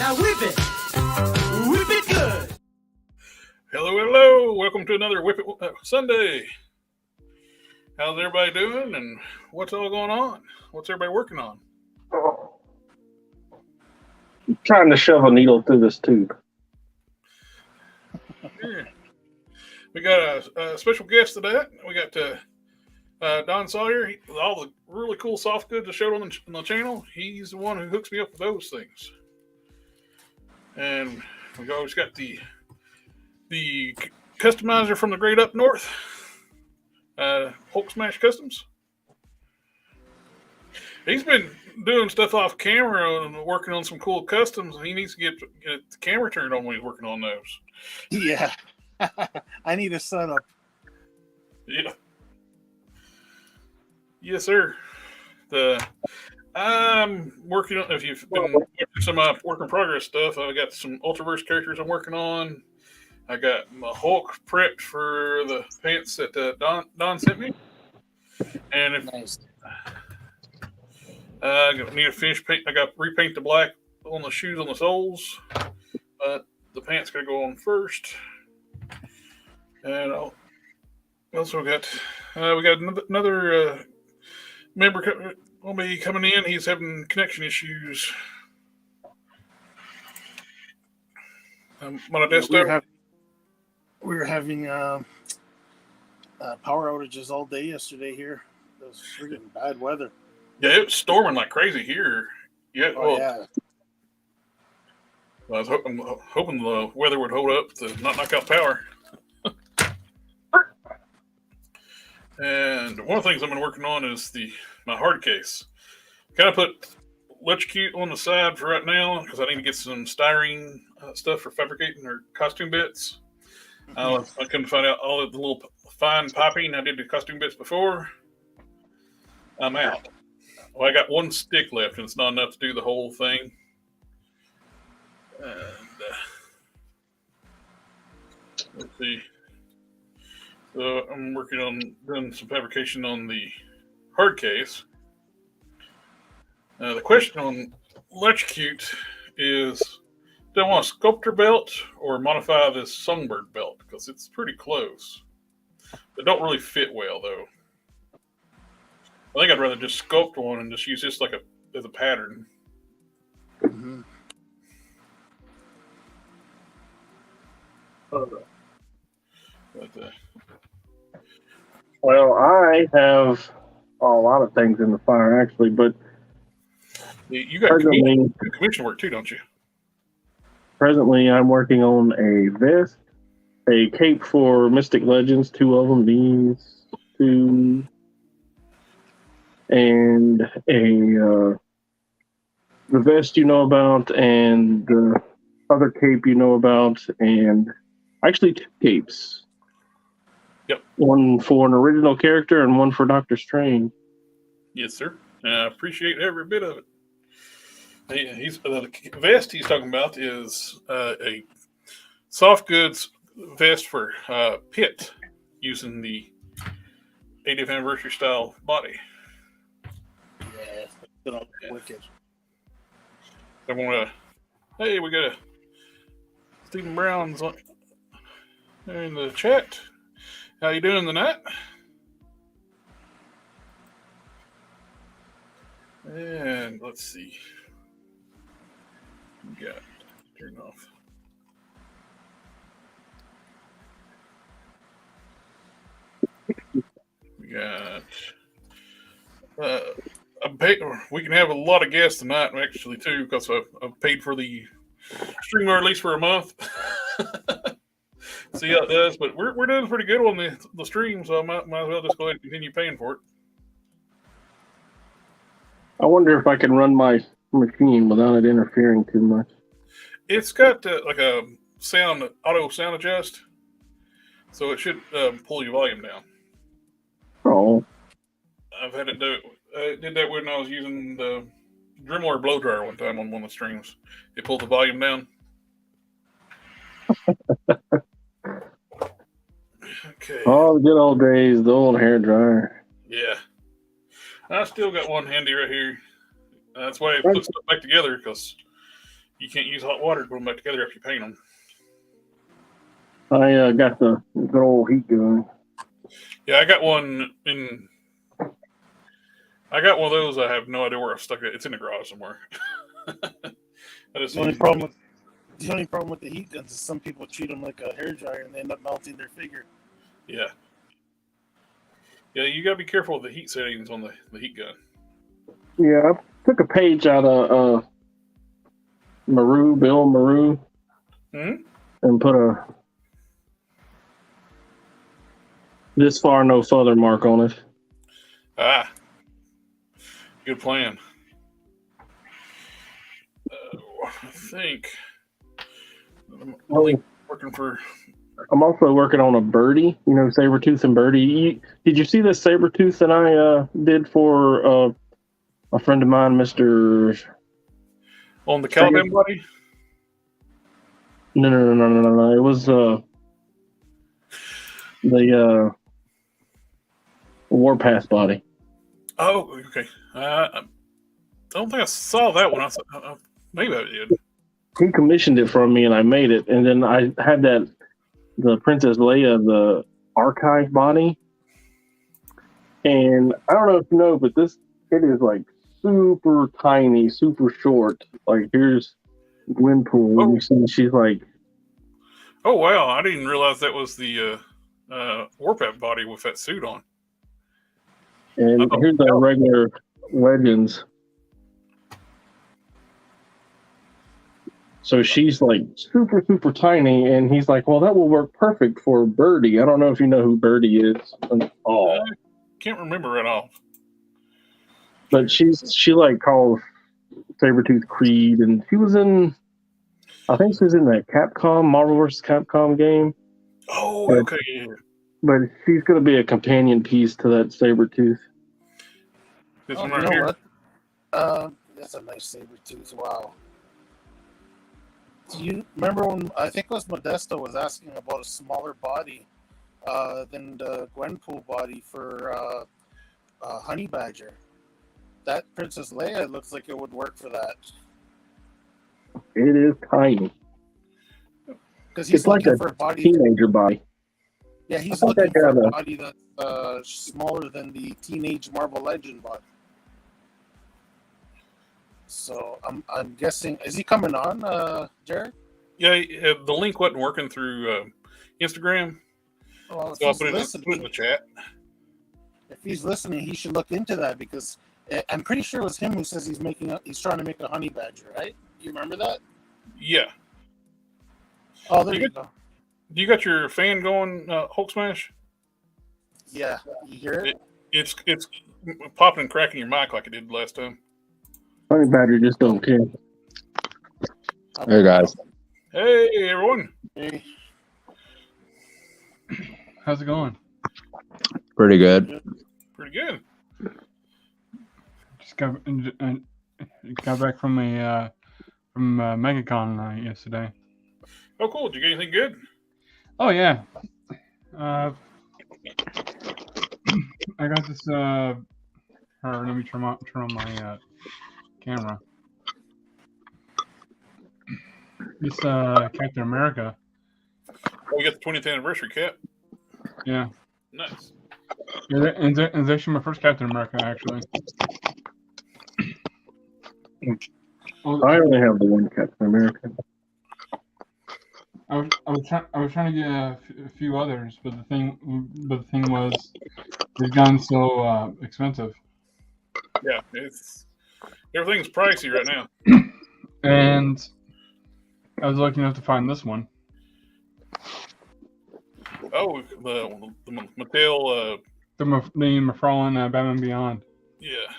Now whip it. Whip it good. Hello. Welcome to another WIP Sunday. How's everybody doing and what's all going on? What's everybody working on? I'm trying to shove a needle through this tube. Yeah. We got a special guest today. We got Don Sawyer. All the really cool soft goods I showed on the channel. He's the one who hooks me up with those things. And we always got the customizer from the great up north, Hulk Smash Customs. He's been doing stuff off camera and working on some cool customs, and he needs to get the camera turned on when he's working on those. Yeah. I need a setup. Yeah. Yes, sir. I'm working on, if you've been watching some work in progress stuff, I got some Ultraverse characters I'm working on. I got my Hulk prepped for the pants that Don sent me. And if Nice. I need to finish paint, I got to repaint the black on the shoes on the soles. But the pants got to go on first. And also got we got another member will be coming in. He's having connection issues. Modesto. We were having power outages all day yesterday here. It was freaking bad weather. Yeah, it was storming like crazy here. Yeah, Yeah. I was hoping the weather would hold up to not knock out power. And one of the things I've been working on is my hard case. Kind of put electrocute on the side for right now because I need to get some styrene stuff for fabricating or costume bits. I couldn't find out all of the little fine piping I did the costume bits before. I'm out. Well, I got one stick left, and it's not enough to do the whole thing. And let's see. So I'm working on doing some fabrication on the hard case. The question on electrocute is, do I want a sculptor belt or modify this songbird belt? Because it's pretty close. They don't really fit well, though. I think I'd rather just sculpt one and just use this like as a pattern. Mm-hmm. Well, I have a lot of things in the fire, actually, but You got commission work too, don't you? presently I'm working on a vest, a cape for Mystic Legends, 2 of them, these 2, and the vest you know about, and the other cape you know about, and actually 2 capes. Yep. One for an original character and one for Doctor Strange. Yes, sir. I appreciate every bit of it. The vest he's talking about is a soft goods vest for Pitt using the 80th anniversary style body. Yeah. Wicked. I want to. Hey, we got Stephen Brown's in the chat. How you doing tonight? And let's see. We got turn off. We got. We can have a lot of guests tonight, actually, too, because I've paid for the streamer at least for a month. See how it does, but we're doing pretty good on the stream, so I might as well just go ahead and continue paying for it. I wonder if I can run my machine without it interfering too much. It's got like a auto sound adjust, so it should pull your volume down. Oh. I've had it do it. I did that when I was using the Dremel blow dryer one time on one of the streams. It pulled the volume down. Okay. Oh, the good old days, the old hair dryer. Yeah. I still got one handy right here. That's why I put stuff back together, because you can't use hot water to put them back together after you paint them. I got the good old heat gun. Yeah, I got one of those. I have no idea where I stuck it. It's in the garage somewhere. The only problem with the heat guns is some people treat them like a hairdryer and they end up melting their figure. Yeah. Yeah, you gotta be careful with the heat settings on the heat gun. Yeah, I took a page out of Bill Maru, and put a this far no further mark on it. Ah, good plan. I think I'm working for. I'm also working on a birdie, Sabretooth and birdie. Did you see the Sabretooth that I did for a friend of mine, Mr. On the Caliban body? No. It was the Warpath body. Oh, okay. I don't think I saw that one. Maybe I did. He commissioned it from me, and I made it. And then I had the Princess Leia, the archive body. And I don't know if you know, but it is like super tiny, super short. Like here's Gwenpool. Oh. You see, she's like. Oh wow! I didn't realize that was the Warpath body with that suit on. And here's the regular Legends. So she's like super, super tiny, and he's like, "Well, that will work perfect for Birdie." I don't know if you know who Birdie is. I can't remember right off. But she like calls Sabretooth Creed, and she was in. I think she was in that Capcom Marvel vs. Capcom game. Oh, okay. But she's going to be a companion piece to that Sabretooth. This one right here. What? That's a nice Sabretooth. Wow. Do you remember when I think it was Modesto was asking about a smaller body than the Gwenpool body for Honey Badger? That Princess Leia looks like it would work for that. It is tiny. Because he's looking for a body teenager body. Yeah, he's looking for a body that's smaller than the teenage Marvel Legend body. So I'm guessing, is he coming on, Jared? Yeah, the link wasn't working through Instagram. Well, so I'll put it in the chat. If he's listening, he should look into that because I'm pretty sure it was him who says he's trying to make a honey badger, right? You remember that? Yeah. Oh, there you go. You got your fan going, Hulk Smash? Yeah. You hear it? It's popping and cracking your mic like it did last time. Honey Badger just don't care. Hey, guys. Hey, everyone. Hey. How's it going? Pretty good. Pretty good. Just got back from MegaCon yesterday. Oh, cool. Did you get anything good? Oh yeah. I got this. Let me turn on my camera. This Captain America. Oh, we got the 20th anniversary cap. Yeah. Nice. Yeah, and it's actually my first Captain America, actually. I only have the one Captain America. I was trying to get a few others, but the thing was, they've gotten so expensive. Yeah, everything's pricey right now. And I was lucky enough to find this one. Oh, the Mattel. The McFarlane Batman Beyond. Yeah.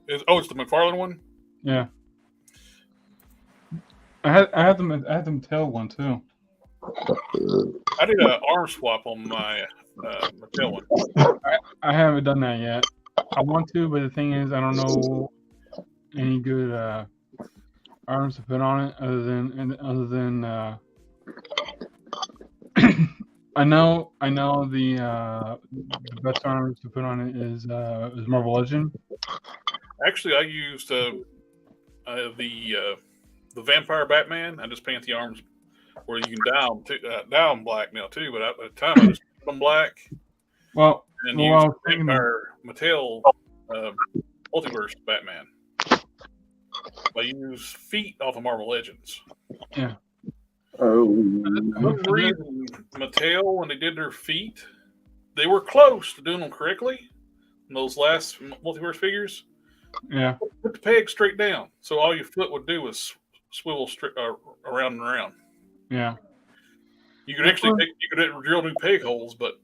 It's the McFarlane one. Yeah. I had the Mattel one too. I did an arm swap on my Mattel one. I haven't done that yet. I want to, but the thing is, I don't know any good arms to put on it other than I know the best arms to put on it is Marvel Legend. Actually, I used the the Vampire Batman. I just paint the arms where you can down black now too. But at the time, I just put them black Well, and well, I use was thinking of- Vampire Mattel Multiverse Batman. I use feet off of Marvel Legends. yeah. Oh, For some reason, Mattel, when they did their feet, they were close to doing them correctly. In those last multiverse figures, Yeah. put the peg straight down, so all your foot would do was swivel around and around. Yeah. You could actually you could drill new peg holes, but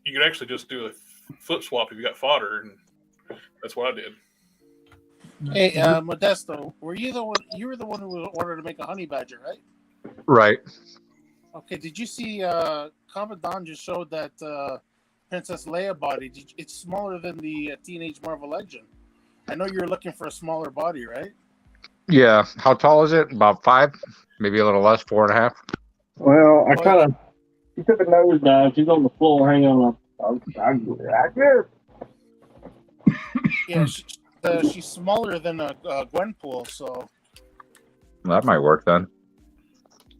you could actually just do a foot swap if you got fodder, and that's what I did. Hey, Modesto, were you the one? You were the one who was ordered to make a honey badger, right? Right. Okay. Did you see? Commandant just showed that Princess Leia body. It's smaller than the Teenage Marvel Legend. I know you're looking for a smaller body, right? Yeah. How tall is it? About 5? Maybe a little less, 4.5. well, I kind of. She took a nosedive. She's on the floor hanging on. I guess. Yeah, she's smaller than Gwenpool, so Well, that might work then.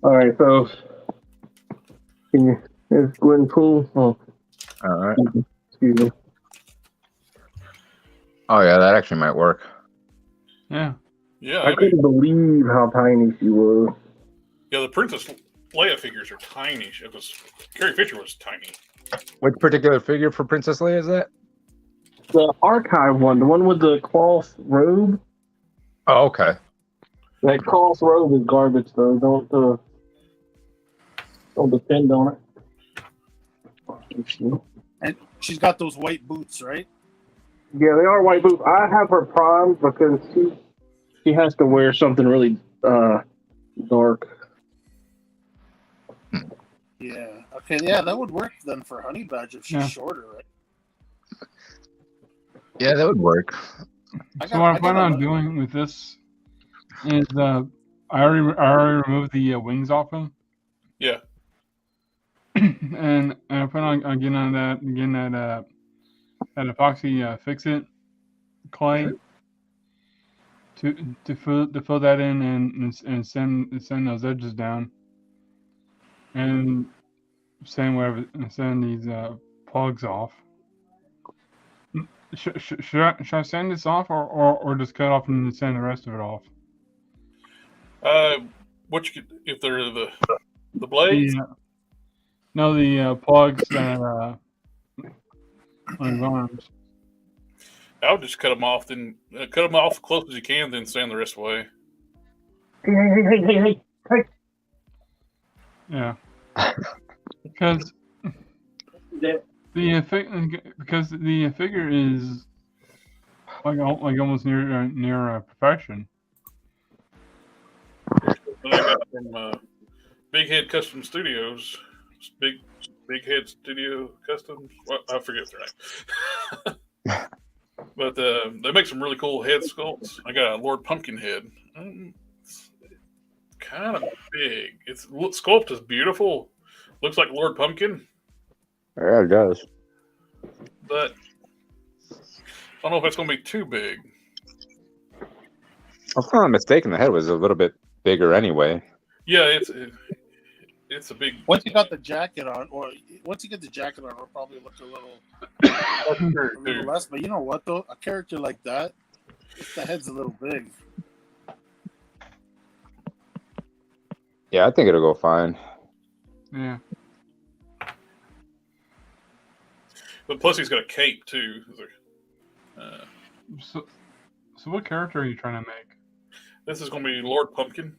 All right, so can you? Is Gwen Pool? Oh, All right. excuse me. Oh, yeah, that actually might work. Yeah. Yeah, I couldn't believe how tiny she was. yeah. The Princess Leia figures are tiny. Carrie Fisher was tiny. Which particular figure for Princess Leia is that? The archive one, the one with the cloth robe. Oh, okay. That cloth robe is garbage, though. Don't depend on it. and she's got those white boots, right? Yeah, they are white boots. I have her primed because she has to wear something really dark. Yeah. Okay. Yeah, that would work then for Honey Badger if she's Yeah. shorter, right? Yeah, that would work. So what I plan on doing with this is I already removed the wings off him. Yeah. and I plan on getting that epoxy fix it clay to fill that in and send those edges down and send these plugs off. Should I send this off or just cut off and send the rest of it off? If they're the blades? No, the plugs that on his arms. I would just cut them off, then cut them off as close as you can, then sand the rest away. Hey. Yeah, because the figure is like almost near perfection. And I got from Big Head Custom Studios, Big Head Studio Customs. Well, I forget their name. But they make some really cool head sculpts. I got a Lord Pumpkin head. It's kind of big. Its sculpt is beautiful. Looks like Lord Pumpkin. Yeah, it does. But I don't know if it's going to be too big. If I'm not mistaken, the head was a little bit bigger anyway. Yeah, it's a big. Once you got the jacket on, or once you get the jacket on, it'll probably look a little less. But you know what, though? A character like that, the head's a little big. Yeah, I think it'll go fine. Yeah. But plus, he's got a cape too. So what character are you trying to make? This is going to be Lord Pumpkin.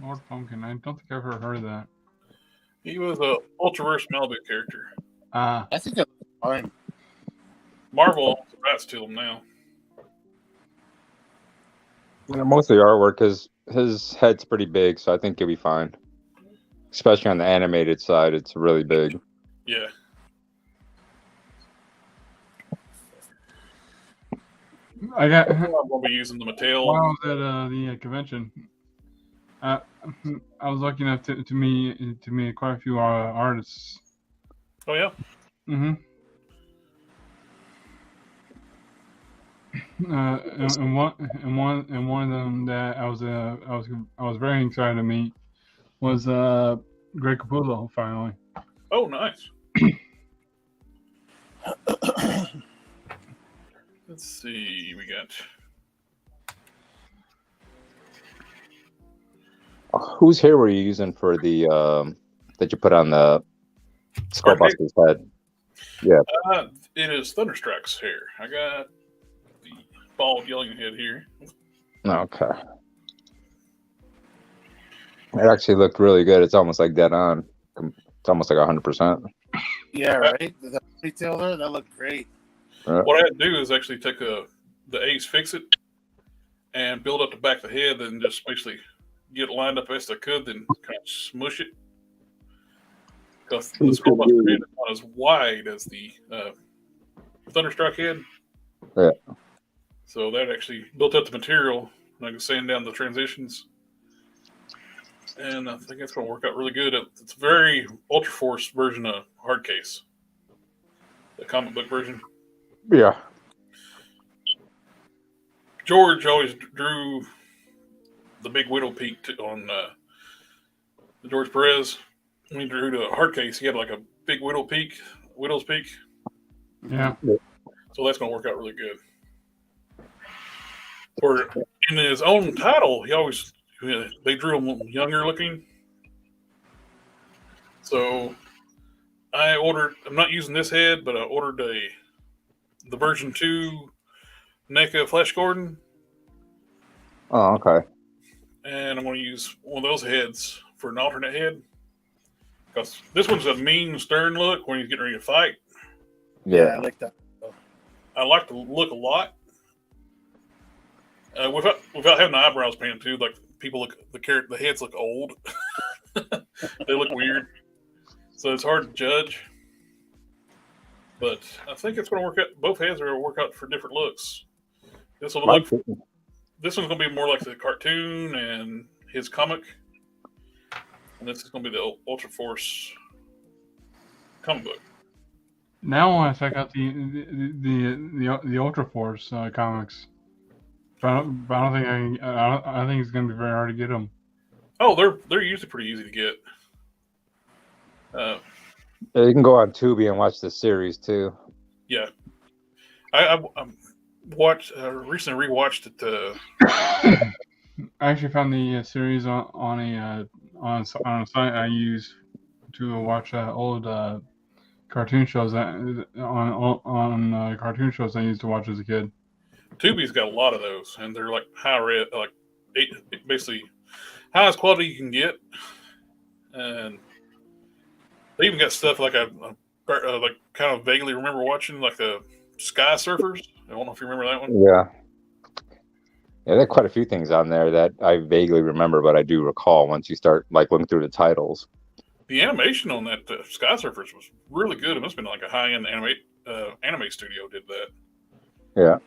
Lord Pumpkin. I don't think I've ever heard of that. He was a Ultraverse Malibu character. Ah. I think that's fine. Marvel owns the rights to him now. Yeah, mostly artwork, because his head's pretty big, so I think he'll be fine. Especially on the animated side, it's really big. Yeah. I got. I'm going to be using the Mattel. While I was at the convention, I was lucky enough to meet quite a few artists. Oh yeah. Mm-hmm. and one of them that I was very excited to meet was Greg Capullo finally. Oh, nice. Let's see. We got. Whose hair were you using for the that you put on the Skullbuster's head? Yeah. It is Thunderstruck's hair. I got the bald yelling head here. Okay. It actually looked really good. It's almost like dead on. It's almost like 100%. Yeah, right. The detail there, that looked great. What I had to do is actually take the Ace Fix It and build up the back of the head and just basically get it lined up as I could, then kind of smush it. Because the Skullbuster head is not as wide as the Thunderstruck head. Yeah. So that actually built up the material, and I could sand down the transitions. And I think it's going to work out really good. It's a very Ultra Force version of hard case, the comic book version. Yeah. George always drew the big Widow Peak on George Perez. When he drew the hard case, he had like a big Widow's Peak. Yeah. So that's going to work out really good. For in his own title, they drew him younger looking. So I'm not using this head, but I ordered the version 2 NECA Flash Gordon. Oh, okay. And I'm going to use one of those heads for an alternate head. Because this one's a mean, stern look when he's getting ready to fight. Yeah. I like that. I like the look a lot. Without having the eyebrows painted too, like people look, the heads look old. They look weird. So it's hard to judge. But I think it's going to work out. Both heads are going to work out for different looks. This one's going to be more like the cartoon and his comic. And this is going to be the Ultra Force comic book. Now I want to check out the Ultra Force comics. But I don't think I think it's going to be very hard to get them. Oh, they're usually pretty easy to get. You can go on Tubi and watch the series too. Yeah, I recently rewatched it. I actually found the series on a site I use to watch old cartoon shows on cartoon shows I used to watch as a kid. Tubi's got a lot of those, and they're like basically highest quality you can get, and they even got stuff like I like kind of vaguely remember watching, like the Sky Surfers. I don't know if you remember that one. Yeah. Yeah, there are quite a few things on there that I vaguely remember, but I do recall once you start like looking through the titles. The animation on that Sky Surfers was really good. It must have been like a high-end anime studio did that. Yeah.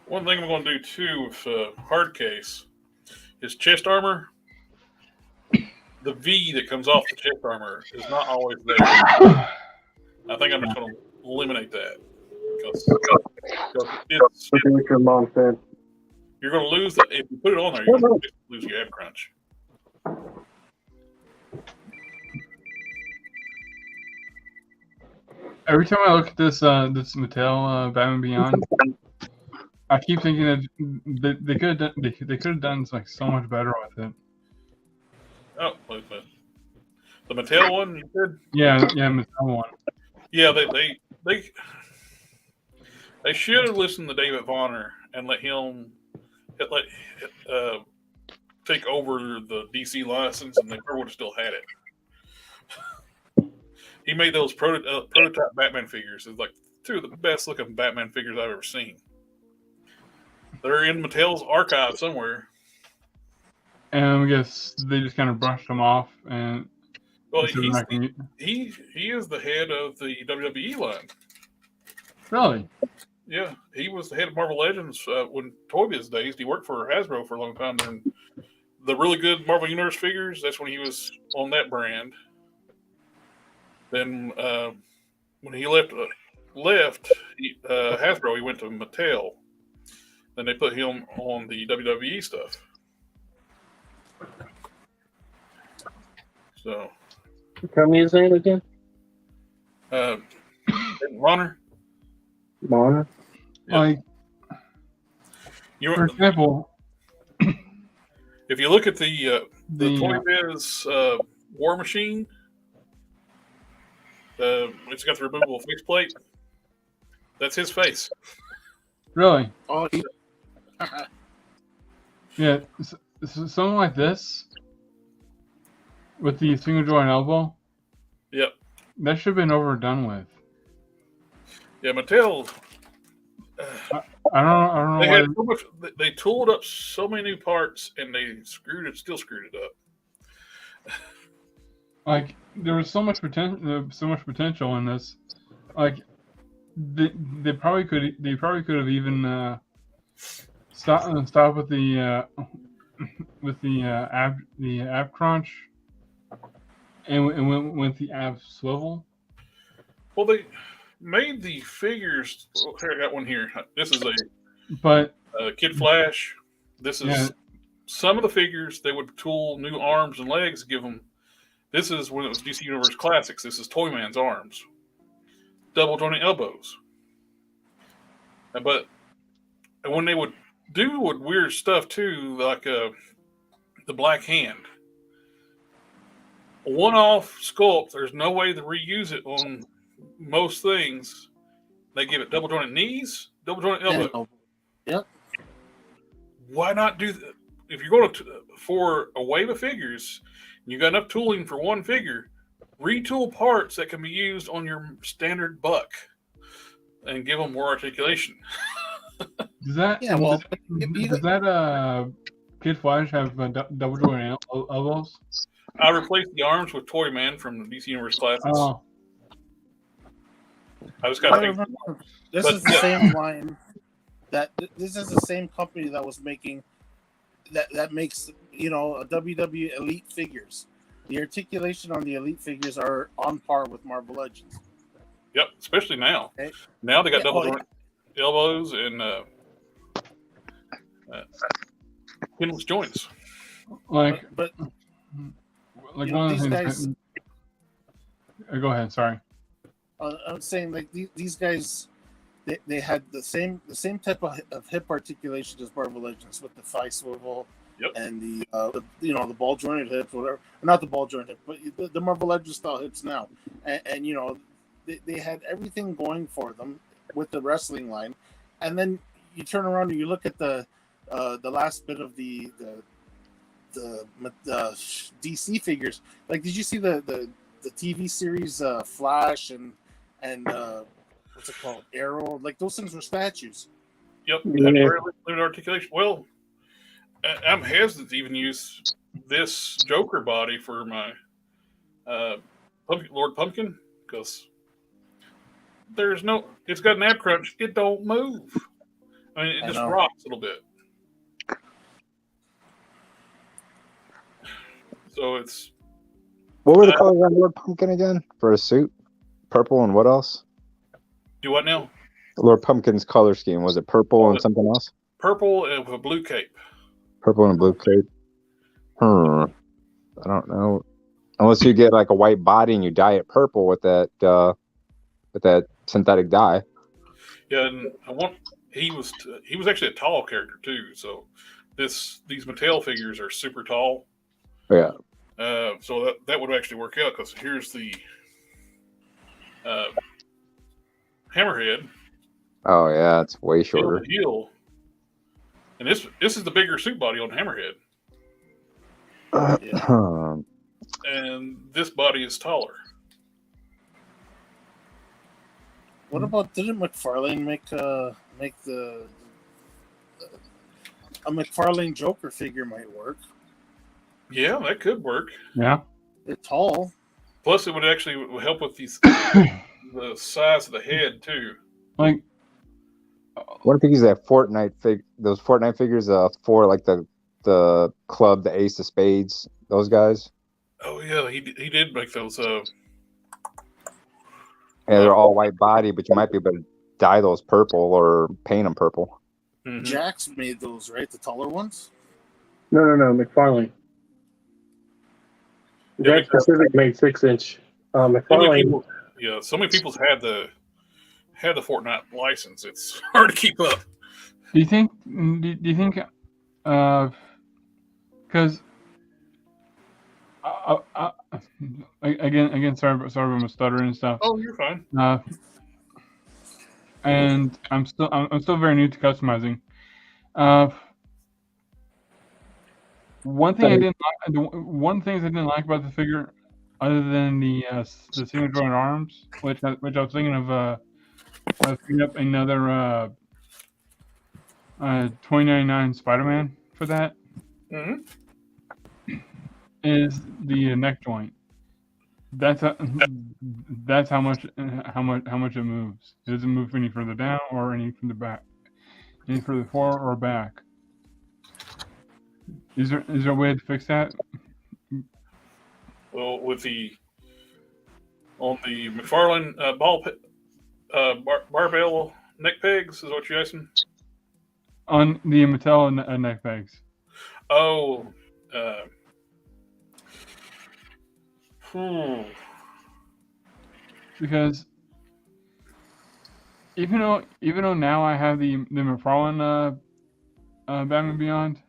One thing I'm going to do too with hard case is chest armor. The V that comes off the chest armor is not always there. I think I'm just going to eliminate that because it's, What your mom said. you're going to lose that if you put it on there. You're going to lose your ab crunch. Every time I look at this Mattel Batman Beyond, I keep thinking that they could have done like so much better with it. Oh, the Mattel one you said? Yeah, Mattel one. Yeah, they should have listened to David Vonner and let him take over the DC license, and they probably would have still had it. He made those prototype Batman figures. It's like two of the best looking Batman figures I've ever seen. They're in Mattel's archive somewhere. And I guess they just kind of brushed them off. And well, he is the head of the WWE line. Really? Yeah, he was the head of Marvel Legends when Toy Biz days. He worked for Hasbro for a long time. And the really good Marvel Universe figures, that's when he was on that brand. Then when he left Hasbro, he went to Mattel. Then they put him on the WWE stuff. So, Tell me his name again. Runner. Mona. Yeah. Like, for example, if you look at the Toy the Biz War Machine, it's got the removable faceplate. That's his face. really, Oh, yeah, something like this with the single joint elbow, Yep. that should have been overdone with. Yeah, Mattel. I don't They know had why. so much. They tooled up so many new parts, and they still screwed it up. Like, there was so much potential in this. Like, they probably could have even stopped with the ab crunch and went with the ab swivel. Well, they made the figures. Oh, here, I got one here. This is But a Kid Flash. This is yeah, some of the figures. They would tool new arms and legs, give them. This is when it was DC Universe Classics. This is Toyman's arms, double jointed elbows. But when they would do weird stuff too, like the Black Hand, a one-off sculpt. There's no way to reuse it on most things. They give it double jointed knees, double jointed elbow. Yep. Why not do that? If you're going to for a wave of figures, you got enough tooling for one figure, retool parts that can be used on your standard buck, and give them more articulation. does that does that Kid Flash have double jointed elbows? I replaced the arms with Toyman from the DC Universe Classics. Oh, I just got to this is the same line that this is the same company that was making that makes a WWE Elite figures. The articulation on the Elite figures are on par with Marvel Legends. Yep, especially now. Okay. Now they got double joint elbows and pinless joints. like But one know, of these the guys- things. Go ahead. Sorry. I'm saying like these guys, they had the same type of hip articulation as Marvel Legends with the thigh swivel. Yep. And the ball jointed hips, whatever. Not the ball jointed, but the Marvel Legends style hips now. And they had everything going for them with the wrestling line. And then you turn around and you look at the last bit of the DC figures. Like, did you see the TV series Flash and what's it called, Arrow? Like, those things were statues. Yep. Yeah. Very limited articulation. Well, I'm hesitant to even use this Joker body for my Lord Pumpkin because it's got an ab crunch. It don't move. I mean, it just rocks a little bit. So it's. What were the colors on Lord Pumpkin again for a suit? Purple and what else? Do what now? Lord Pumpkin's color scheme, was it purple and something else? Purple and with a blue cape. Purple and a blue cape. I don't know. Unless you get like a white body and you dye it purple with that synthetic dye. Yeah, and he was actually a tall character too. So these Mattel figures are super tall. Yeah. So that would actually work out because here's the Hammerhead. Oh yeah, it's way shorter. Heel. And this is the bigger suit body on Hammerhead. And this body is taller. What about, didn't McFarlane make a McFarlane Joker figure might work? Yeah, that could work. Yeah. They're tall. Plus, it would actually help with the size of the head too. Like, what if you use that those Fortnite figures for like the club, the Ace of Spades, those guys? Oh yeah, he did make those. Yeah, they're all white body, but you might be able to dye those purple or paint them purple. Mhm. Jack's made those, right? The taller ones. No, McFarlane. Yeah, Jack Pacific made 6-inch. So many McFarlane. people, so many people's had the Fortnite license. It's hard to keep up. Do you think? Because again, sorry about my stuttering and stuff. Oh, you're fine. And I'm still very new to customizing. One thing I didn't like about the figure, other than the single joint arms, which I was thinking of picking up another 2099 Spider-Man for that, is the neck joint. That's how much it moves. It doesn't move any further down or any from the back, any further forward or back. Is there a way to fix that? Well, on the McFarlane barbell neck pegs, is what you're asking? On the Mattel neck pegs. Oh, because even though now I have the McFarlane Batman Beyond,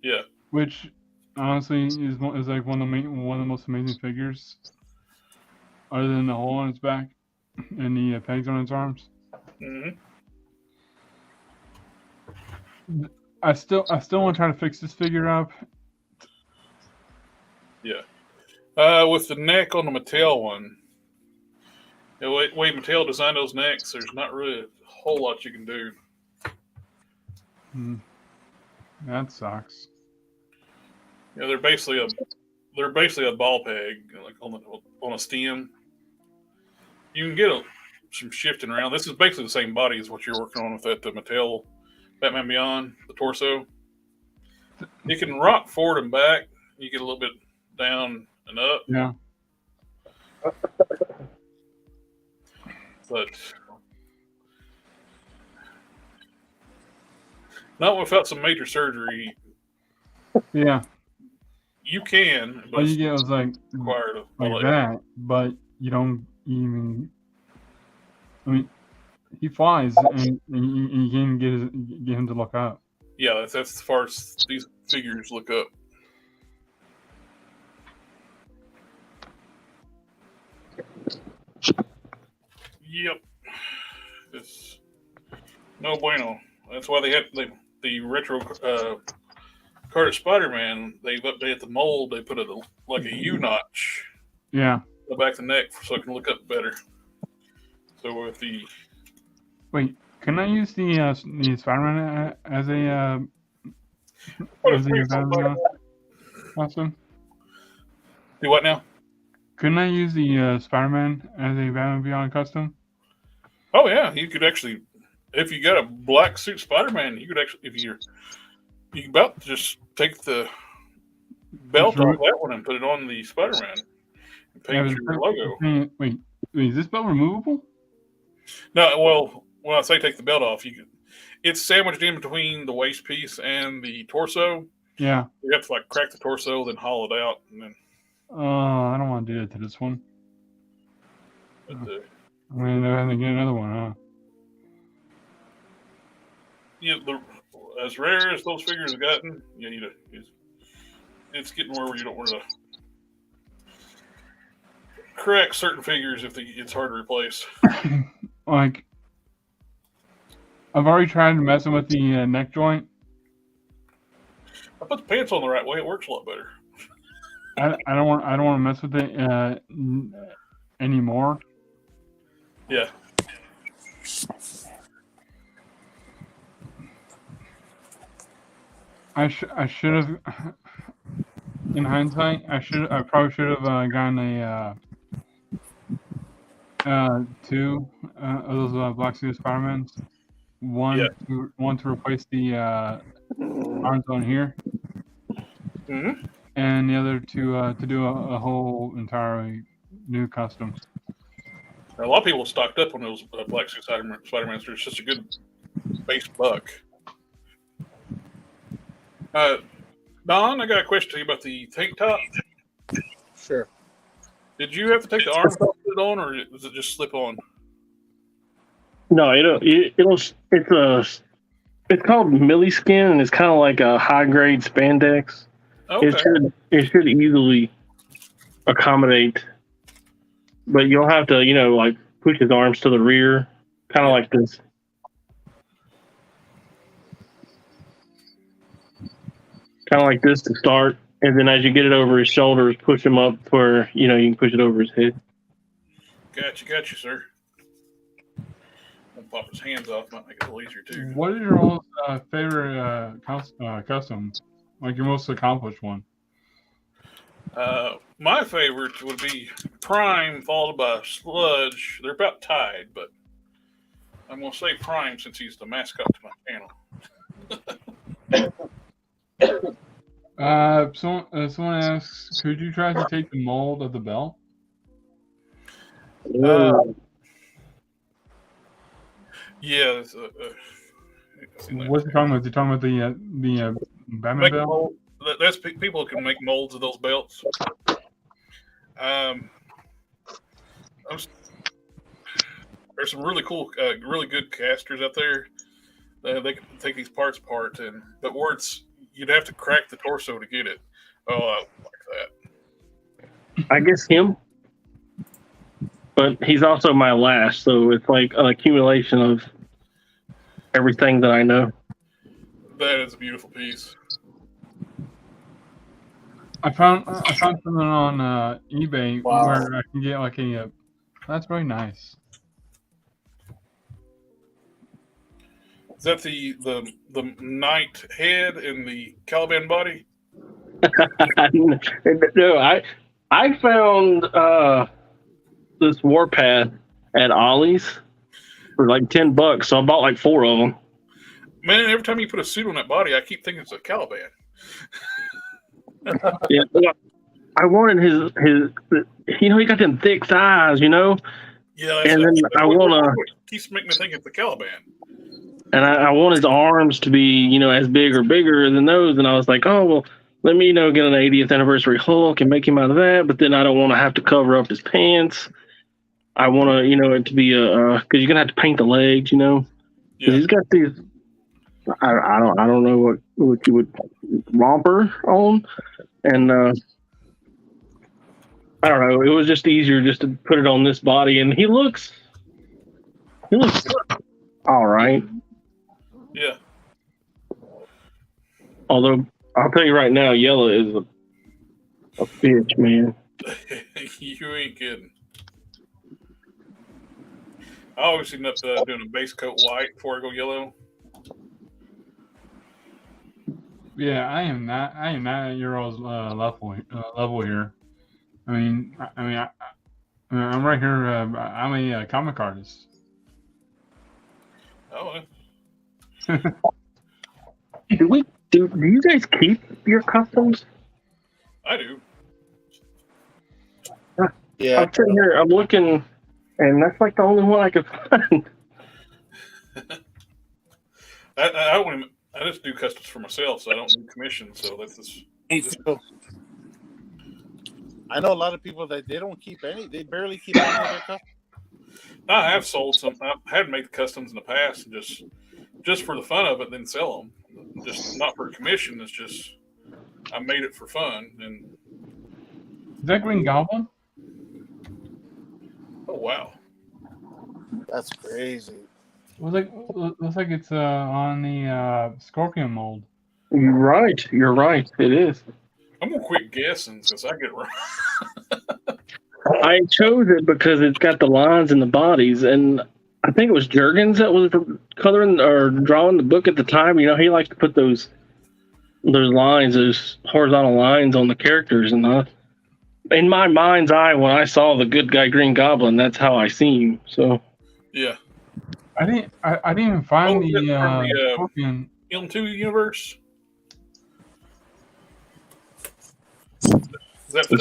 yeah, which honestly is like one of the most amazing figures, other than the hole on its back and the pegs on its arms. I still want to try to fix this figure up. Yeah. With the neck on the Mattel one, the way Mattel designed those necks, there's not really a whole lot you can do. That sucks. Yeah, they're basically a ball peg, like on a stem. You can get some shifting around. This is basically the same body as what you're working on with that the Mattel Batman Beyond, the torso. You can rock forward and back. You get a little bit down and up. Yeah. But not without some major surgery. Yeah. You can, but all you get was like that, but you don't even. I mean, he flies, and you can't get him to look up. Yeah, that's as far as these figures look up. Yep, it's no bueno. That's why they had the retro card of Spider-Man. They've updated the mold. They put like a U notch. Yeah. The back of the neck so it can look up better. So with the can I use the Spider-Man as a custom? Do what now? Couldn't I use the Spider-Man as a Batman Beyond custom? Oh yeah, you could actually, if you got a black suit Spider-Man, you could actually, you can about just take the belt off that one and put it on the Spider-Man and paint your logo. Wait, is this belt removable? No, well, when I say take the belt off, it's sandwiched in between the waist piece and the torso. Yeah. You have to like crack the torso, then hollow it out, and then. I don't want to do that to this one. I'm going to have to get another one, huh? Yeah, as rare as those figures have gotten, it's getting where you don't want to correct certain figures if it's hard to replace. Like, I've already tried messing with the neck joint. I put the pants on the right way; it works a lot better. I don't want to mess with it anymore. Yeah. I should have, in hindsight, I probably should have gotten a two of those Black Suit Spider-Mans. One to replace the arms on here. Mm-hmm. And the other to do a whole entirely new custom. A lot of people stocked up on those black suit Spider-Man. So it's just a good base buck. Don, I got a question to you about the tank top. Sure. Did you have to take the arms off to put it on, or does it just slip on? No, it's called milliskin, and it's kind of like a high grade spandex. Okay. It should easily accommodate, but you'll have to, like push his arms to the rear, kind of like this. Kind of like this to start, and then as you get it over his shoulders, push him up where you can push it over his head. Got you, sir. I'll pop his hands off, might make it a little easier too. What is your most favorite custom? Like your most accomplished one? My favorite would be Prime, followed by Sludge. They're about tied, but I'm going to say Prime since he's the mascot to my channel. Someone asks, could you try to take the mold of the belt? Yeah. What's he talking about? Is he talking about the Batman belt? Mold. That's people can make molds of those belts. There's some really cool, really good casters out there. They can take these parts apart, but you'd have to crack the torso to get it. Oh, I like that. I guess him, but he's also my last, so it's like an accumulation of everything that I know. That is a beautiful piece. I found something on eBay Wow. where I can get like a. That's very nice. Is that the knight head and the Caliban body? No, I found this Warpath at Ollie's for like $10, so I bought like 4 of them. Man, every time you put a suit on that body, I keep thinking it's a Caliban. Yeah, I wanted his he got them thick thighs, Yeah, and then I want keeps making me think it's the Caliban. and I want his arms to be, as big or bigger than those. And I was like, oh, well, let me, get an 80th anniversary Hulk and make him out of that. But then I don't want to have to cover up his pants. I want to, it to be because you're going to have to paint the legs, Because he's got these, I don't know what you would romper on. And I don't know. It was just easier just to put it on this body. And he looks all right. Yeah. Although I'll tell you right now, Yellow is a bitch, man. You ain't kidding. I always end up doing a base coat white before I go yellow. Yeah, I am not at Euro's level here. I'm right here. I'm a comic artist. Oh. Do you guys keep your customs? I do. Yeah. I'm sitting here, I'm looking, and that's like the only one I could find. I just do customs for myself, so I don't do commissions. So that's just. I know a lot of people that they don't keep any. They barely keep any of their customs. I have sold some. I had made customs in the past, and just for the fun of it, then sell them. Just not for a commission. It's just I made it for fun. And Is that Green Goblin? oh wow, That's crazy. Looks like it's on the Scorpion mold. You're right. It is. I'm gonna quit guessing since I get it wrong. I chose it because it's got the lines and the bodies, and I think it was Jurgens that was coloring or drawing the book at the time. He likes to put those lines, those horizontal lines on the characters, and in my mind's eye, when I saw the good guy Green Goblin, that's how I see him. So Yeah. I didn't even find the Scorpion. ILM2 universe. Is that the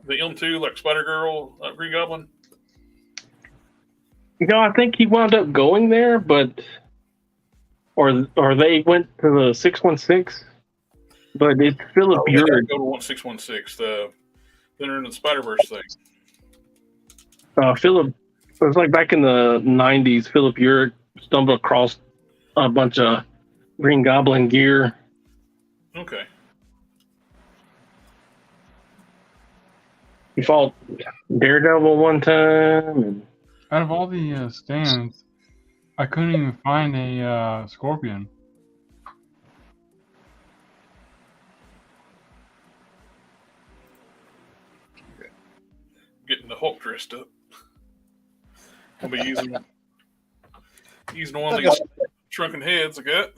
ILM2 like Spider Girl, Green Goblin? I think he wound up going there, but or they went to the 616. But it's Philip They gotta Urick. go to 1616. The Thinner in the Spider-Verse thing. Philip, it was like back in the 90s. Philip Urick stumbled across a bunch of Green Goblin gear. Okay. He fought Daredevil one time. And Out of all the stands, I couldn't even find a Scorpion. Getting the Hulk dressed up. I'll be using one of these shrunken heads I got.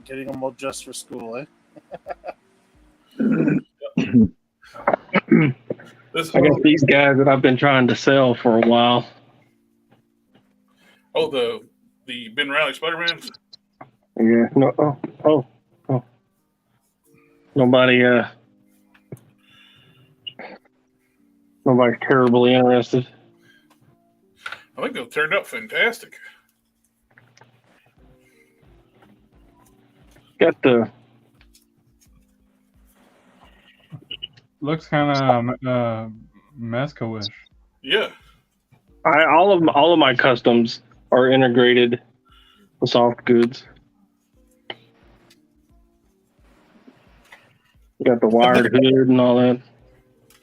Getting them all just for school, eh? I got these guys that I've been trying to sell for a while. Oh, the Ben Reilly Spider-Mans? Yeah. No. Oh. Nobody's terribly interested. I think they turned out fantastic. Got the Looks kind of Mesco-ish. Yeah. all of my customs are integrated with soft goods. Got the wired hood and all that.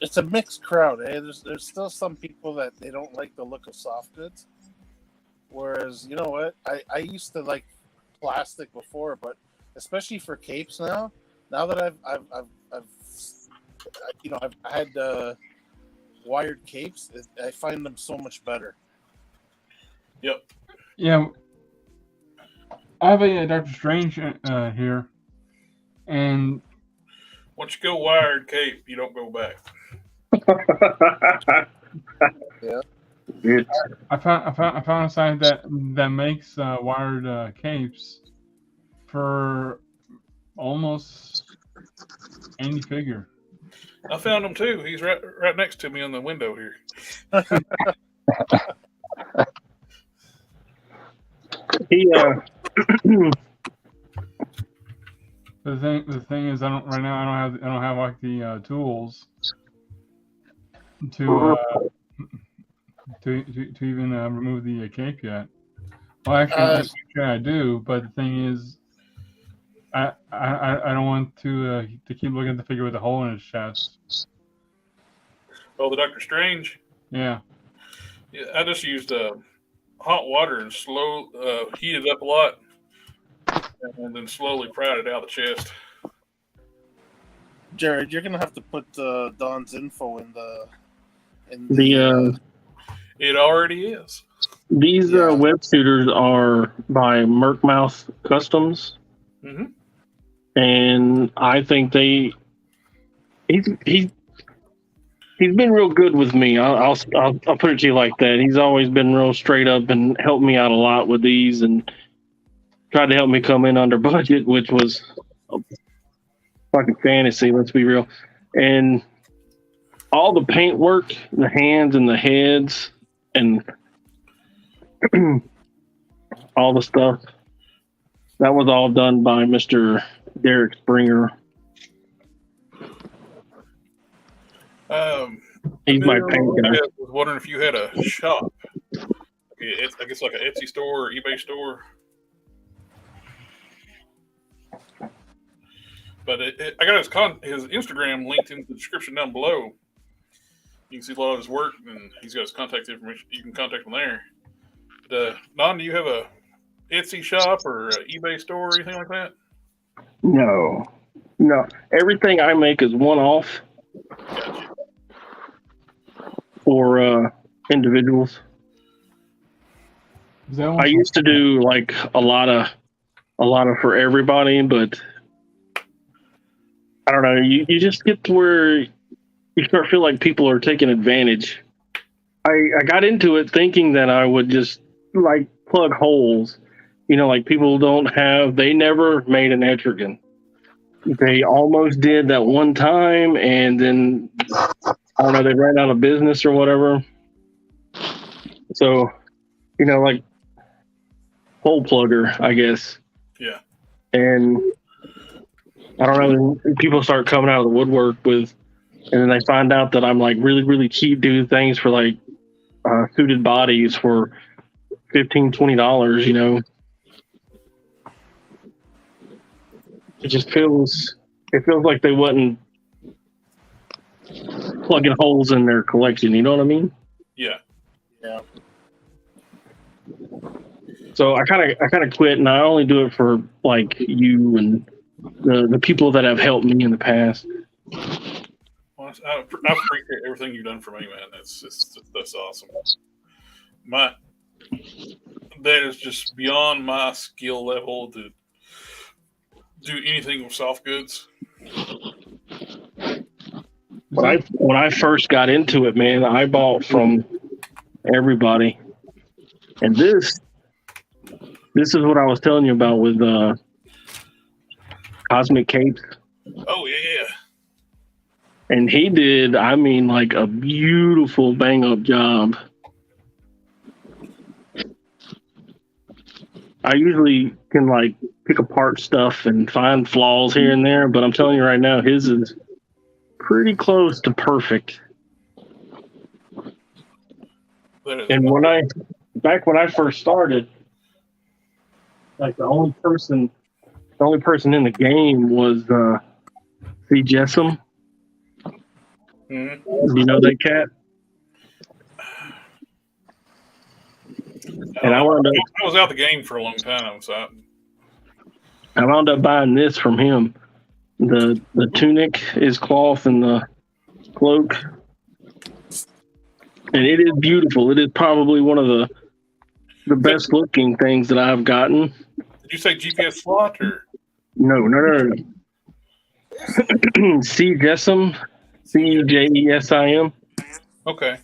It's a mixed crowd, eh? There's still some people that they don't like the look of soft goods. Whereas, you know what? I used to like plastic before, but especially for capes now that I've had wired capes, I find them so much better. Yep. Yeah. I have a Doctor Strange here, and Once you go wired cape, you don't go back. Yeah. I found a site that makes wired capes for almost any figure. I found him too. He's right next to me on the window here. He The thing is, I don't have like the tools to even remove the cape yet. Well, actually, I do, but the thing is, I don't want to keep looking at the figure with a hole in his chest. Oh, the Doctor Strange? Yeah. Yeah, I just used hot water and heated up a lot, and then slowly pried it out of the chest. Jared, you're gonna have to put Don's info in the It already is. These web shooters are by Merkmouth Customs, and I think he's been real good with me. I'll put it to you like that. He's always been real straight up and helped me out a lot with these, and tried to help me come in under budget, which was fucking fantasy. Let's be real. And all the paint work, the hands and the heads, and all the stuff, that was all done by Mr. Derek Springer. He's my paint guy. I was wondering if you had a shop. I guess like an Etsy store or eBay store. But I got his Instagram linked in the description down below. You can see a lot of his work, and he's got his contact information. You can contact him there. But, Don, do you have a Etsy shop or an eBay store or anything like that? No. Everything I make is one-off for individuals. I used to do like a lot of for everybody, but I don't know. You just get to where you start to feel like people are taking advantage. I got into it thinking that I would just like plug holes. Like people they never made an Etrigan. They almost did that one time, and then I don't know, they ran out of business or whatever. So, like hole plugger, I guess. Yeah. And I don't know, people start coming out of the woodwork and then they find out that I'm like really, really cheap, do things for like suited bodies for $15-$20, It just feels like they wasn't plugging holes in their collection, you know what I mean? Yeah. Yeah. So I kind of quit, and I only do it for like you and the people that have helped me in the past. Well, I appreciate everything you've done for me, man. That's awesome. That is just beyond my skill level to do anything with soft goods. When I first got into it, man, I bought from everybody, and this is what I was telling you about with Cosmic Capes. Oh yeah. And he did, I mean, like a beautiful bang up job. I usually can like pick apart stuff and find flaws here and there, but I'm telling you right now, his is pretty close to perfect. And back when I first started, like the only person in the game was C. Jessam. Mm-hmm. You know that cat? And I was out the game for a long time, so I wound up buying this from him. The tunic is cloth and the cloak. And it is beautiful. It is probably one of the best looking things that I've gotten. Did you say GPS slot or? No. C. Jessam, CJESIM. Okay.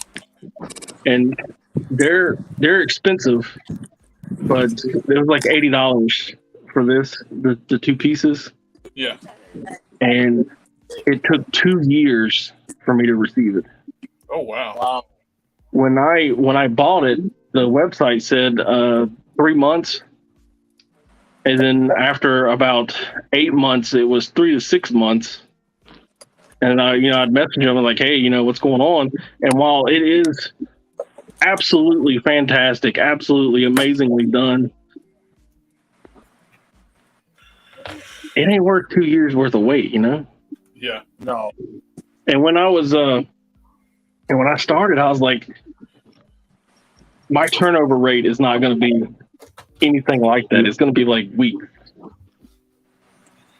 And they're expensive, but it was like $80 for this, the two pieces. Yeah. And it took 2 years for me to receive it. Oh wow. When I bought it, the website said 3 months, and then after about 8 months, it was 3 to 6 months. And I'd message them like, hey, what's going on? And while it is absolutely fantastic, absolutely amazingly done, it ain't worth 2 years worth of wait, Yeah. No. And when I started, I was like, my turnover rate is not going to be anything like that. It's going to be like weeks.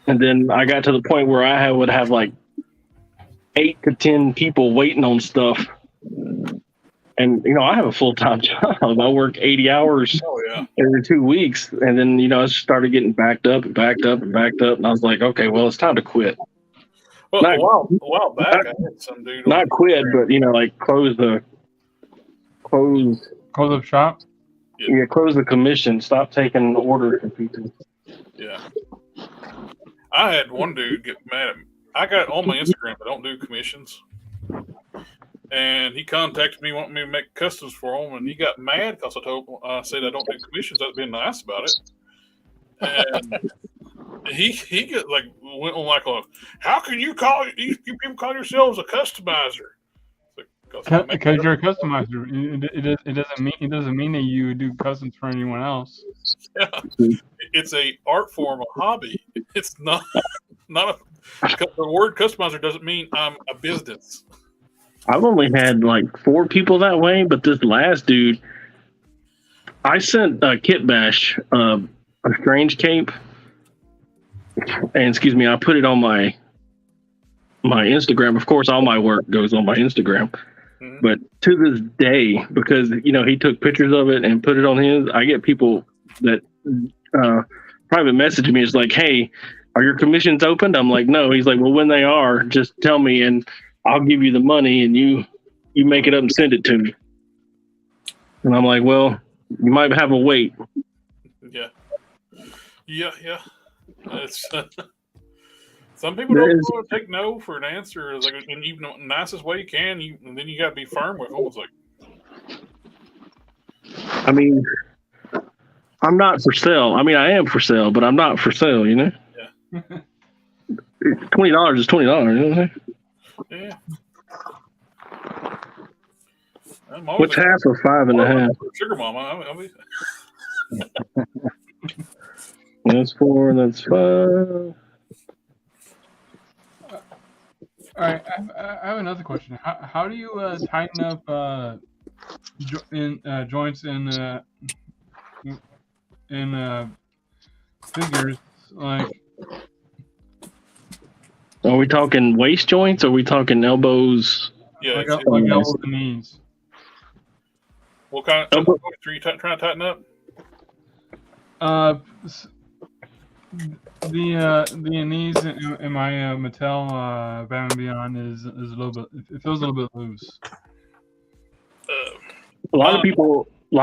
And then I got to the point where I would have like 8 to 10 people waiting on stuff. And, I have a full-time job. I work 80 hours every 2 weeks. And then, I started getting backed up. And I was like, okay, well, it's time to quit. Well, a while back, I had some dude. Not quit, but, like close up shop? Yeah, close the commission. Stop taking orders from people. Yeah. I had one dude get mad at me. I got on my Instagram, I don't do commissions. And he contacted me, wanting me to make customs for him, and he got mad because I said I don't do commissions. I was being nice about it. And he went on like, how can you people call yourselves a customizer? Because you're a customizer. It doesn't mean that you do customs for anyone else. Yeah. It's a art form, a hobby. It's not the word customizer doesn't mean I'm a business. I've only had like 4 people that way, but this last dude, I sent Kitbash a strange cape, and I put it on my Instagram. Of course, all my work goes on my Instagram. Mm-hmm. But to this day, because he took pictures of it and put it on his, I get people that private message me. It's like, hey, are your commissions opened? I'm like, no. He's like, well, when they are, just tell me and I'll give you the money and you make it up and send it to me. And I'm like, well, you might have a wait. Yeah. It's Some people There don't is- want to take no for an answer. It's like, and even the nicest way you can, and then you got to be firm with them. It's like, I mean, I'm not for sale. I mean, I am for sale, but I'm not for sale. You know, $20 is $20. You know what I'm saying? yeah. I'm always What's half of 5.5? Sugar mama. I mean, That's 4. That's 5. All right, I have another question. How do you tighten up joints in figures? Like, Are we talking waist joints? Or are we talking elbows? yeah. like it's- elbows and knees. what kind of Elbow- are you trying to tighten up? The knees in my Mattel Batman Beyond is a little bit. It feels a little bit loose. A lot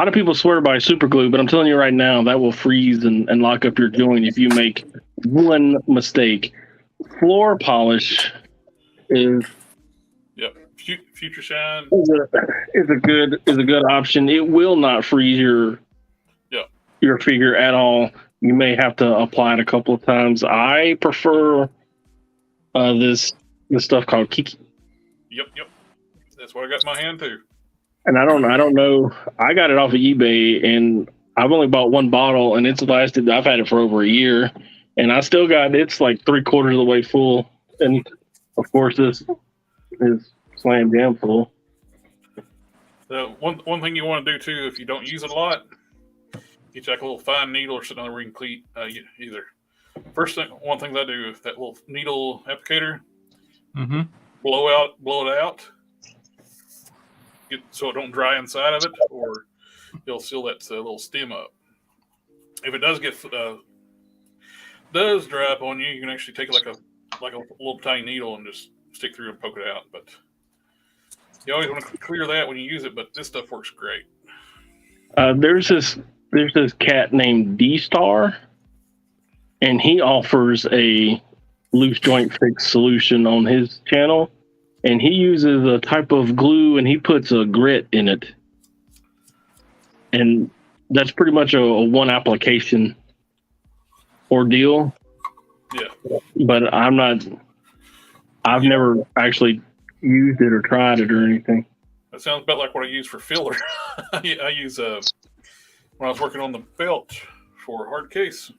of people swear by super glue, but I'm telling you right now that will freeze and lock up your joint if you make one mistake. Floor polish is Yep. Future Shine. is a good option. It will not freeze your figure at all. You may have to apply it a couple of times. I prefer this stuff called Kiki. Yep. That's what I got in my hand too. And I don't know. I got it off of eBay, and I've only bought one bottle, and it's lasted. I've had it for over a year, and I still got it's like 3/4 of the way full. And of course, this is slam jam full. The one thing you want to do too, if you don't use it a lot, get you like a little fine needle or something where you can clean either. One thing I do is that little needle applicator, Mm-hmm. blow it out, so it don't dry inside of it, or it'll seal that little stem up. If it does does dry up on you, you can actually take like a little tiny needle and just stick through and poke it out. But you always want to clear that when you use it. But this stuff works great. There's this cat named D-Star, and he offers a loose joint fix solution on his channel, and he uses a type of glue, and he puts a grit in it, and that's pretty much a one application ordeal. Yeah. But I've never actually used it or tried it or anything. That sounds about like what I use for filler. I use when I was working on the belt for a hard case.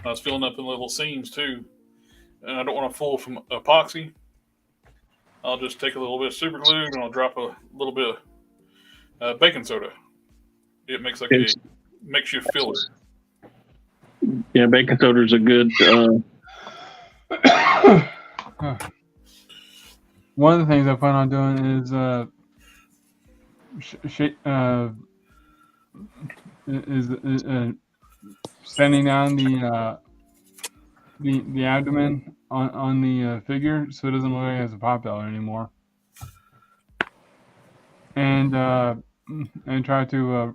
I was filling up in little seams too, and I don't want to fool from epoxy. I'll just take a little bit of super glue and I'll drop a little bit of baking soda. It makes like makes you a filler. Yeah, baking soda is a good. One of the things I plan on doing is sanding down the abdomen on the figure so it doesn't look like it has a pop out anymore, and try to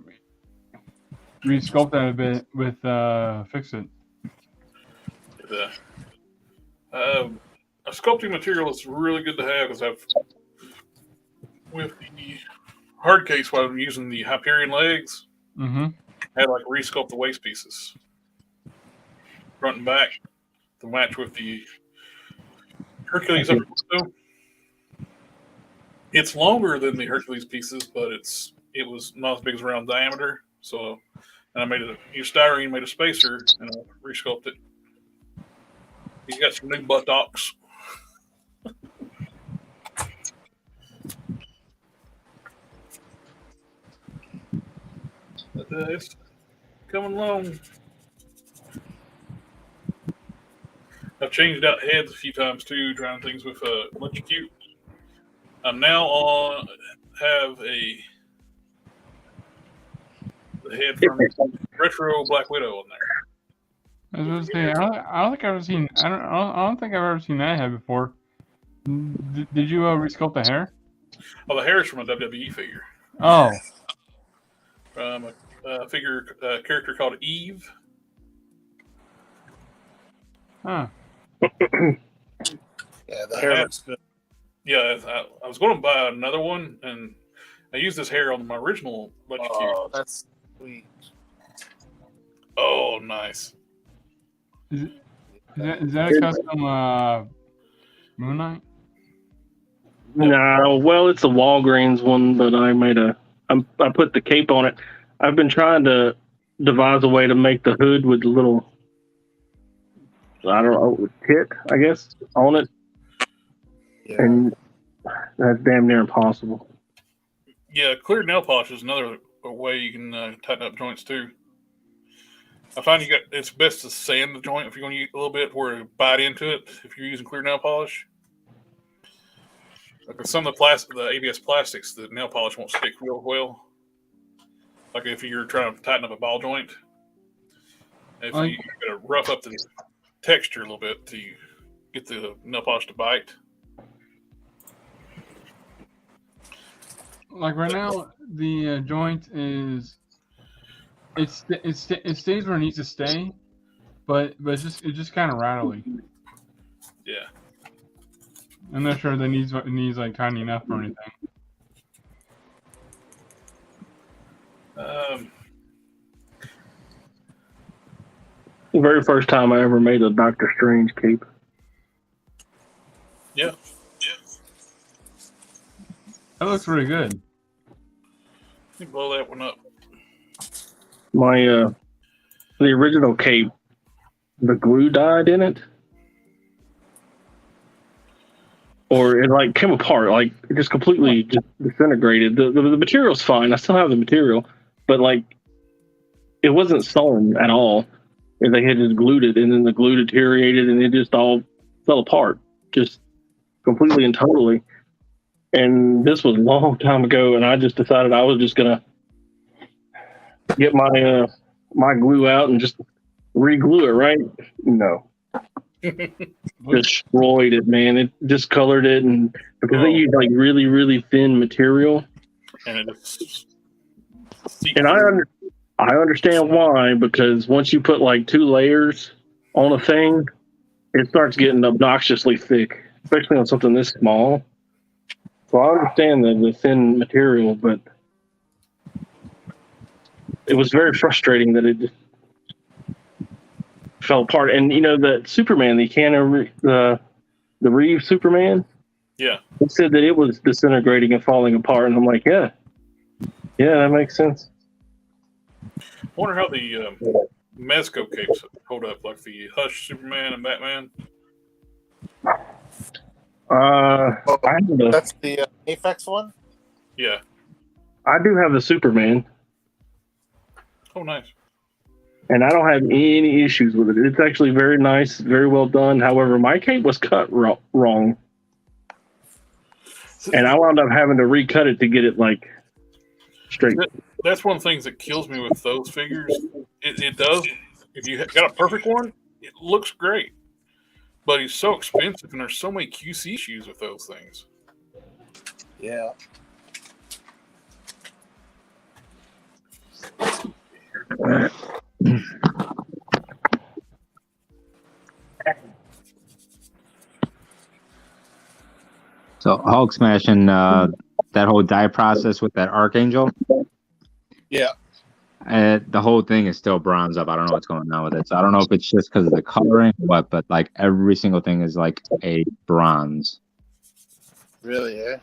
re-sculpt that a bit with Fix It. A sculpting material is really good to have because with the hard case while I'm using the Hyperion legs, Mm-hmm. I had like re-sculpt the waist pieces, front and back, to match with the Hercules upper torso. It's longer than the Hercules pieces, but it was not as big as round diameter. So, and I made Styrene made a spacer and I re-sculpted it. He's got some new buttocks. But it's coming along. I've changed out heads a few times too, trying things with electrocute. I'm now have the head from Retro Black Widow on there. I was going to say, I don't think I've ever seen. I don't think I've ever seen that head before. Did you re-sculpt the hair? Oh, the hair is from a WWE figure. Oh, From a figure character called Eve. huh. Yeah, the hair looks good. Yeah, I was going to buy another one, and I used this hair on my original electrocute. Oh, that's sweet. Oh, nice. Is that a custom Moon Knight? No, well, it's a Walgreens one, but I put the cape on it. I've been trying to devise a way to make the hood with the little, I don't know, tit, I guess, on it. Yeah. And that's damn near impossible. Yeah, clear nail polish is another way you can tighten up joints too. I find it's best to sand the joint if you're going to use a little bit where it bite into it if you're using clear nail polish. Like with some of the ABS plastics, the nail polish won't stick real well. Like if you're trying to tighten up a ball joint, if you got to rough up the texture a little bit to get the nail polish to bite. Like right now, the joint is it stays where it needs to stay, but it's just kind of rattly. Yeah. I'm not sure that it needs like tiny enough or anything. The very first time I ever made a Doctor Strange cape. Yeah. That looks really good. You blow that one up. My the original cape, the glue died in it, or it like came apart, like it just completely just disintegrated. The material's fine. I still have the material, but like it wasn't sewn at all. And they had just glued it, and then the glue deteriorated, and it just all fell apart, just completely and totally. And this was a long time ago, and I just decided I was just gonna get my my glue out and just re-glue it. Right? No, destroyed it, man. It discolored it, and because they use like really, really thin material, and I understand why, because once you put like 2 layers on a thing, it starts getting obnoxiously thick, especially on something this small. So I understand the thin material, but it was very frustrating that it just fell apart. And you know, the Superman, the Reeve Superman, yeah, it said that it was disintegrating and falling apart, and I'm like, yeah, that makes sense. I wonder how the Mezco capes hold up, like the Hush Superman and Batman. That's the Apex one? Yeah. I do have the Superman. Oh, nice. And I don't have any issues with it. It's actually very nice, very well done. However, my cape was cut wrong. And I wound up having to recut it to get it like straight. That's one of the things that kills me with those figures. It does. If you got a perfect one, it looks great. But he's so expensive, and there's so many QC issues with those things. Yeah. So Hulk smashing that whole dye process with that Archangel. Yeah. The whole thing is still bronze up. I don't know what's going on with it. So I don't know if it's just because of the coloring or what, but like every single thing is like a bronze. Really, eh?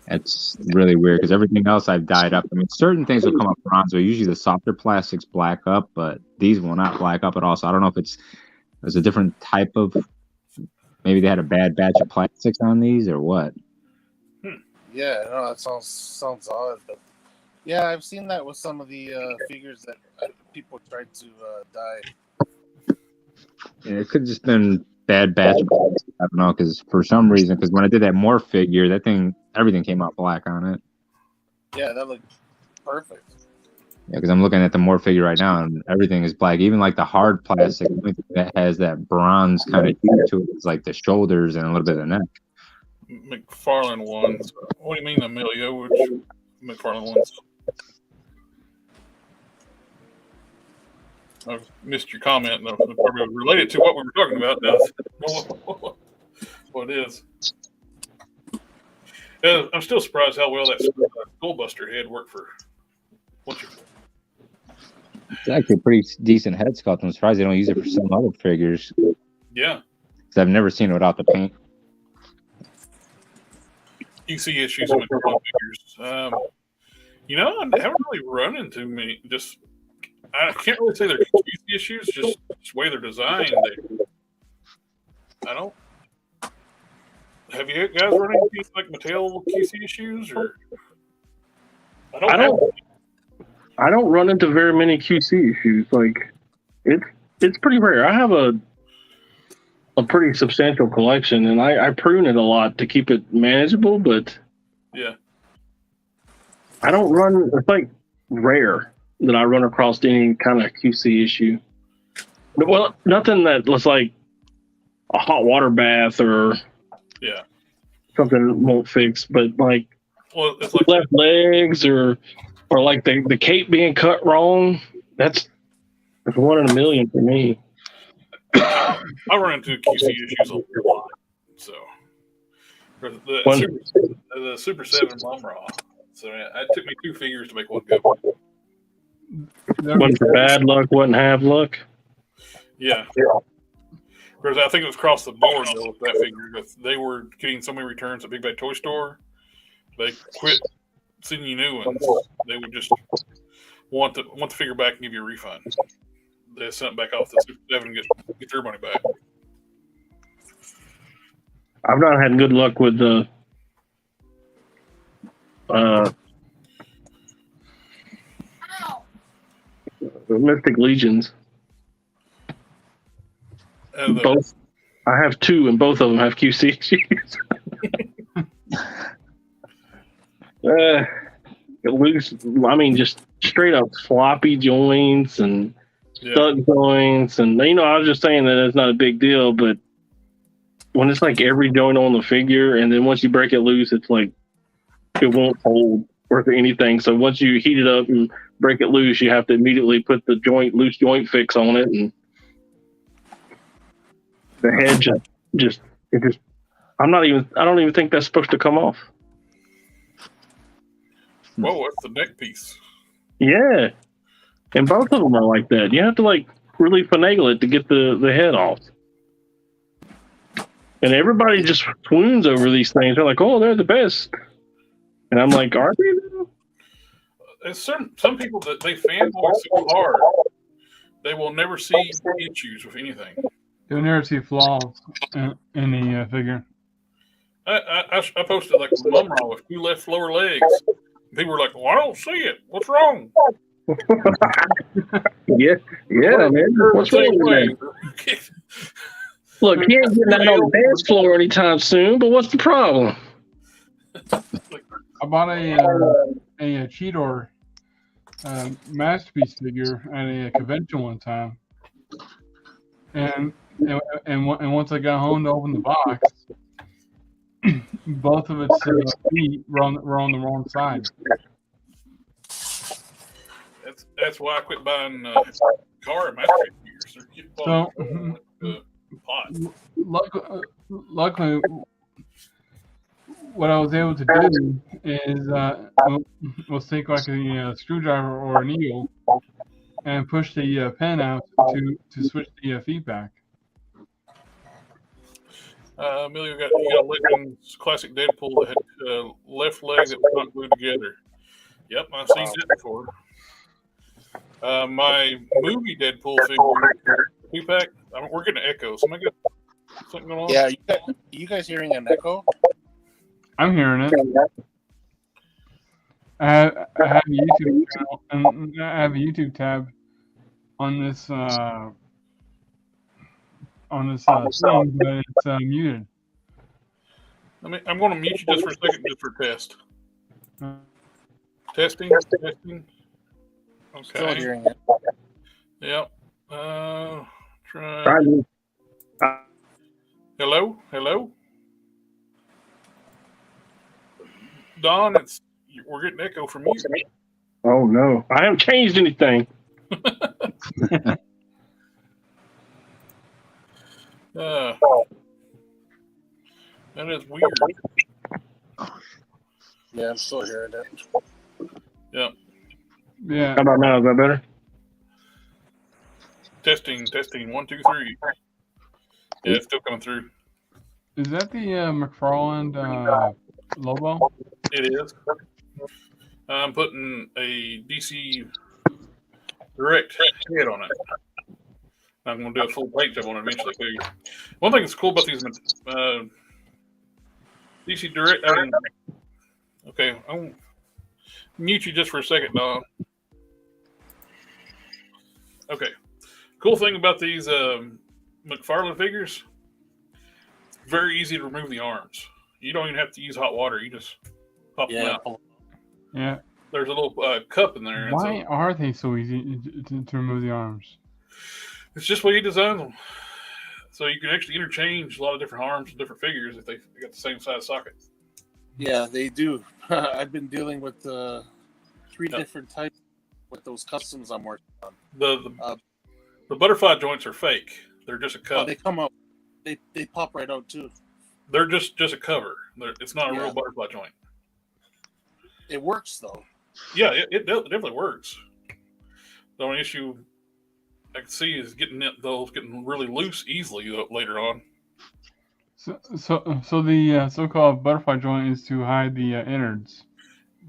It's really weird because everything else I've dyed up. I mean, certain things will come up bronze, but usually the softer plastics black up, but these will not black up at all. So I don't know if there's a different type of, maybe they had a bad batch of plastics on these or what. Yeah, no, that sounds odd, but yeah, I've seen that with some of the figures that people tried to dye. Yeah, it could have just been bad batch. I don't know, because for some reason, because when I did that morph figure, that thing, everything came out black on it. Yeah, that looked perfect. Yeah, because I'm looking at the morph figure right now, and everything is black. Even like the hard plastic, the only thing that has that bronze kind of hue to it is like the shoulders and a little bit of the neck. McFarlane ones. What do you mean, Amelia? Which McFarlane ones? I missed your comment. No, probably related to what we were talking about. Now, what it is. I'm still surprised how well that Skullbuster head worked for. It's actually a pretty decent head sculpt. I'm surprised they don't use it for some other figures. Yeah. Because I've never seen it without the paint. You see issues with figures. I haven't really run into many. I can't really say they're QC issues, just the way they're designed. I don't. Have you guys run into like Mattel QC issues, or? I don't run into very many QC issues. Like, it's pretty rare. I have a pretty substantial collection, and I prune it a lot to keep it manageable. But yeah, I don't run. It's like rare that I run across any kind of QC issue. Well, nothing that looks like a hot water bath or something won't fix. But like, it's like left legs or like the cape being cut wrong. That's 1 in a million for me. I run into QC issues a lot. So the Super 7 Mumra. So it took me 2 figures to make one good one. Wasn't for bad luck, wasn't have luck. Yeah. Whereas I think it was across the board though with that figure. They were getting so many returns at Big Bad Toy Store, they quit sending you new ones. They would just want the figure back and give you a refund. They sent it back off the Super 7 and get their money back. I've not had good luck with the Mystic Legions. Both. I have 2, and both of them have QC issues. Loose. I mean, just straight up floppy joints and stuck joints, and I was just saying that it's not a big deal, but when it's like every joint on the figure, and then once you break it loose, it's like it won't hold worth anything. So once you heat it up and break it loose, you have to immediately put the loose joint fix on it, and the head just I don't even think that's supposed to come off. Whoa, that's the neck piece. Yeah. And both of them are like that. You have to like really finagle it to get the head off. And everybody just swoons over these things. They're like, oh, they're the best. And I'm like, are they? There's some people that they fanboy so hard, they will never see issues with anything. You'll never see flaws in the figure. I posted like a Mumra with 2 left lower legs. People were like, well, I don't see it. What's wrong? yeah, man. What's wrong with that? Look, he ain't getting out on the dance floor anytime soon, but what's the problem? I bought a Cheetor masterpiece figure at a convention one time, and once I got home to open the box, both of its feet were on the wrong side. That's why I quit buying car and masterpiece figures. So, luckily, what I was able to do is was take like a screwdriver or a needle and push the pen out to switch the feet back. Emilio got Lincoln's classic Deadpool that had left leg that was not glued together. Yep, I've seen that before. My movie Deadpool figure, 2-pack, we're getting an echo. Somebody got something going on? Yeah, you guys hearing an echo? I'm hearing it. I have a YouTube channel, and I have a YouTube tab on this phone, but it's muted. I'm going to mute you just for a second, just for test. Testing. Okay. Still hearing it. Yep. Try. Hello. Don, we're getting echo from you. Oh no, I haven't changed anything. That is weird. Yeah, I'm still hearing it. Yeah. Yeah. How about now? Is that better? Testing. 1, 2, 3. Yeah, it's still coming through. Is that the McFarland Lobo? It is. I'm putting a DC direct head on it. I'm going to do a full paint job on it eventually too. One thing that's cool about these DC direct. Okay, I'll mute you just for a second, Don. Okay. Cool thing about these McFarland figures, it's very easy to remove the arms. You don't even have to use hot water. You just pop them out. Yeah. There's a little cup in there. Why are they so easy to remove the arms? It's just the way you design them. So you can actually interchange a lot of different arms and different figures if they got the same size socket. Yeah, they do. I've been dealing with 3 different types with those customs I'm working on. The butterfly joints are fake. They're just a cup. Oh, they come out. They pop right out too. They're just a cover. It's not a real butterfly joint. It works though. Yeah, it definitely works. The only issue I can see is those getting really loose easily later on. So the so-called butterfly joint is to hide the innards.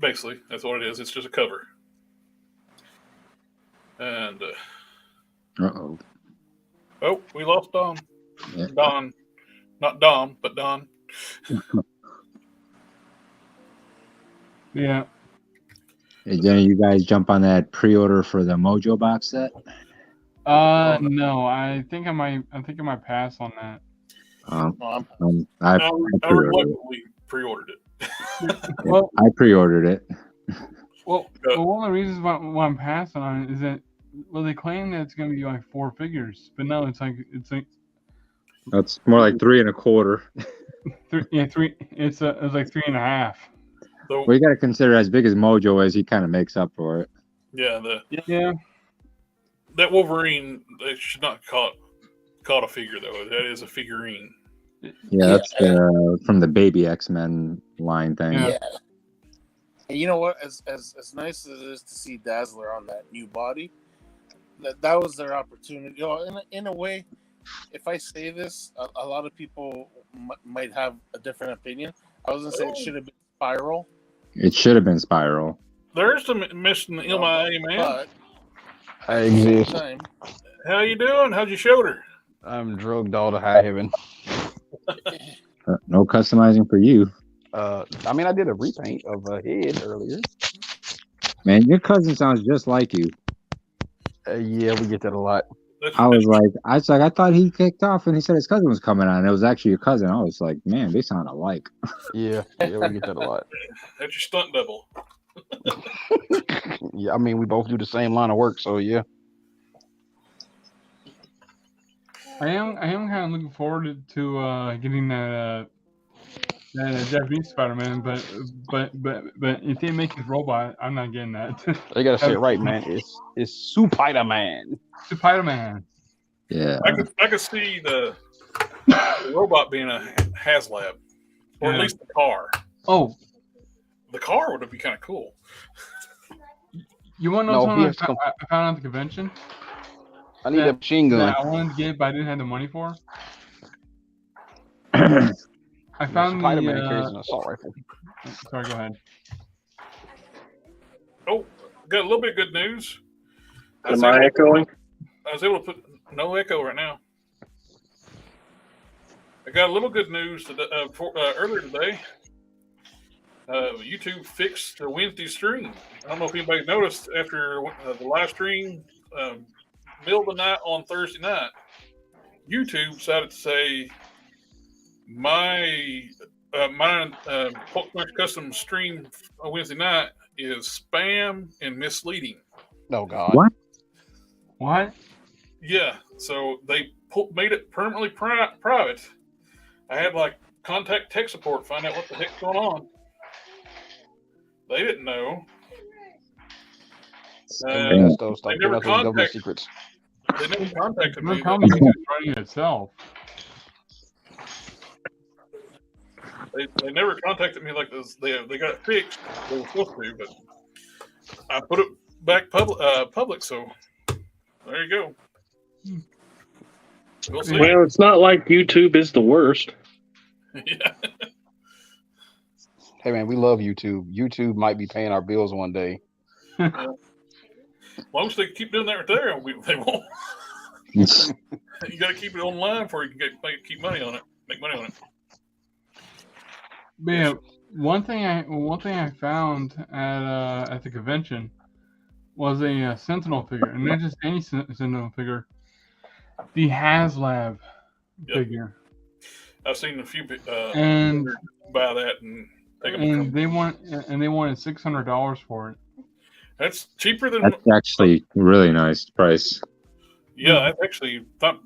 Basically, that's what it is. It's just a cover. And Uh-oh. oh, we lost Don. Yeah. Don, not Dom, but Don. Yeah. Hey, Jenny, you guys jump on that pre-order for the Mojo box set? No, I think I might pass on that. I reluctantly pre-ordered it. Well, I pre-ordered it. Well, one of the reasons why I'm passing on it is that they claim that it's going to be like 4 figures, but no, it's like That's more like 3 1/4. 3. It's like 3.5. So, Well, you got to consider as big as Mojo is, he kind of makes up for it. yeah, Yeah. that Wolverine, they should not call it a figure though. That is a figurine. Yeah, that's from the Baby X-Men line thing. Yeah. And you know what? As nice as it is to see Dazzler on that new body, that was their opportunity. You know, in a way, if I say this, a lot of people might have a different opinion. I was gonna say it should have been Spiral. It should have been Spiral. There's some missing the MIA, man. But I exist. time, How you doing? How's your shoulder? I'm drugged all to high heaven. No customizing for you. I mean, I did a repaint of a head earlier. Man, your cousin sounds just like you. Yeah, we get that a lot. I thought he kicked off and he said his cousin was coming on. It was actually your cousin. I was like, man, they sound alike. Yeah, we get that a lot. That's your stunt double. Yeah, I mean, we both do the same line of work, so yeah. I am kind of looking forward to getting that Japanese Spider-Man, but if they make his robot, I'm not getting that. They gotta say it right, man. It's Spider-Man. Spider-Man. Yeah. I could see the robot being a HasLab, or at least the car. Oh, The car would be kind of cool. you want to know something I found at the convention? I need a machine gun. That I wanted to get, but I didn't have the money for. I found Spider-Man carries an assault rifle. Sorry, go ahead. Oh, got a little bit of good news. Am I echoing? I was able to put no echo right now. I got a little good news earlier today. YouTube fixed the Wednesday stream. I don't know if anybody noticed after the live stream, middle of the night on Thursday night, YouTube decided to say my Hulk Smash Custom stream on Wednesday night is spam and misleading. Oh God! What? Yeah, so they made it permanently private. I had like contact tech support, find out what the heck's going on. They didn't know. They never contacted me. The problem is it's running itself. They never contacted me like this. They got it fixed. They were supposed to, but I put it back public. So there you go. We'll see. Well, it's not like YouTube is the worst. Yeah. Hey man, we love YouTube. YouTube might be paying our bills one day. As long as they keep doing that right there, they won't. You got to keep it online before you can keep money on it. Make money on it. But yeah, one thing I found at the convention was a Sentinel figure, and not just any Sentinel figure, the HasLab figure. I've seen a few and buy that and take them. they wanted $600 for it. That's cheaper than. That's actually really nice price. Yeah, I actually thought.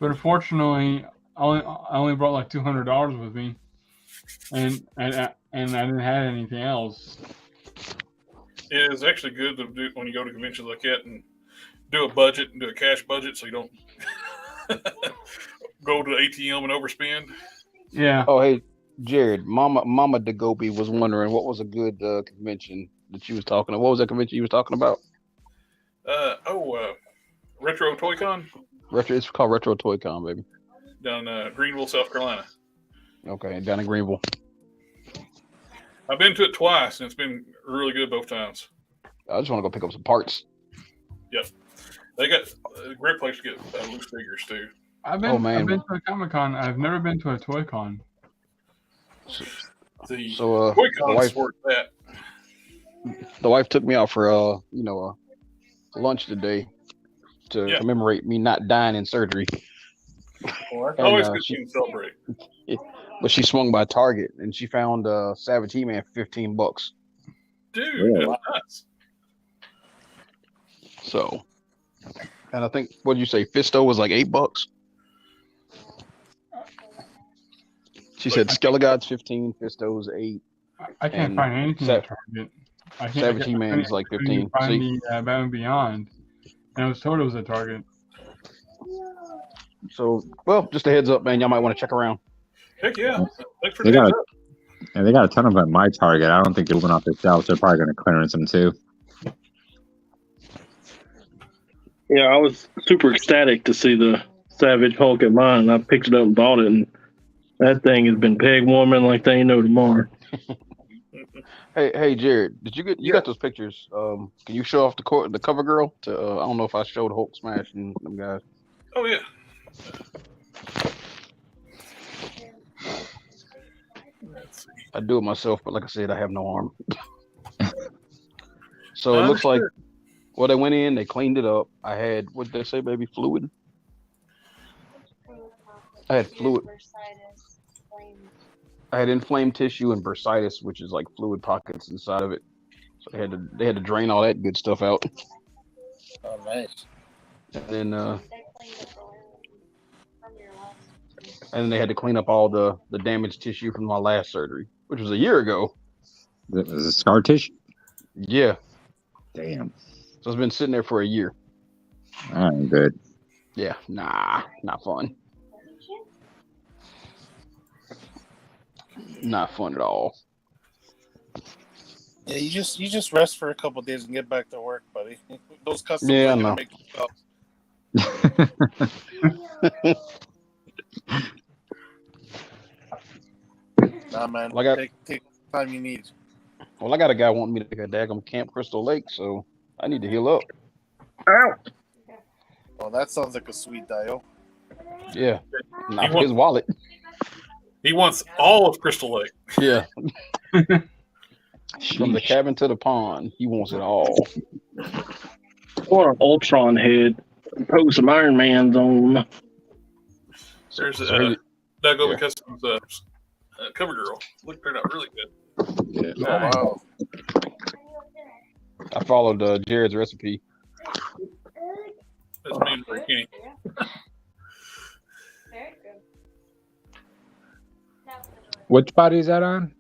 But unfortunately, I only brought like $200 with me, and I didn't have anything else. It is actually good to do when you go to conventions like that and do a budget and do a cash budget, so you don't go to the ATM and overspend. Yeah. Oh hey, Jared, Mama Dagobi was wondering what was a good convention that you was talking about. What was that convention you was talking about? Retro Toy Con. It's called Retro Toy Con, baby. Down Greenville, South Carolina. Okay, down in Greenville. I've been to it twice, and it's been really good both times. I just want to go pick up some parts. Yep. They got a great place to get loose figures, too. I've been to a Comic-Con. I've never been to a Toy Con. The So Toy Cons work that. the wife took me out for lunch today to commemorate me not dying in surgery. Well, that's And, always good to celebrate. But she swung by Target and she found Savage He-Man for $15. Dude, that's nuts. So, and I think what did you say? Fisto was like $8. She said Skelegod's 15, Fisto's 8. I can't find anything at Target. Savage He-Man is like 15. Find See? the Batman Beyond, and I was told it was at Target. So, well, just a heads up, man. Y'all might want to check around. Heck yeah. Thanks for They the heads got, up. and they got a ton of them at my Target. I don't think they're moving off the shelves. They're probably going to clearance them too. Yeah, I was super ecstatic to see the Savage Hulk at mine. I picked it up and bought it, and that thing has been peg warming like they ain't no tomorrow. Hey, Jared, did you got those pictures? Can you show off the cover girl? I don't know if I showed Hulk Smash and them guys. Oh, yeah. Let's see. I do it myself, but like I said, I have no arm. So it looks like, well, they went in, they cleaned it up. I had, what did they say, baby? Fluid? I had fluid. I had inflamed tissue and bursitis, which is like fluid pockets inside of it. So they had to drain all that good stuff out. Oh, nice. And then they had to clean up all the damaged tissue from my last surgery, which was a year ago. Is it scar tissue? Yeah. Damn. So it's been sitting there for a year. All right, good. Yeah. Nah, not fun. Not fun at all. Yeah, you just rest for a couple of days and get back to work, buddy. Those customers Yeah, are I gonna know. make you up. Nah, man. Like take the time you need. Well, I got a guy wanting me to take a daggum Camp Crystal Lake, so I need to heal up. Ow! Well, that sounds like a sweet dial. Yeah. Not for his wallet. He wants all of Crystal Lake. Yeah. From the cabin to the pond, he wants it all. What an Ultron head. Put some Iron Mans on. There's So Doug Over Customs cover girl. Look, turned out really good. Yeah. Oh, wow. I followed Jared's recipe. That's me for Kenny. Which body is that on?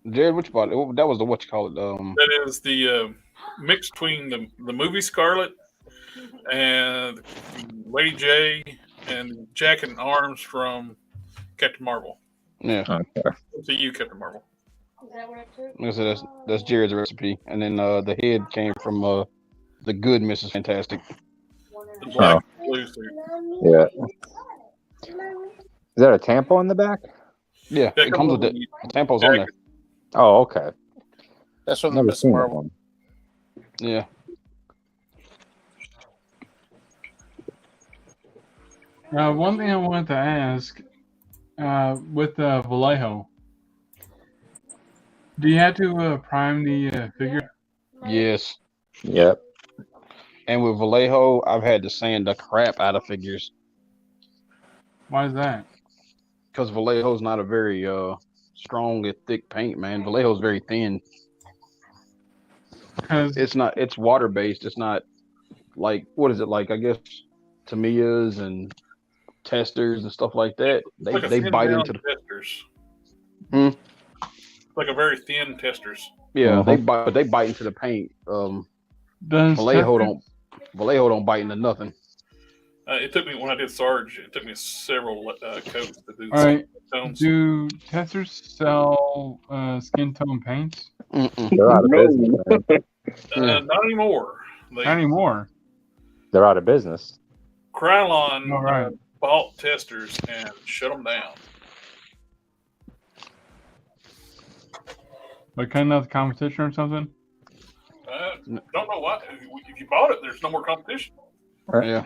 Jared, which body? That was the what you call it? That is the mix between the movie Scarlet and Lady J and Jack and Arms from Captain Marvel. Yeah. Okay. So you, Captain Marvel. Like I said, that's Jared's recipe, and then the head came from the good Mrs. Fantastic. The black blue suit. Yeah. Is there a tampon in the back? Yeah, Yeah, it comes with the tampons on there. Oh, okay. That's from the Never Miss seen that Marvel. one. Yeah. One thing I wanted to ask, with the Vallejo, do you have to prime the figure? Yes. Yep. And with Vallejo, I've had to sand the crap out of figures Why is that? because Vallejo's not a very strong and thick paint, man. Vallejo's very thin. Because It's water based. It's not like, what is it like? I guess Tamiya's and testers and stuff like that. Like a They thin bite down into the testers. Hmm? Like a very thin testers. yeah. Uh-huh. They bite into the paint. does Vallejo don't bite into nothing. It took me, when I did Sarge, it took me several coats to do All right. tones. Do testers sell skin tone paints? Mm-mm. They're out of business. Man. Not anymore. Not anymore. They're out of business. Krylon All right. bought testers and shut them down. Like cutting out the competition or something? Don't know why. If you bought it, there's no more competition. Yeah.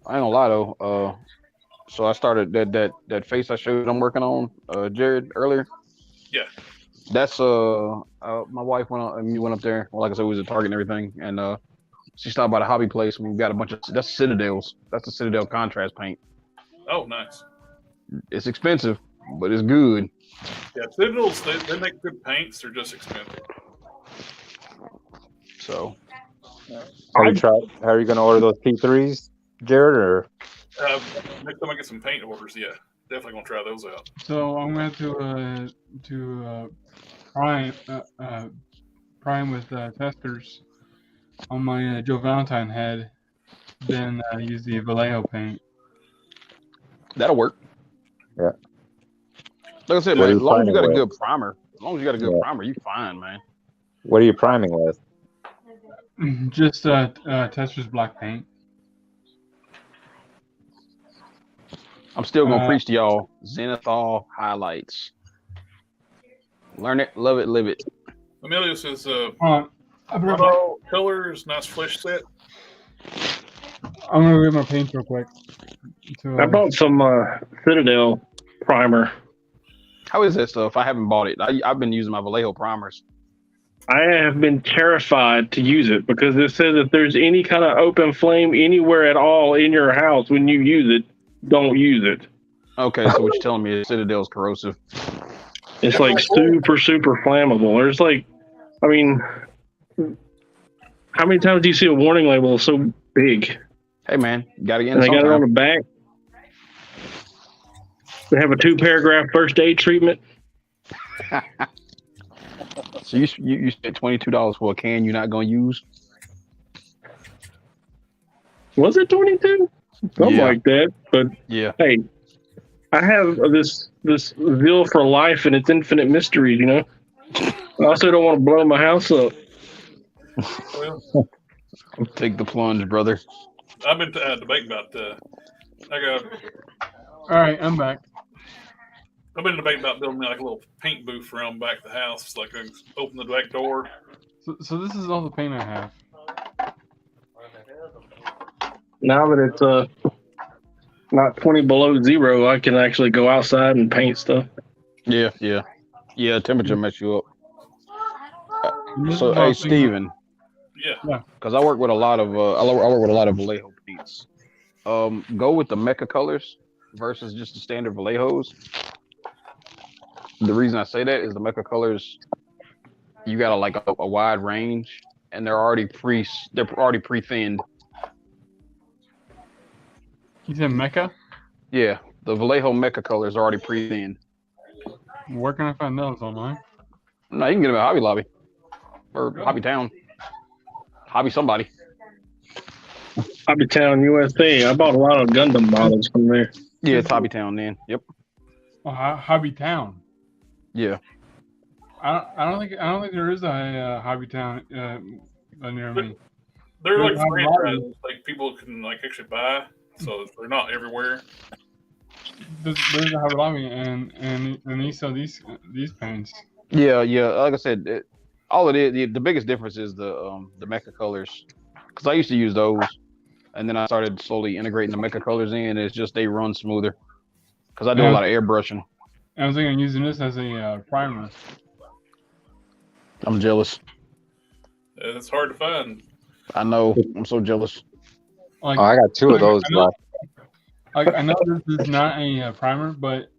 I ain't gonna lie though. So I started that face I showed I'm working on, Jared, earlier. Yeah. That's my wife went up there. Well, like I said, we was at Target and everything, and she stopped by the hobby place. And we got a bunch of that's Citadels. That's the Citadel contrast paint. Oh, nice. It's expensive, but it's good. Yeah, Citadels, they make good paints. They're just expensive. So How are you going to order those P3s, Jared? Or Next time I get some paint orders, yeah, definitely gonna try those out. So I'm going to prime with testers on my Joe Valentine head, then use the Vallejo paint. that'll work. Yeah. Like I said, What are man, you as long as you got a priming good primer, you fine, man. what are you priming with? Just testers black paint. I'm still gonna preach to y'all Zenithal highlights. Learn it, love it, live it. Amelia says, Hold on. I'll be right back. photo colors, nice flesh set. I'm going to read my paint real quick. I bought some Citadel primer. How is that stuff? I haven't bought it. I've been using my Vallejo primers. I have been terrified to use it because it says if there's any kind of open flame anywhere at all in your house when you use it, don't use it. Okay, so what you're telling me is Citadel's corrosive. It's like super, super flammable. There's like, I mean, how many times do you see a warning label so big? Hey man, you gotta get in And they got it on sometime. the back. They have a 2-paragraph first aid treatment. So you spent $22 for a can you're not gonna use? Was it 22? Something Yeah. like that. But Yeah. hey, I have this zeal for life and its infinite mysteries, you know? I also don't want to blow my house up. Well, Take the plunge, brother. I've been debating about All right, I'm back. I've been debating about building like a little paint booth around back of the house, like I can open the back door. So this is all the paint I have. Now that it's not 20 below zero, I can actually go outside and paint stuff. Yeah. Temperature mess you up. This So is all hey, things- Steven, Yeah. because I work with a lot of Vallejo paints. Go with the Mecha colors versus just the standard Vallejos. The reason I say that is the Mecha colors, you got a wide range, and they're already pre-thinned. You said Mecca? Yeah, the Vallejo Mecha colors are already pre-thinned. Where can I find those online? No, you can get them at Hobby Lobby or Hobby Town, Hobby somebody. Hobby Town, USA. I bought a lot of Gundam models from there. Yeah, it's Hobby Town then. Yep. Hobby Town. Yeah. I don't think there is a Hobby Town near me. They're There's like a Hobby Lobby. franchises, like people can like actually buy, so they're not everywhere. There's a Hobby Lobby, and they sell these paints. Yeah. Like I said, all it is, the biggest difference is the mecha colors, because I used to use those, and then I started slowly integrating the mecha colors in. It's just they run smoother, because I do a lot of airbrushing. I was thinking of using this as a primer. I'm jealous. It's hard to find. I know. I'm so jealous. Like, I got 2 of those left. I know this is not a primer, but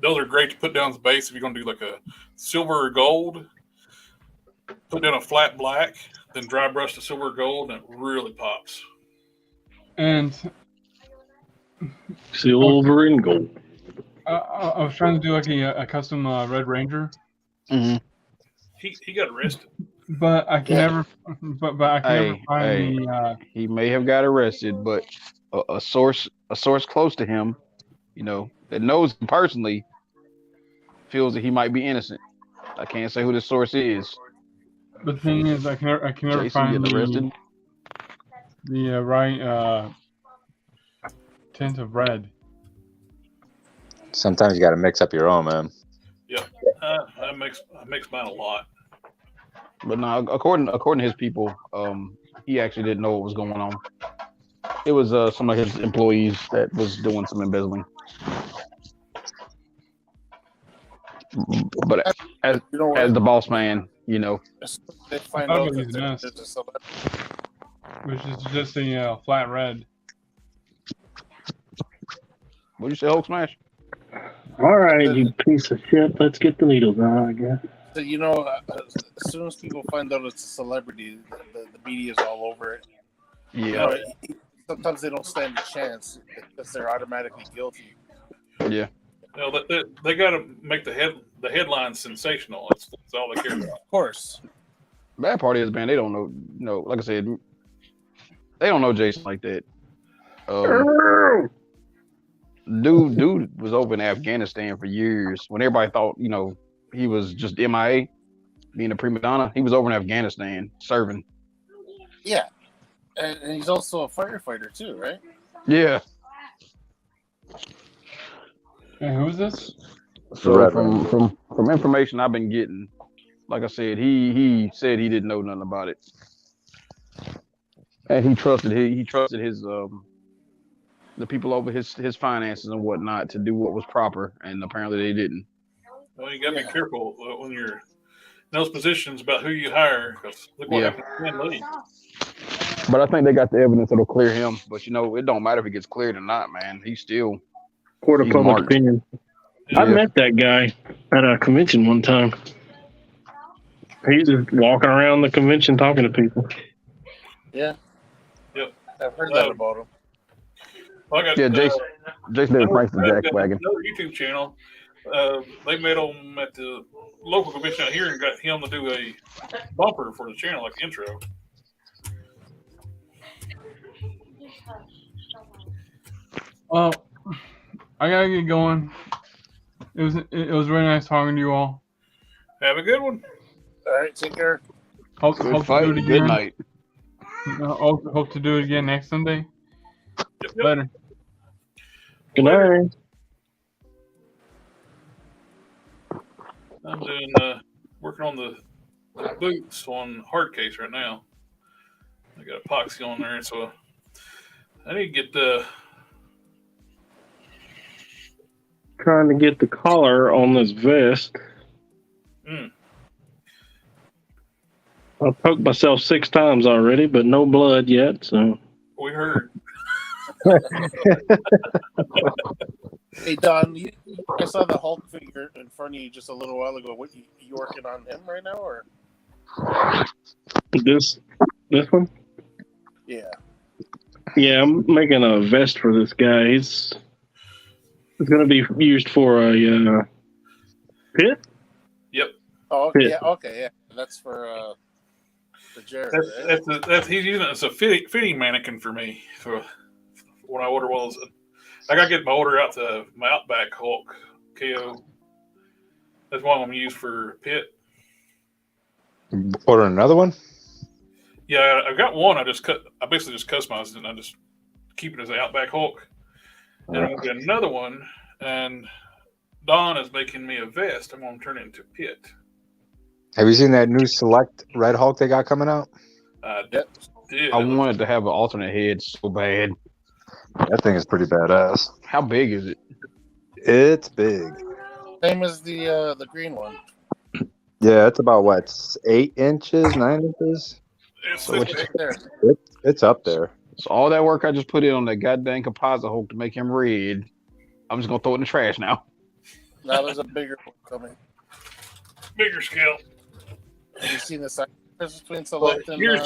Those are great to put down as base if you're going to do like a silver or gold. Put down a flat black, then dry brush the silver or gold, and it really pops. and Silver and gold. I was trying to do like a custom Red Ranger, Mm-hmm. He got arrested. but I can never. But I can never find the. He may have got arrested, but a source close to him, that knows him personally, feels that he might be innocent. I can't say who the source is. The thing is, I can never Jason find getting arrested. the right tint of red. Sometimes you got to mix up your own, man. Yeah, that makes mine a lot. But no, according to his people, he actually didn't know what was going on. It was some of his employees that was doing some embezzling. But as the boss man, They find I out thought it that was there's nice. a celebrity. Which is just a flat red. What'd you say, Hulk Smash? All right, you piece of shit. Let's get the needles out, I guess. So, as soon as people find out it's a celebrity, the media's all over it. Yeah. Sometimes they don't stand a chance because they're automatically guilty. Yeah. They got to make the headline sensational. That's all they care about. Of course. Bad part is, man, they don't know. Like I said, they don't know Jason like that. Dude was over in Afghanistan for years. When everybody thought, he was just MIA, being a prima donna, he was over in Afghanistan serving. Yeah. And he's also a firefighter too, right? Yeah. And who is this? So from information I've been getting, like I said, he said he didn't know nothing about it, and he trusted his the people over his finances and whatnot to do what was proper, and apparently they didn't. Well, you got to be careful when you're in those positions about who you hire, because look what happened to Ken Lee. But I think they got the evidence that'll clear him. But it don't matter if he gets cleared or not, man. He's still Court of public opinion. Yeah. I met that guy at a convention one time. He's just walking around the convention talking to people. Yeah. Yep. I've heard that about him. Well, I got, Jason did Frank's the Jack wagon. Another YouTube channel. They met him at the local convention out here and got him to do a bumper for the channel, like intro. Well, I gotta get going. It was really nice talking to you all. Have a good one. All right, take care. Hope to do it again. Good night. Hope to do it again next Sunday. Yep. Later. Good night. I'm doing working on the boots on hard case right now. I got epoxy on there, so I need to get Trying to get the collar on this vest. I poked myself 6 times already, but no blood yet. So we heard. Hey Don, I saw the Hulk figure in front of you just a little while ago. What you working on him right now, or this one? yeah? Yeah, I'm making a vest for this guy. It's going to be used for a pit. Yep. Oh, Pit. yeah. Okay, yeah. That's for Jared. That's he's using it as a fitting mannequin for me. For when I order one of those I gotta get my order out to my Outback Hulk KO. That's one I'm gonna use for pit. Order another one? Yeah, I've got one. I basically just customized it and I just keep it as an Outback Hulk. And I'm gonna get another one, and Don is making me a vest. I'm gonna turn it into pit. Have you seen that new Select Red Hulk they got coming out? I Yep. did. I wanted to have an alternate head so bad. That thing is pretty badass. How big is it? It's big. Same as the green one. Yeah, it's about what, 8 inches, 9 inches? It's So thick. Right there. It's up there. So all that work I just put in on that goddamn composite Hulk to make him red, I'm just gonna throw it in the trash now. Now there's a bigger one coming. Bigger scale. Have you seen the size difference between But Select and here,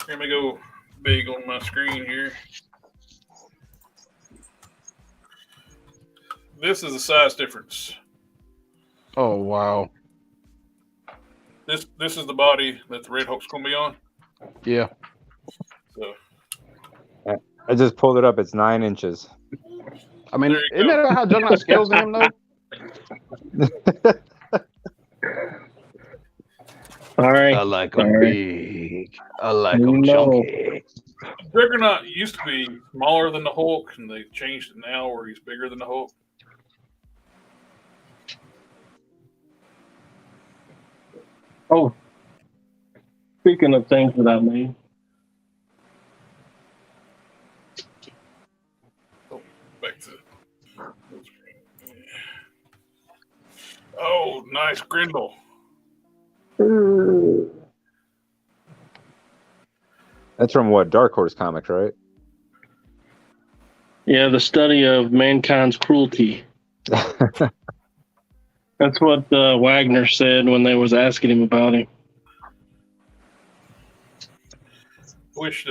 let me go big on my screen here. This is the size difference. Oh wow. This is the body that the Red Hulk's gonna be on. Yeah. So I just pulled it up. It's 9 inches. I mean, There you isn't go. that how Juggernaut scales him though? All right. I like All them right. big. I like them No. chunky. Juggernaut used to be smaller than the Hulk, and they changed it now where he's bigger than the Hulk. Oh, speaking of things that I made, Back to. Oh, nice Grindel. That's from what, Dark Horse Comics, right? yeah, the study of mankind's cruelty. That's what Wagner said when they was asking him about him. Wish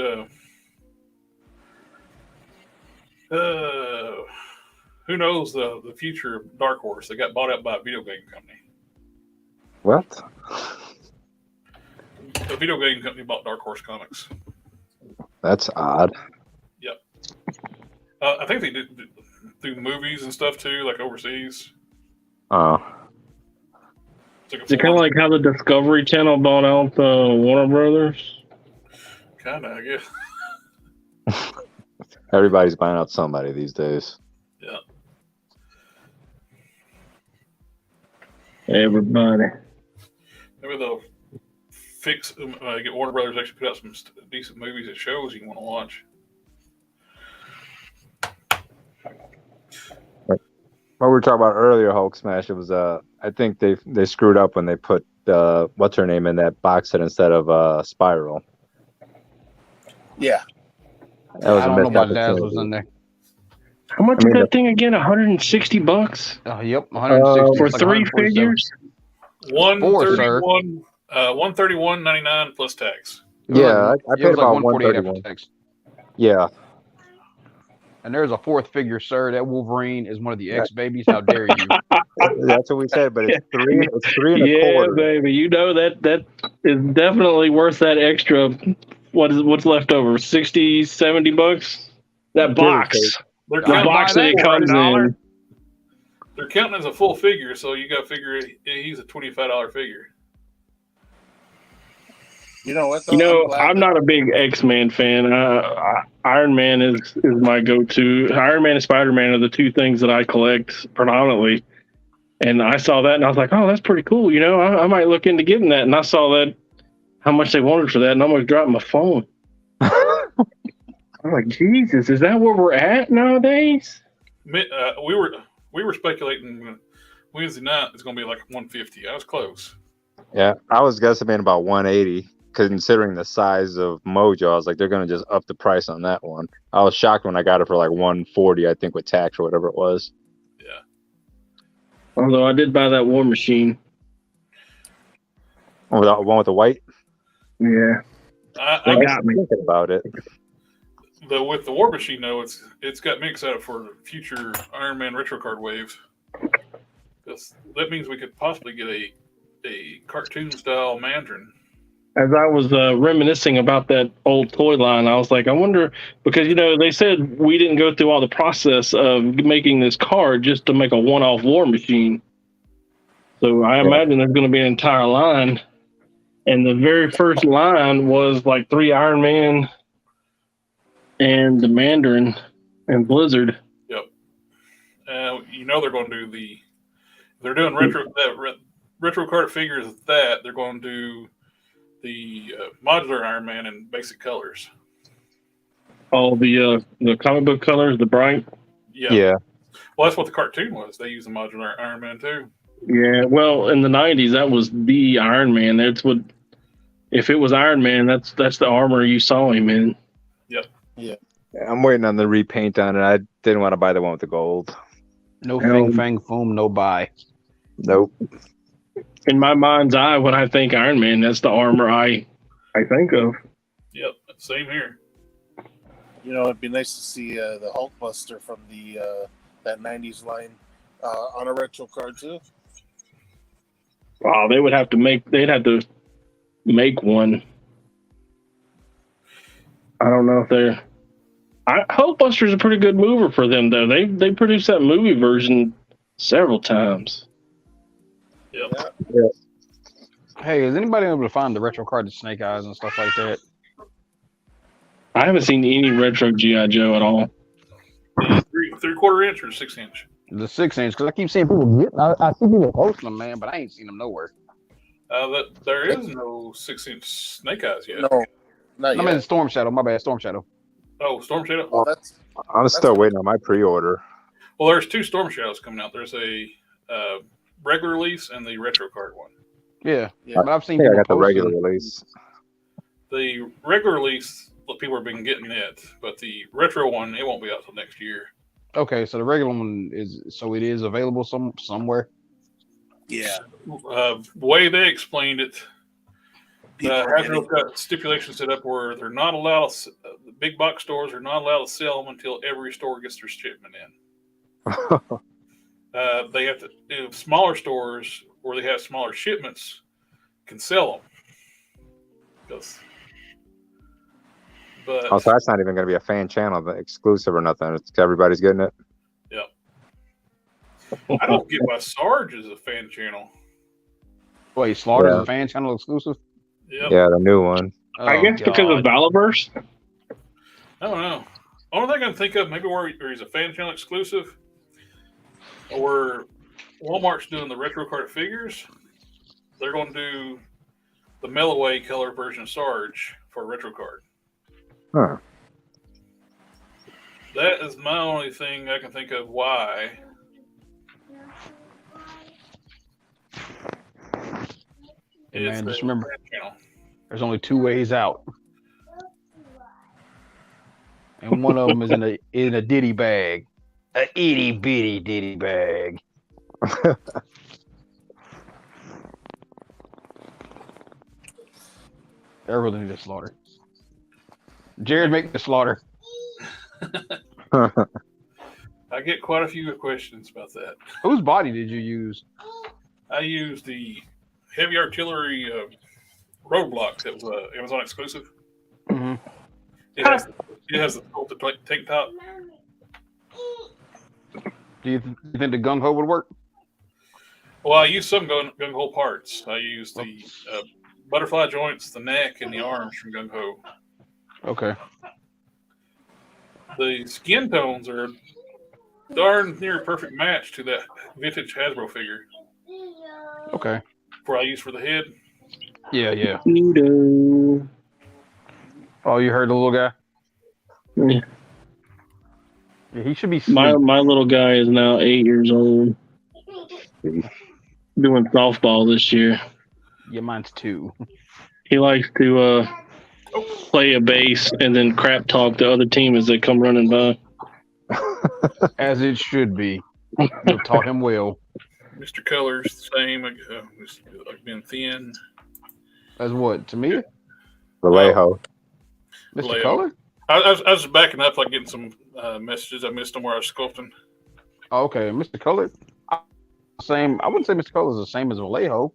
who knows the future of Dark Horse? They got bought out by a video game company. What? The video game company bought Dark Horse Comics. That's odd. Yep. I think they did do movies and stuff too, like overseas. Oh. Is it kind of like how the Discovery Channel bought out Warner Brothers? Kind of, I guess. Everybody's buying out somebody these days. Yeah. Everybody. Maybe they'll get Warner Brothers actually put out some decent movies and shows you want to watch. What we were talking about earlier, Hulk Smash, it was I think they screwed up when they put what's her name in that box set instead of Spiral. Yeah. That was I a don't know missed about Dazzler's opportunity. in there. How much I mean, is that thing again? $160 Yep, 160 for it's like 3 147. figures? 131, 131.99 plus tax. It was Yeah, like, I it paid was like about 148 after 131. tax. Yeah. And there's a fourth figure, sir. That Wolverine is one of the X babies. How dare you? That's what we said, but it's three. It's 3 and a Yeah, quarter. baby. You know that is definitely worth that extra. What's left over? 60, $70? That Give or box. They're The counting, box that it comes in. they're counting as a full figure, so you got to figure he's a $25 figure. You know what? Though? You know, glad I'm that- not a big X-Men fan. Iron Man is my go-to. Iron Man and Spider-Man are the two things that I collect predominantly. And I saw that and I was like, oh, that's pretty cool. You know, I might look into getting that. And I saw that, how much they wanted for that, and I almost dropped my phone. I'm like, Jesus, is that where we're at nowadays? We were speculating Wednesday night it's going to be like 150. I was close. Yeah, I was guessing about 180. Considering the size of Mojo, I was like, they're gonna just up the price on that one. I was shocked when I got it for like 140, I think, with tax or whatever it was. Yeah. Although I did buy that War Machine. Oh, the one with the white. Yeah. I They I was got me. thinking about it. with the War Machine, though, it's got me excited for future Iron Man retro card waves. That means we could possibly get a cartoon style Mandarin. As I was reminiscing about that old toy line, I was like, I wonder, because, they said we didn't go through all the process of making this card just to make a one-off war machine. So I imagine there's going to be an entire line. And the very first line was like 3 Iron Man and the Mandarin and Blizzard. Yep. They're going to do they're doing retro card figures of that. They're going to do the modular Iron Man in basic colors. All the comic book colors, the bright. Yeah. Well, that's what the cartoon was. They used the modular Iron Man too. Yeah. Well, in the 90s, that was the Iron Man. That's what. If it was Iron Man, that's the armor you saw him in. Yep. Yeah. I'm waiting on the repaint on it. I didn't want to buy the one with the gold. No fang foam, no buy. Nope. In my mind's eye, when I think Iron Man, that's the armor I think of. Yep. Same here. It'd be nice to see the Hulkbuster from the that 90s line on a retro card too. Wow, they'd have to make one. I don't know if they're. Hulkbuster's a pretty good mover for them, though. They produced that movie version several times. Yep. Hey, is anybody able to find the retro card, the Snake Eyes and stuff like that? I haven't seen any retro G.I. Joe at all. 3/4 inch or 6 inch? The 6-inch, because I keep seeing people get. I see people posting them, man, but I ain't seen them nowhere. There is no 6-inch Snake Eyes yet. No, not yet. I'm in Storm Shadow. My bad, Storm Shadow. Oh, Storm Shadow. Oh, I'm still waiting on my pre-order. Well, there's 2 Storm Shadows coming out. There's a regular release and the retro card one. Yeah. Yeah. But I've I seen think I people got the posting regular them. release. The regular release, people have been getting it, but the retro one, it won't be out till next year. Okay, so the regular one it is available somewhere. Yeah. The way they explained it, Hasbro's got stipulations set up where they're not allowed. The big box stores are not allowed to sell them until every store gets their shipment in. They have to do smaller stores where they have smaller shipments can sell them. But Also, that's not even going to be a fan channel exclusive or nothing. It's everybody's getting it. I don't get why Sarge is a fan channel. Wait, Slaughter's Yeah. a fan channel exclusive? Yep. Yeah, the new one. I guess because of Valaverse. I don't know. Only thing I can think of, maybe where he's a fan channel exclusive, or Walmart's doing the retro card figures. They're going to do the Melloway color version of Sarge for a retro card. Huh. That is my only thing I can think of why. Hey, man, It's just a remember, fan channel. there's only 2 ways out. And one of them is in a ditty bag. A itty bitty ditty bag. I really need a slaughter. Jared, make the slaughter. I get quite a few questions about that. Whose body did you use? I used the heavy artillery roadblock that was Amazon exclusive. Mm-hmm. It has the sculpted tank top. Do you think the gung ho would work? Well, I used some gung ho parts. I used the butterfly joints, the neck, and the arms from gung ho. Okay. The skin tones are darn near perfect match to that vintage Hasbro figure. Okay. For I used for the head. Yeah, yeah. Neato. Oh, you heard the little guy? Yeah. Yeah, he should be My asleep. little guy is now 8 years old. Doing softball this year. Yeah, mine's 2. He likes to play a base and then crap talk the other team as they come running by. As it should be. You'll taught him well. Mr. Colors, the same. Like being thin. As what? To me? Vallejo. Mr. Vallejo. Color? I was just backing up, like getting some messages. I missed them where I was sculpting. Oh, okay, Mr. Color. Same. I wouldn't say Mr. Color is the same as Vallejo.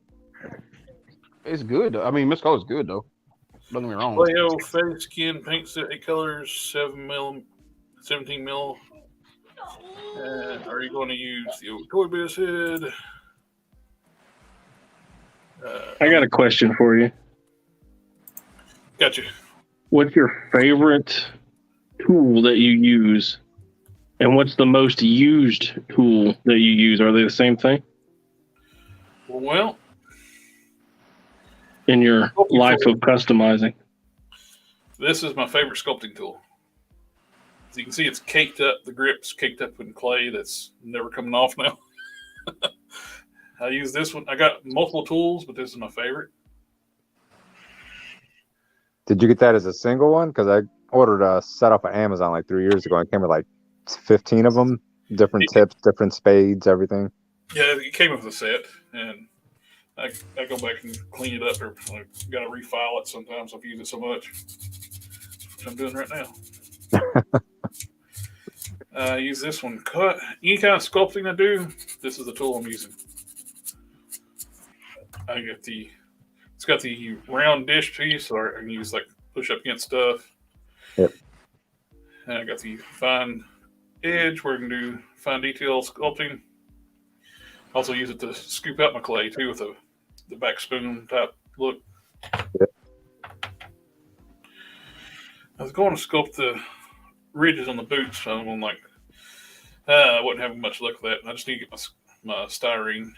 It's good. I mean, Miss Color's good though. Don't get me wrong. Vallejo fake skin paint set 8 colors, 17 mil. Are you going to use the old Toy Biz head? I got a question for you. Gotcha. What's your favorite tool that you use? And what's the most used tool that you use? Are they the same thing Well, in your life of customizing? this is my favorite sculpting tool. As you can see, it's caked up. The grip's caked up in clay that's never coming off now. I use this one. I got multiple tools, but this is my favorite. Did you get that as a single one? Because I ordered a set off of Amazon like 3 years ago. And it came with like 15 of them, different tips, different spades, everything. Yeah, it came with a set, and I go back and clean it up, or I got to refile it sometimes. I've used it so much. That's what I'm doing right now. I use this one. Cut any kind of sculpting I do. This is the tool I'm using. It's got the round dish piece, or I can use like push up against stuff. Yep. And I got the fine edge where I can do fine detail sculpting. Also use it to scoop out my clay too with the back spoon type look. Yep. I was going to sculpt the ridges on the boots, so I'm like, I wasn't having much luck with that. I just need to get my styrene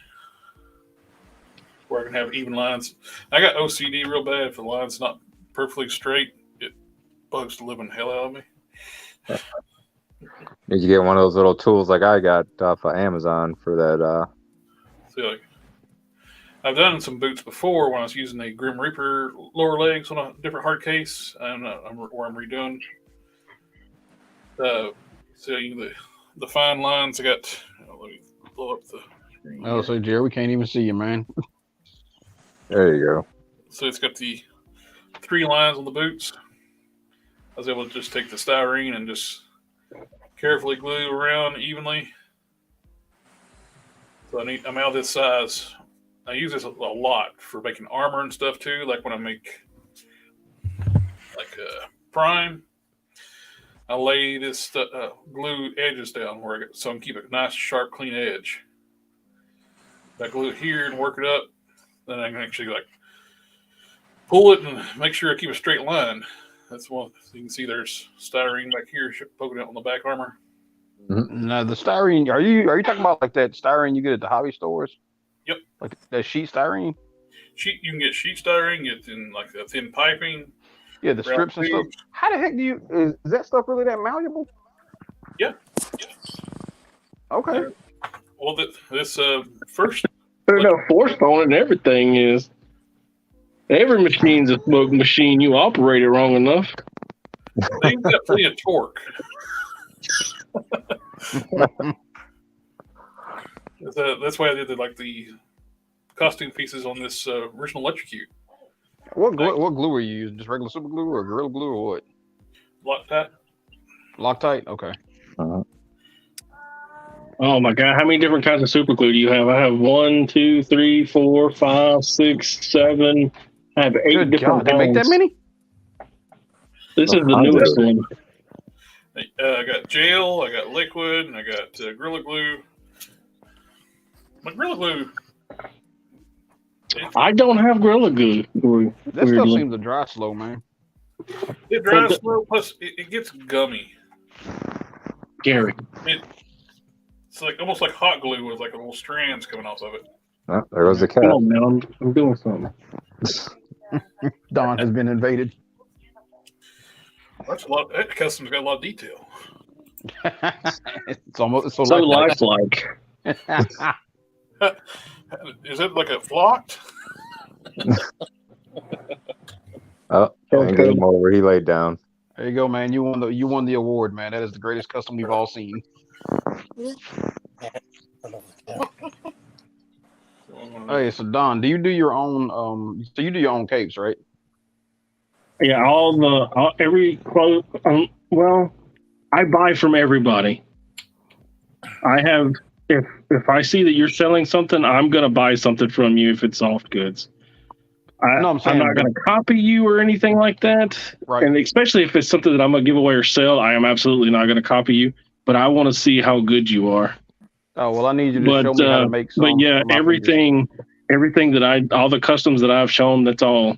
where I can have even lines. I got OCD real bad. If the line's not perfectly straight, it bugs the living hell out of me. Did you get one of those little tools like I got off of Amazon for that? See, like, I've done some boots before when I was using the Grim Reaper lower legs on a different hard case, and where I'm redoing. So the fine lines I got. Let me blow up the. Oh, so Jerry, we can't even see you, man. There you go. So it's got the 3 lines on the boots. I was able to just take the styrene and just carefully glue around evenly. So I'm out of this size. I use this a lot for making armor and stuff too. Like when I make like prime, I lay this glue edges down so I can keep a nice, sharp, clean edge. I glue it here and work it up. Then I can actually like pull it and make sure I keep a straight line. That's one. So you can see there's styrene back here poking out on the back armor. Mm-hmm. Now the styrene, are you talking about like that styrene you get at the hobby stores? Yep. Like that sheet styrene? You can get sheet styrene, get in like a thin piping. Yeah, the strips and stuff. How the heck is that stuff really that malleable? Yeah. Okay. Well, this first. There's no force on it and everything is. Every machine's a smoke machine. You operate it wrong enough. They've got plenty of torque. That's why I did like the costume pieces on this original Electrocute. What glue are you using? Just regular super glue or Gorilla Glue or what? Loctite. Loctite? Okay. Oh my God! How many different kinds of super glue do you have? I have 1, 2, 3, 4, 5, 6, 7. I have 8 different kinds. They make that many? This is the newest one. I got gel, I got liquid, and I got Gorilla Glue. My Gorilla Glue. I don't have Gorilla Glue. That stuff seems to dry slow, man. It dries slow, plus it gets gummy. Gary. It's like almost like hot glue with like little strands coming off of it. Oh, there goes the cat. Come on, man. I'm doing something. Don has been invaded. That's a lot. That custom's got a lot of detail. It's almost so lifelike. Is it like a flocked? Oh, can't get him over. He laid down. There you go, man. You won the award, man. That is the greatest custom we've all seen. Hey, so Don, do you do your own? So you do your own capes, right? Yeah, every quote. Well, I buy from everybody. I have if I see that you're selling something, I'm gonna buy something from you if it's soft goods. No, I'm saying, not going to copy you or anything like that. Right. And especially if it's something that I'm going to give away or sell, I am absolutely not going to copy you. But I want to see how good you are. Oh well, I need you to show me how to make some. But yeah, for my figures. everything that all the customs that I've shown, it's all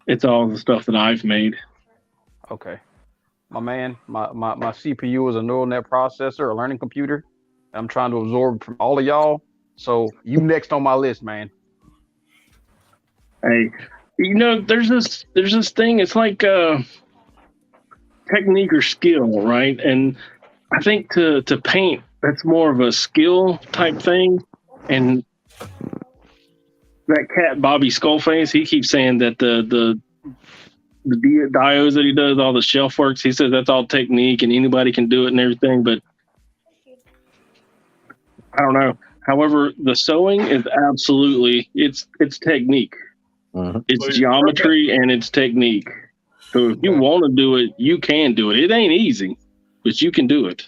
the stuff that I've made. Okay, my man, my CPU is a neural net processor, a learning computer. I'm trying to absorb from all of y'all. So you next on my list, man. Hey, there's this thing. It's like technique or skill, right? And I think to paint, that's more of a skill type thing. And that cat Bobby Skullface, he keeps saying that the diodes that he does, all the shelf works, he says that's all technique and anybody can do it and everything. But I don't know. However, the sewing is absolutely it's technique. It's geometry and it's technique. So if you want to do it, you can do it. It ain't easy, but you can do it.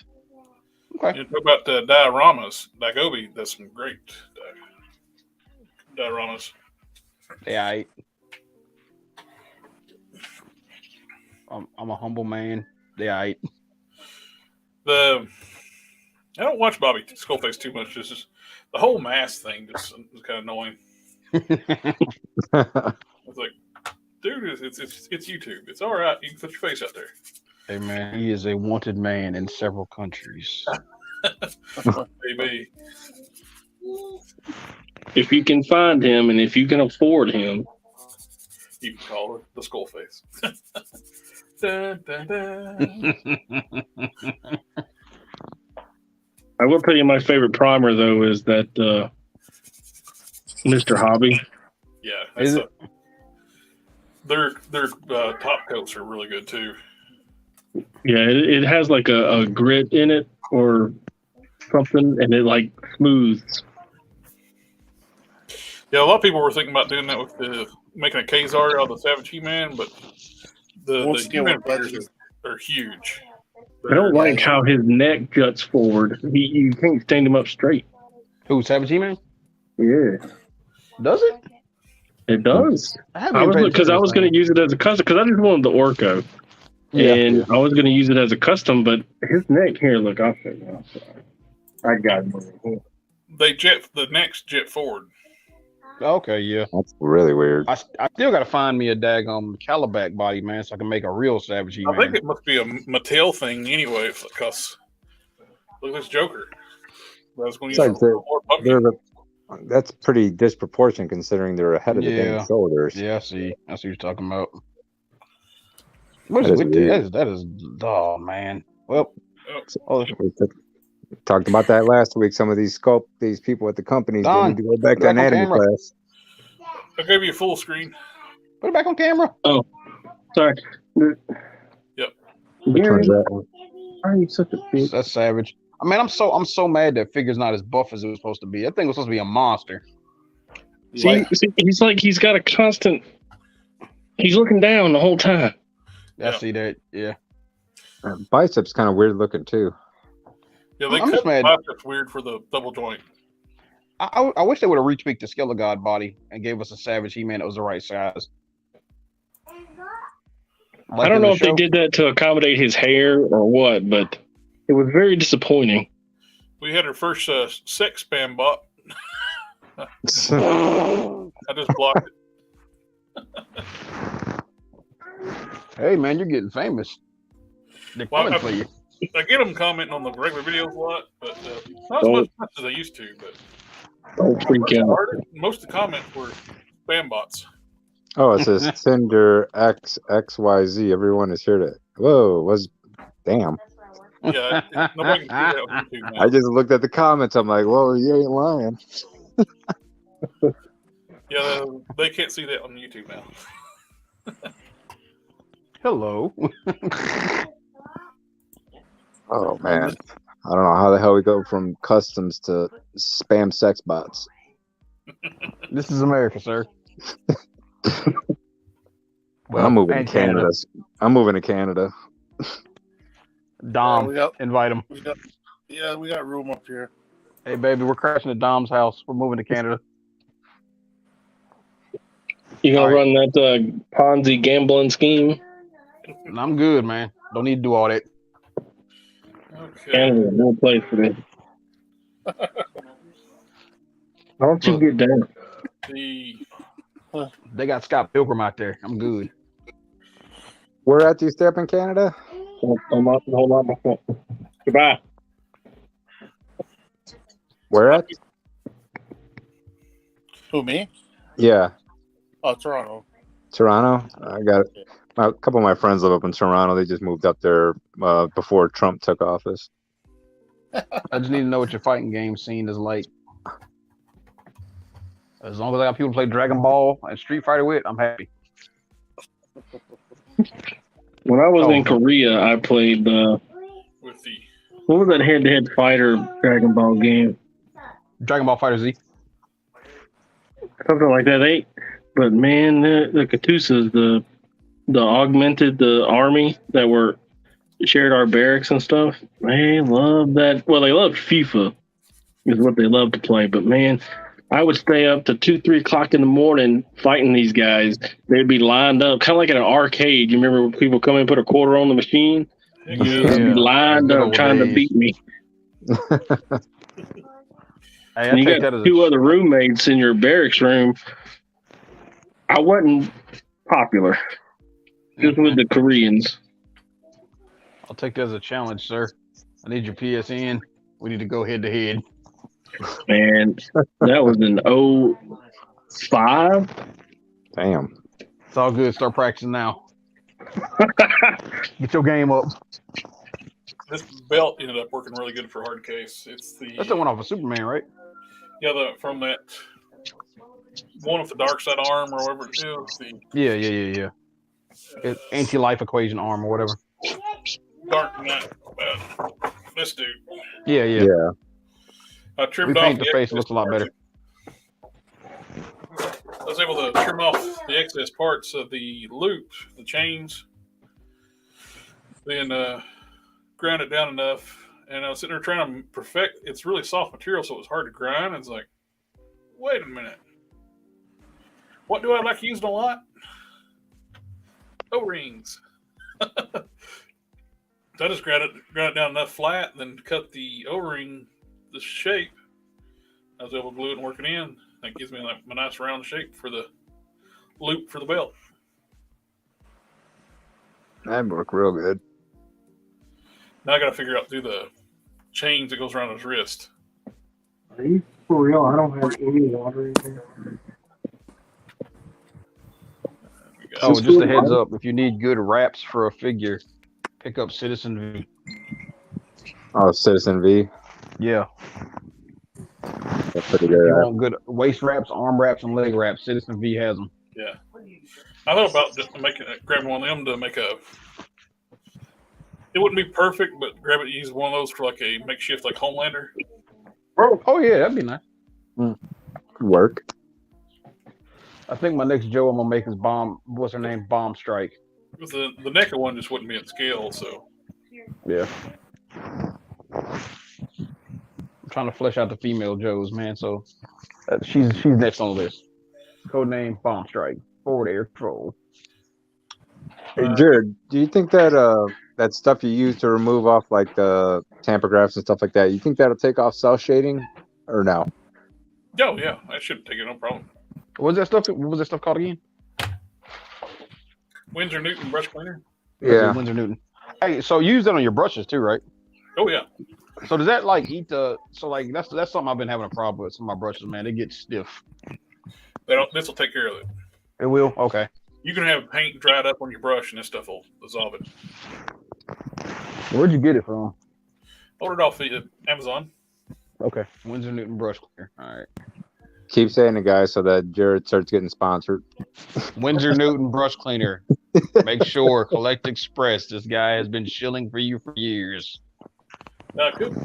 Okay. You talk about the dioramas. Dagobi does some great dioramas. Yeah, I'm a humble man. Yeah, I don't watch Bobby Skullface too much. It's just the whole mask thing just is kind of annoying. It's like, dude, it's YouTube. It's all right. You can put your face out there. Hey man, he is a wanted man in several countries. Maybe. If you can find him and if you can afford him, you can call her the Skullface. Dun, dun, dun. I will tell you my favorite primer though is that Mr. Hobby. Yeah, is it? Their top coats are really good too. Yeah, it has like a grit in it or something, and it like smooths. Yeah, a lot of people were thinking about doing that with making a Kazar out of the Savage He-Man, but the He-Man figures are huge. I don't like how his neck juts forward. You can't stand him up straight. Who, Savage He-Man? Yeah. Does it? It does. I was going to use it as a custom because I just wanted the Orco. Yeah. And I was going to use it as a custom, but his neck here, look, I'll show you. I got it. The necks jet forward. Okay, yeah. That's really weird. I still got to find me a daggone Calabac body, man, so I can make a real Savage He-Man. I think it must be a Mattel thing anyway, because look at this Joker. That's going to that's pretty disproportionate considering they're ahead of the damn shoulders. Yeah, I see what you're talking about. What is it? That is, oh man. Well, we talked about that last week. Some of these people at the companies they need to go back to anatomy class. I gave you a full screen. Put it back on camera. Oh, sorry. Yep. Which one's that one? Why are you such a bitch? That's savage. I mean, I'm so mad that figure's not as buff as it was supposed to be. That thing was supposed to be a monster. See, he's got a constant. He's looking down the whole time. I see that. Yeah. Biceps kind of weird looking too. Yeah, they cut the biceps weird for the double joint. I wish they would have retweaked the Skelegod body and gave us a Savage He-Man that was the right size. I don't know if they did that to accommodate his hair or what, but it was very disappointing. We had our first sex spam bot. I just blocked it. Hey man, you're getting famous. They're coming for you. I get them commenting on the regular videos a lot, but not as much as I used to. But don't freak out. Most of the comments were spam bots. Oh, it says Tinder XXYZ. Everyone is here to. Whoa, damn. Yeah, nobody can see that on YouTube now. I just looked at the comments. I'm like, well, you ain't lying. Yeah, they can't see that on YouTube now. Hello. Oh man, I don't know how the hell we go from customs to spam sex bots. This is America, sir. Well, I'm moving to Canada. I'm moving to Canada. Dom, invite him. We got room up here. Hey, baby, we're crashing at Dom's house. We're moving to Canada. You gonna All right. run that Ponzi gambling scheme? And I'm good, man. Don't need to do all that. Okay. Canada, no place for this. Why don't you Look. get down? They got Scott Pilgrim out there. I'm good. Where at do you stay up in Canada? Hold on, my phone. Goodbye. Where at? Who, me? Yeah, Oh, Toronto. Toronto. I got a couple of my friends live up in Toronto. They just moved up there before Trump took office. I just need to know what your fighting game scene is like. As long as I got people to play Dragon Ball and Street Fighter with, I'm happy. When I was Oh, in no. Korea, I played With the what was that head-to-head fighter Dragon Ball game? Dragon Ball Fighter Z. Something like that. But man, the Katusas, the augmented the army that were shared our barracks and stuff. They love that. Well, they love FIFA is what they love to play. But man, I would stay up to 2-3 o'clock in the morning fighting these guys. They'd be lined up, kind of like at an arcade. You remember when people come in and put a quarter on the machine? They'd be lined Good up old trying to days. beat me. Hey, I And you take got that as two other roommates in your barracks room. I wasn't popular, just with the Koreans. I'll take that as a challenge, sir. I need your PSN. We need to go head to head. And that was in 05. Damn. It's all good. Start practicing now. Get your game up. this belt ended up working really good for hard case. It's That's the one off of Superman, right? from that one with the dark side arm or whatever it is. The Yeah. It's anti-life equation arm or whatever. Dark Knight. This dude. Yeah. I We trimmed off paint the face. It looks a lot better. I was able to trim off the excess parts of the loop, the chains, then grind it down enough. And I was sitting there trying to perfect. It's really soft material, so it was hard to grind. It's like, wait a minute. What do I like using a lot? O-rings. So I just grind it down enough flat, then cut the O-ring, the shape. I was able to glue it and work it in. That gives me like a nice round shape for the loop for the belt. That'd work real good. Now I got to figure out through the chains that goes around his wrist. Are you for real? I don't have any water in here. Oh, just a heads up. If you need good wraps for a figure, pick up Citizen V. Oh, Citizen V. Yeah. That's pretty If good. you want good waist wraps, arm wraps, and leg wraps, Citizen V has them. Yeah. I thought about just grabbing one of them to make a. It wouldn't be perfect, but grab it, use one of those for like a makeshift like Homelander. Oh yeah, that'd be nice. Could work. I think my next Joe I'm gonna make is Bomb. What's her name? Bomb Strike. Because the NECA one just wouldn't be at scale, so. Yeah. I'm trying to flesh out the female Joes, man. So she's next on the list. Code name Bomb Strike. Forward Air Control. Hey, Jared, do you think that that stuff you use to remove off like the tamper graphs and stuff like that, you think that'll take off cell shading or no? Oh yeah, I should take it, no problem. What was that stuff called again? Winsor Newton brush cleaner. Yeah. Winsor Newton. Hey, so you use that on your brushes too, right? Oh yeah. So does that like eat the? So like that's something I've been having a problem with. Some of my brushes, man, they get stiff. This will take care of it. It will. Okay. You can have paint dried up on your brush, and this stuff will dissolve it. Where'd you get it from? Ordered off the Amazon. Okay. Winsor Newton brush cleaner. All right. Keep saying it, guys, so that Jared starts getting sponsored. Winsor Newton brush cleaner. Make sure Collect Express. This guy has been shilling for you for years. I could.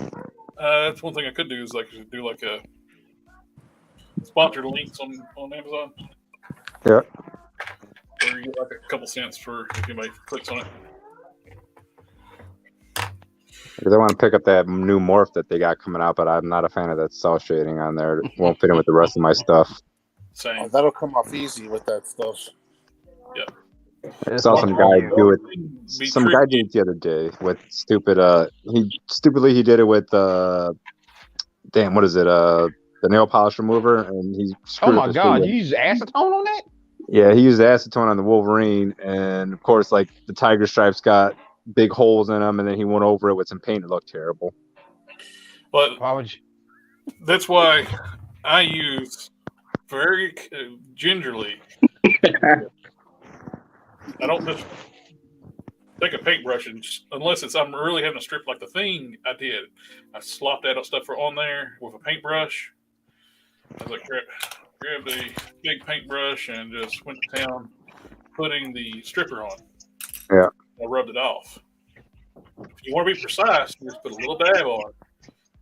That's one thing I could do is do like a sponsored links on Amazon. Yeah. Or you get like a couple cents for if anybody clicks on it. Because I want to pick up that new morph that they got coming out, but I'm not a fan of that cell shading on there. It won't fit in with the rest of my stuff. Same. that'll come off easy with that stuff. I saw some guy do it. Be Some guy tricky. did it the other day with stupid. He did it with damn, what is it? The nail polish remover, and he. Oh screwed up my his god, finger. you use acetone on that? Yeah, he used acetone on the Wolverine, and of course, like the tiger stripes got big holes in them, and then he went over it with some paint. It looked terrible. But Why would you? that's why I use very gingerly. I don't just take a paintbrush and unless I'm really having to strip like the thing I did. I slopped that stuff on there with a paintbrush. I was like, grab the big paintbrush and just went to town putting the stripper on. Yeah. I rubbed it off. If you want to be precise, you just put a little dab on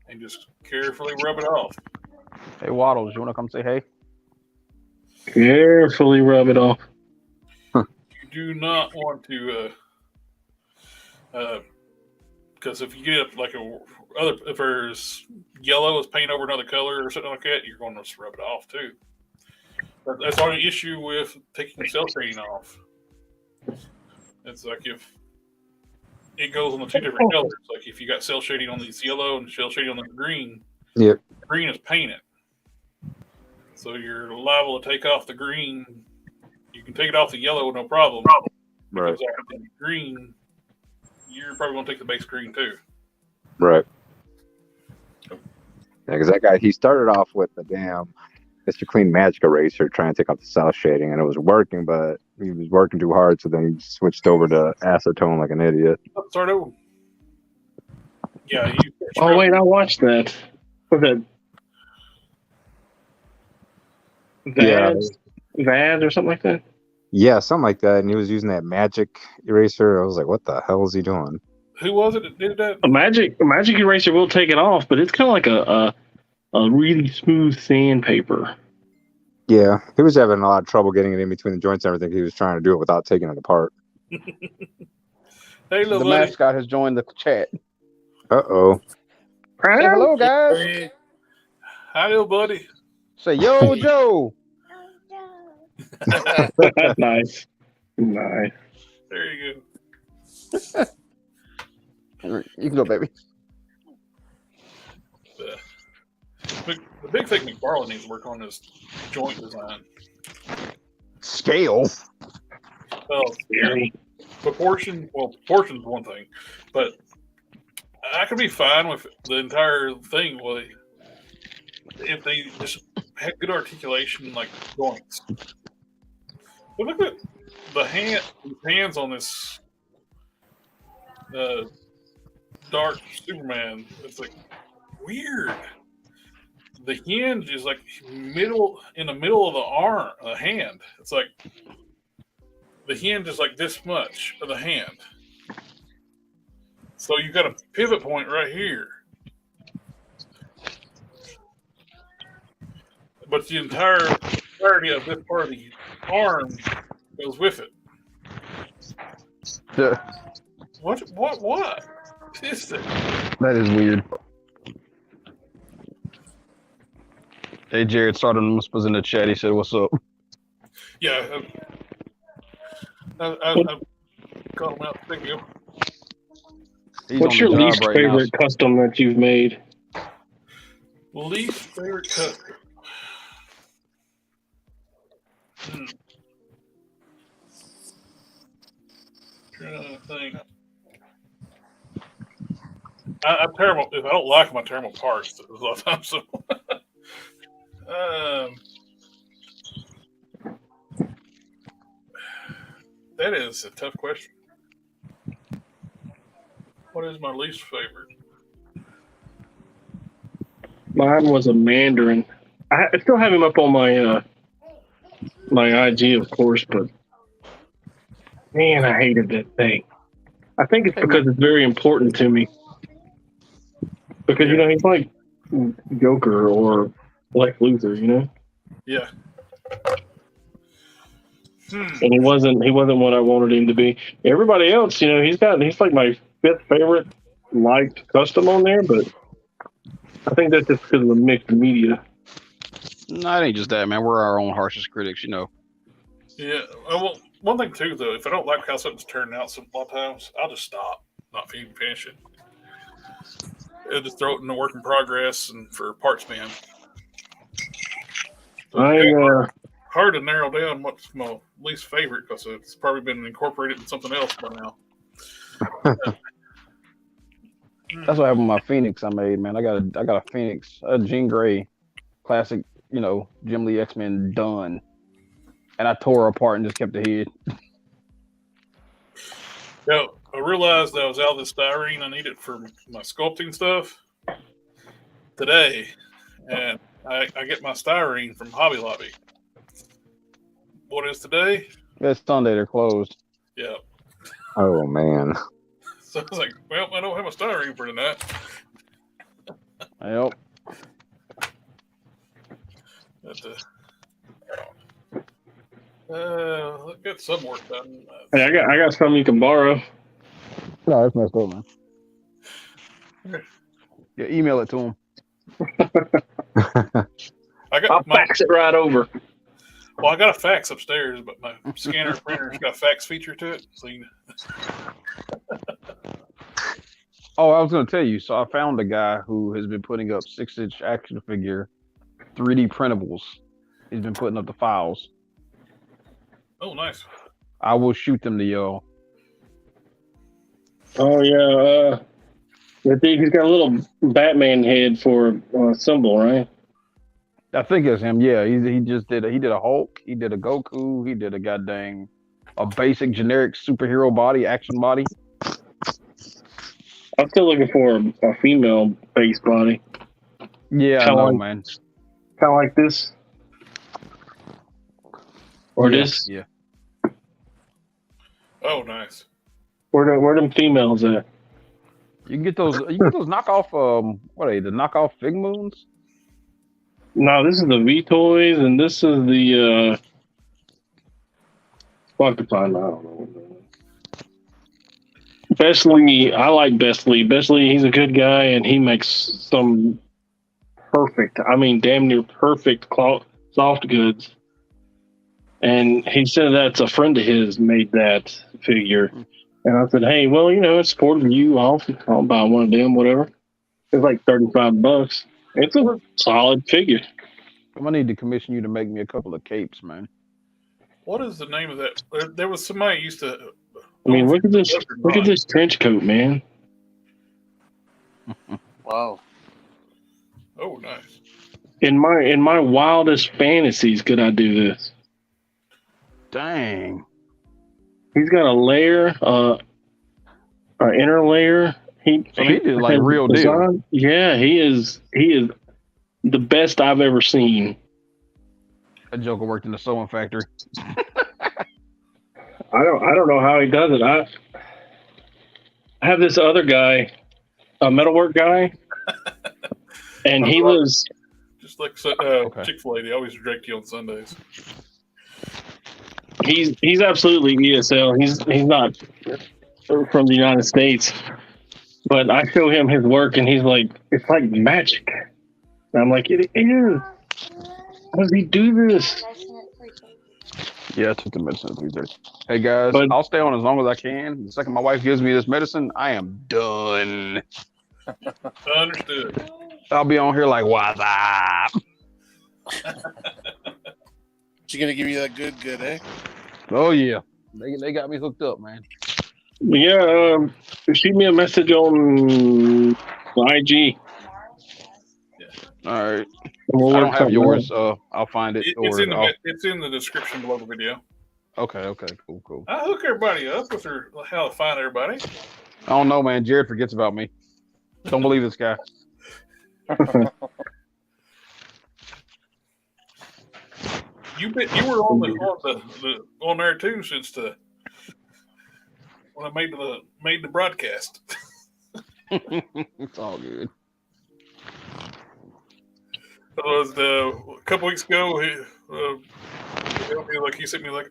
and just carefully rub it off. Hey Waddles, you want to come say hey? Carefully rub it off. You do not want to, because if you get like if there's yellow is paint over another color or something like that, you're going to rub it off too. But that's the only issue with taking cell shading off. It's like if it goes on the two different colors. Like if you got cell shading on this yellow and cell shading on the green, Yep. green is painted. So you're liable to take off the green. You can take it off the yellow, no problem. Right. Because after the green, you're probably going to take the base green too. Right. Yeah, because that guy, he started off with the damn Mr. Clean Magic Eraser trying to take off the cell shading, and it was working, but he was working too hard, so then he switched over to acetone like an idiot. Start over. Yeah. Oh wait, I watched that. Was that VAD or something like that? Yeah, something like that, and he was using that magic eraser. I was like, what the hell is he doing? Who was it that did that? A magic eraser will take it off, but it's kind of like a really smooth sandpaper. Yeah, he was having a lot of trouble getting it in between the joints and everything. He was trying to do it without taking it apart. Hey, little The buddy. mascot has joined the chat. Uh-oh. Say hello, guys. Hi, little buddy. Say yo, Joe. Nice. Nice. There you You can go, baby. go. The big thing McFarlane needs to work on is joint design. Scale. Well, proportion's one thing, but I could be fine with the entire thing. Well, if they just had good articulation, like joints. But look at the hands on this dark Superman. It's like weird. The hinge is like in the middle of the arm, the hand. It's like the hinge is like this much of the hand. So you've got a pivot point right here. But the entirety of this part of the arm goes with it. Yeah, What is that? that is weird. Hey, Jared Sarton was in the chat. He said, "What's up?" Yeah. I called him out. Thank you. He's What's on your the job least right favorite custom that you've made? Least favorite custom. Trying to think. I'm terrible. If I don't like them, I'm terrible parts a lot of times. So, that is a tough question. What is my least favorite? Mine was a Mandarin. I still have him up on my my IG, of course, but man, I hated that thing. I think it's because it's very important to me. Because you know he's like Joker or Lex Luthor, you know. Yeah. And he wasn't what I wanted him to be. Everybody else, you know, he's like my 5th favorite liked custom on there, but I think that's just because of the mixed media. No, it ain't just that, man. We're our own harshest critics, you know. Yeah. Well, one thing too, though, if I don't like how something's turning out, a lot of times I'll just stop, not even finish it. I'll just throw it in the work in progress and for parts man. So hard to narrow down what's my least favorite because it's probably been incorporated in something else by now. That's what happened with my Phoenix I made, man. I got a Phoenix, a Jean Grey, classic, you know, Jim Lee X-Men done, and I tore her apart and just kept the head. Yeah, I realized that I was out of the styrene I needed for my sculpting stuff today, and I get my styrene from Hobby Lobby. What is today? It's Sunday, they're closed. Yeah. Oh man. So I was like, well, I don't have a styrene for tonight. Yep. But, get some work done. Hey, I got some you can borrow. No, it's messed up, man. Yeah, email it to him. I'll fax it right over. Well, I got a fax upstairs, but my scanner printer's got a fax feature to it. So you Oh, I was going to tell you. So I found a guy who has been putting up 6-inch action figure 3D printables. He's been putting up the files. Oh, nice. I will shoot them to y'all. Oh yeah, he's got a little Batman head for symbol, right? I think it's him. Yeah, he did a Hulk. He did a Goku. He did a basic generic superhero body, action body. I'm still looking for a female base body. Yeah, I know, man. Kind of like this, or this. Yeah. Oh, nice. Where them females at? You can get those. You get those knockoff. What are they? The knockoff Fig Moons. No, this is the V Toys, and this is the. Well, I could find. I don't know. Besley, I like Besley. Besley, he's a good guy, and he makes some perfect. I mean, damn near perfect soft goods. And he said that's a friend of his made that figure. And I said, hey, well, you know, it's supporting you. I'll buy one of them, whatever. It's like $35. It's a solid figure. I'm gonna need to commission you to make me a couple of capes, man. What is the name of that? There was somebody used to. I mean, look at this! Look at this trench coat, man. Wow. Oh, nice. In my wildest fantasies, could I do this? Dang. He's got a layer, an inner layer. He did like real deal. Yeah, he is the best I've ever seen. That Joker worked in the sewing factory. I don't know how he does it. I have this other guy, a metalwork guy, and he lives just like Chick-fil-A. They always direct you on Sundays. He's absolutely ESL. He's not from the United States, but I show him his work, and he's like, it's like magic. And I'm like, it is. How does he do this? Yeah, I took the medicine at 3:30. Hey guys, I'll stay on as long as I can. The second my wife gives me this medicine, I am done. Understood. I'll be on here like, what's up? She gonna give you that good, eh? Oh yeah, they got me hooked up, man. Yeah, shoot me a message on IG. All right. I don't have yours. I'll find it. It's in the description below the video. Okay. Cool. I hook everybody up with how to find everybody. I don't know, man. Jared forgets about me. Don't believe this guy. You were on there too since when I made the broadcast. It's all good. It was a couple weeks ago. He sent me like,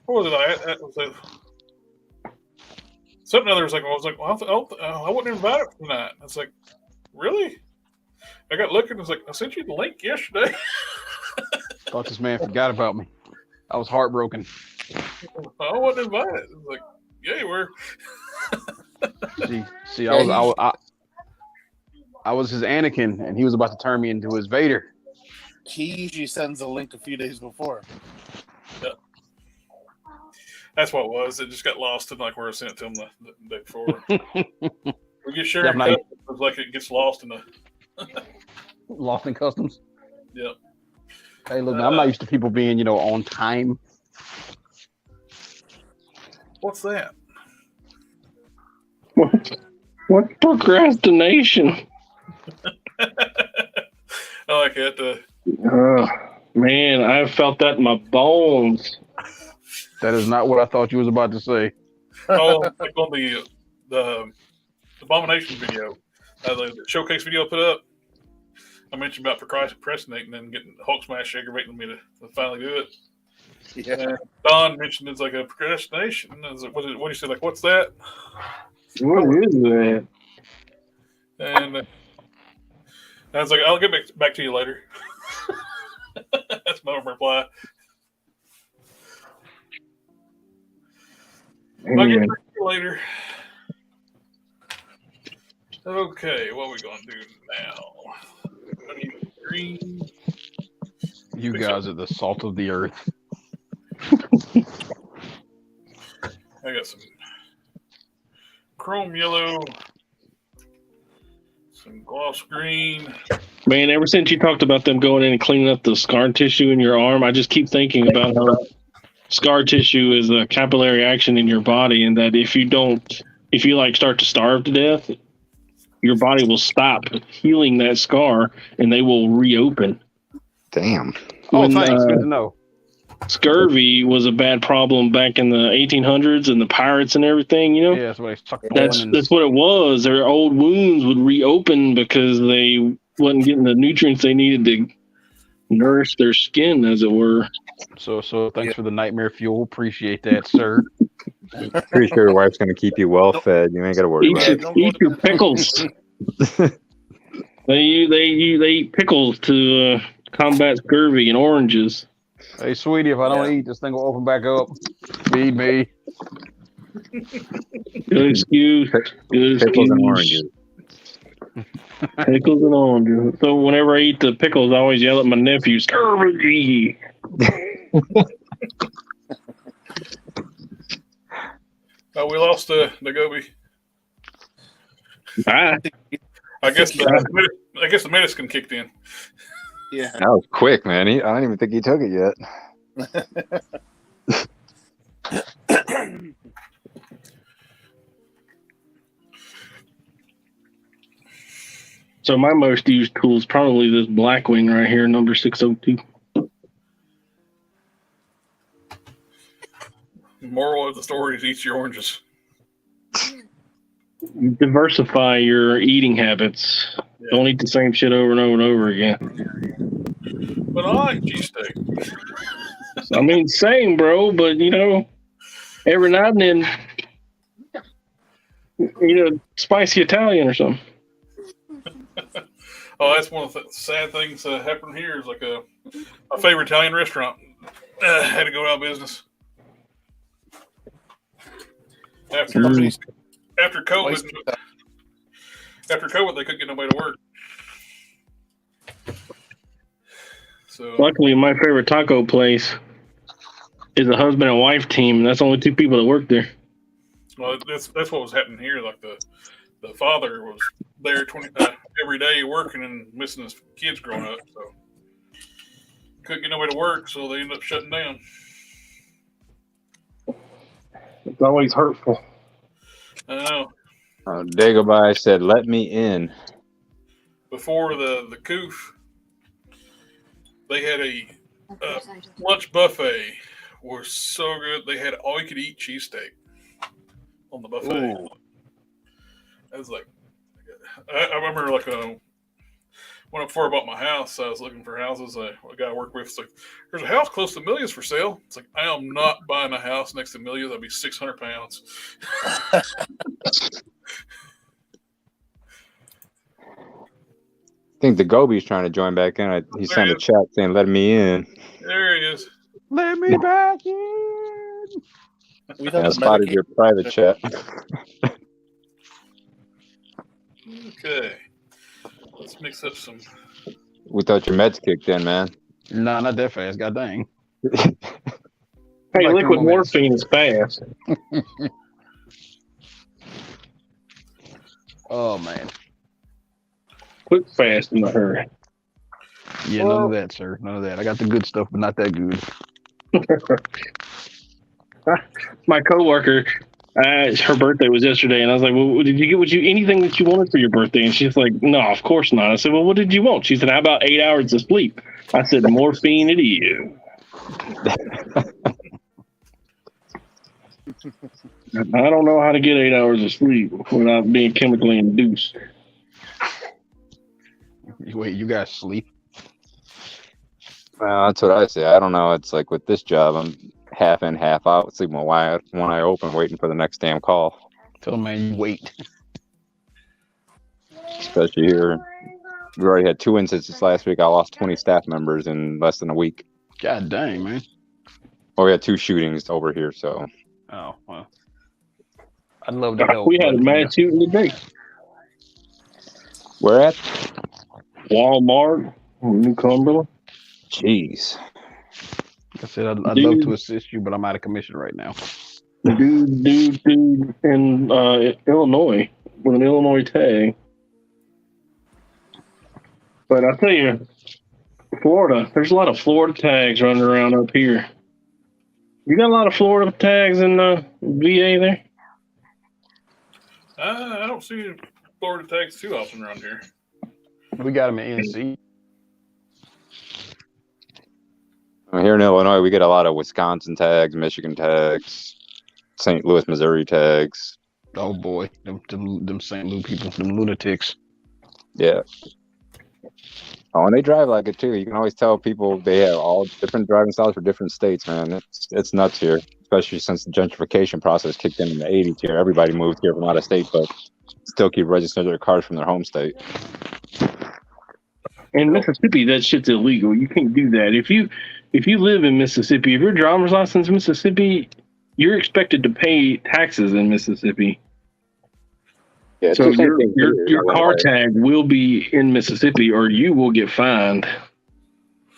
what was it? Something other was like, well, I wasn't invited for tonight. I was like, really? I got looking. I was like, I sent you the link yesterday. Thought this man forgot about me. I was heartbroken. I wasn't invited. I was like, yeah, you were. See, I was his Anakin, and he was about to turn me into his Vader. He usually sends a link a few days before. Yeah. That's what it was. It just got lost in like where I sent it to him the day before. We get sharing Yeah, it's like it gets lost in the Lost in customs. yeah. Hey, look, I'm not used to people being, on time. What's that? What procrastination? I like it. Man, I felt that in my bones. That is not what I thought you was about to say. Oh, like on the abomination video, the showcase video I put up. I mentioned about procrastinating and getting Hulk Smash aggravating me to finally do it. Yeah. And Don mentioned it's like a procrastination. I was like, what do you say? Like, what's that? What is that? And I was like, I'll get back to you later. That's my reply. I'll get back to you later. Okay, what are we going to do now? Green. You guys are the salt of the earth. I got some chrome yellow, some gloss green. Man, ever since you talked about them going in and cleaning up the scar tissue in your arm, I just keep thinking about how scar tissue is a capillary action in your body, and that if you like start to starve to death, your body will stop healing that scar and they will reopen. Damn. Thanks. Good to know. Scurvy was a bad problem back in the 1800s and the pirates and everything, Yeah, that's what they sucked That's what it was. Their old wounds would reopen because they wasn't getting the nutrients they needed to nourish their skin, as it were. So thanks for the nightmare fuel. Appreciate that, sir. Pretty sure your wife's gonna keep you well fed. You ain't gotta worry about it. Eat your pickles. They eat pickles to combat scurvy and oranges. Hey, sweetie, if I don't eat, this thing will open back up. Feed me. Good excuse. Pickles and oranges. Pickles and oranges. So whenever I eat the pickles, I always yell at my nephew, scurvy. Oh, we lost Nagobi. Ah. I guess the medicine kicked in. Yeah. That was quick, man. I don't even think he took it yet. So my most used tool is probably this Blackwing right here, number 602. Moral of the story is eat your oranges. Diversify your eating habits. Yeah. Don't eat the same shit over and over and over again. But I like cheesesteak. I mean, same, bro, but every now and then, spicy Italian or something. Oh, that's one of the sad things that happened here. Is like my favorite Italian restaurant had to go out of business after COVID. After COVID, they couldn't get nobody to work. So Luckily, my favorite taco place is a husband and wife team, and that's only 2 people that work there. well, that's what was happening here. Like the father was there every day working and missing his kids growing up. So couldn't get nobody to work, so they ended up shutting down. It's always hurtful. I know. Dagobah said, "Let me in." Before the coof, they had a lunch buffet. Was so good. They had all you could eat cheesesteak on the buffet. Ooh. I was like, I remember like when before I bought my house, I was looking for houses. A guy I work with was like, "There's a house close to Millions for sale." It's like, I am not buying a house next to Millions. That'd be 600 pounds. think the Gobi's trying to join back in. He sent a chat saying, "Let me in." There he is. Let me back in. I spotted your private chat. Okay. Let's mix up some. We thought your meds kicked in, man. Nah, not that fast. God dang. Hey, Like liquid 3 more minutes. morphine is fast. Oh man. Quick, fast, in a hurry. Yeah, none of that, sir. None of that. I got the good stuff, but not that good. My coworker, her birthday was yesterday, and I was like, "Well, did you get anything that you wanted for your birthday?" And she's like, "No, of course not." I said, "Well, what did you want?" She said, "How about 8 hours of sleep?" I said, "Morphine it is." I don't know how to get 8 hours of sleep without being chemically induced. Wait, you guys sleep? Well, that's what I say. I don't know. It's like with this job, I'm half in, half out, sleeping with one eye open, waiting for the next damn call. Tell man, you wait. Especially here. We already had 2 incidents last week. I lost 20 staff members in less than a week. God dang, man. Well, we had 2 shootings over here, so. Oh, well. I'd love to help. We had a mass shooting today. Where at? Walmart, New Cumberland. Jeez. Like I said, I'd love to assist you, but I'm out of commission right now. Dude in Illinois with an Illinois tag. But I tell you, Florida, there's a lot of Florida tags running around up here. You got a lot of Florida tags in VA there? I don't see Florida tags too often around here. We got them in NC. Here in Illinois, we get a lot of Wisconsin tags, Michigan tags, St. Louis, Missouri tags. Oh boy, them St. Louis people, them lunatics. Yeah. Oh, and they drive like it too. You can always tell people they have all different driving styles for different states, man. It's nuts here, especially since the gentrification process kicked in the 80s here. Everybody moved here from out of state, but still keep registering their cars from their home state. In Mississippi, that shit's illegal. You can't do that. If you live in Mississippi, if your driver's license in Mississippi, you're expected to pay taxes in Mississippi. Yeah, so your car tag will be in Mississippi, or you will get fined.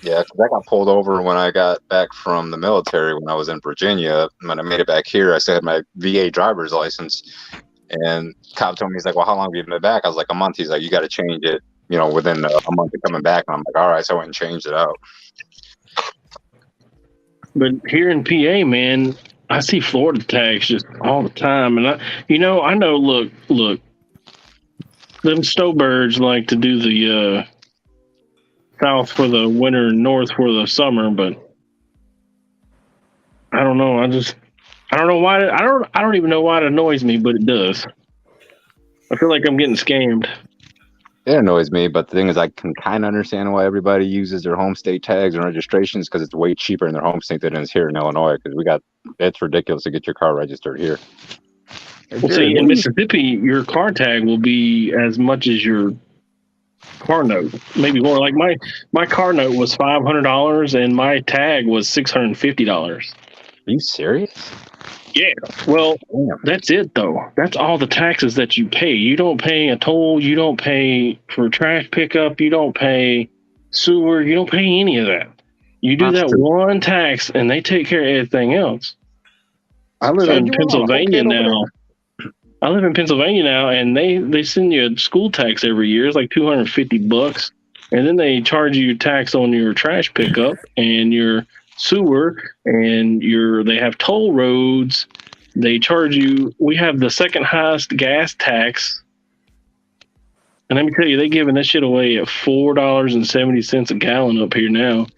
Yeah, because I got pulled over when I got back from the military when I was in Virginia. When I made it back here, I still had my VA driver's license. And cop told me, he's like, "Well, how long have you been back?" I was like, "A month." He's like, "You got to change it, within a month of coming back." And I'm like, "All right." So I went and changed it out. But here in PA, man, I see Florida tags just all the time. And I know, look, them snowbirds like to do the south for the winter and north for the summer, but I don't know. I don't know why. I don't even know why it annoys me, but it does. I feel like I'm getting scammed. It annoys me, but the thing is, I can kind of understand why everybody uses their home state tags and registrations, because it's way cheaper in their home state than it is here in Illinois. Because it's ridiculous to get your car registered here. Well, see, in Mississippi, your car tag will be as much as your car note, maybe more. Like my car note was $500, and my tag was $650. Are you serious? Yeah. Well, that's it though. That's all the taxes that you pay. You don't pay a toll. You don't pay for trash pickup. You don't pay sewer. You don't pay any of that. You do that one tax, and they take care of everything else. I live in Pennsylvania now. And they send you a school tax every year. It's like $250, and then they charge you tax on your trash pickup and your sewer, and they have toll roads. They charge you. We have the second highest gas tax, and let me tell you, they're giving that shit away at $4.70 a gallon up here now.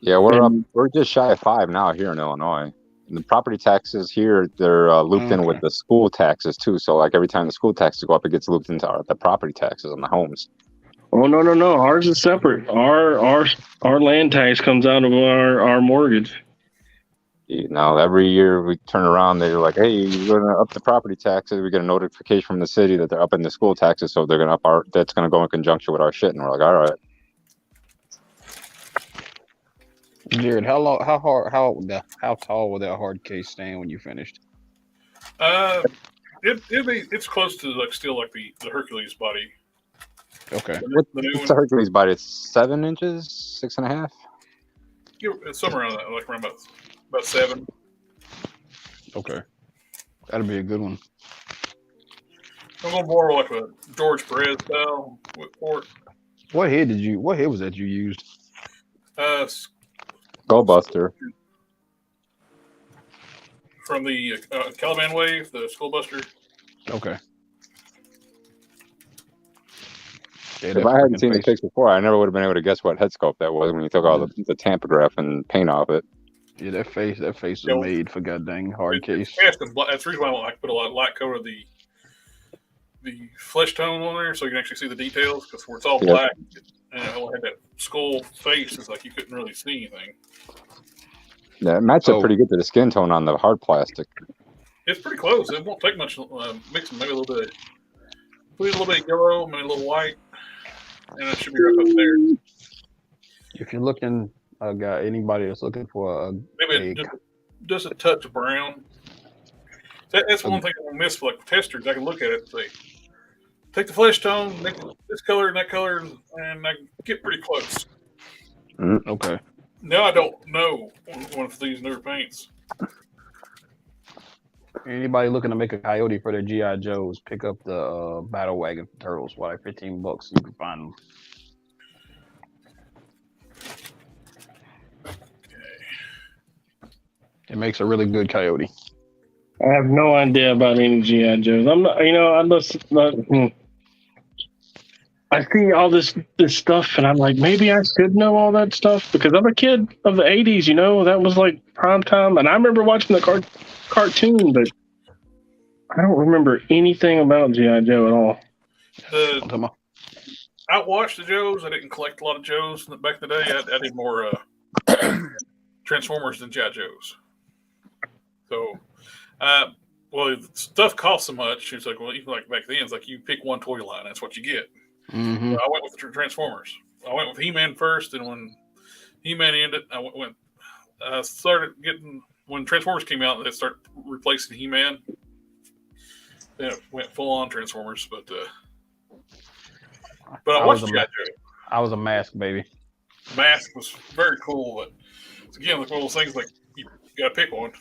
Yeah, we're just shy of $5 now here in Illinois. And the property taxes here, they're looped in with the school taxes too. So like every time the school taxes go up, it gets looped into the property taxes on the homes. Oh no! Ours is separate. Our land tax comes out of our mortgage. You know, every year we turn around, they're like, "Hey, you're going to up the property taxes." We get a notification from the city that they're upping the school taxes, so they're going to up our. That's going to go in conjunction with our shit, and we're like, "All right." Jared, how tall will that hard case stand when you finished? It's close to like still like the Hercules body. Okay. What's the Hercules body? It's 7 inches, 6.5. It's somewhere around that, like around about 7. Okay. That'll be a good one. I'm gonna borrow like a George Perez style for it. What head was that you used? Skullbuster. From the Caliban Wave, the Skullbuster. Okay. Yeah, If I hadn't seen the pics before, I never would have been able to guess what head sculpt that was when you took all the tampograph and paint off it. Yeah, that face is made for goddamn hard case. That's the reason why I like to put a lot of light coat of the flesh tone on there, so you can actually see the details. Because where it's all black, and it only had that skull face, it's like you couldn't really see anything. Yeah, it matches up pretty good to the skin tone on the hard plastic. It's pretty close. It won't take much mixing. Maybe a little bit. Put a little bit of yellow, maybe a little white, and it should be right up there. If you're looking, anybody that's looking for maybe just a touch of brown. That's one thing I miss for like testers. I can look at it and say, take the flesh tone, make it this color and that color, and I can get pretty close. Okay. Now I don't know one of these newer paints. Anybody looking to make a coyote for their GI Joes, pick up the battle wagon turtles. Why, like $15, you can find them. Okay. It makes a really good coyote. I have no idea about any GI Joes. I'm not, I see all this stuff, and I'm like, maybe I should know all that stuff because I'm a kid of the '80s. That was like prime time, and I remember watching the cartoon, but I don't remember anything about GI Joe at all. I watched the Joes. I didn't collect a lot of Joes back in the day. I did more Transformers than GI Joes. So, stuff costs so much. It's like, well, even like back then, it's like you pick one toy line, that's what you get. Mm-hmm. So I went with the Transformers. I went with He-Man first, and when He-Man ended, I started getting when Transformers came out. They started replacing He-Man. Then it went full on Transformers, but I watched G.I. Joe. I was a Mask baby. Mask was very cool, but it's again like one of those things like you got to pick one.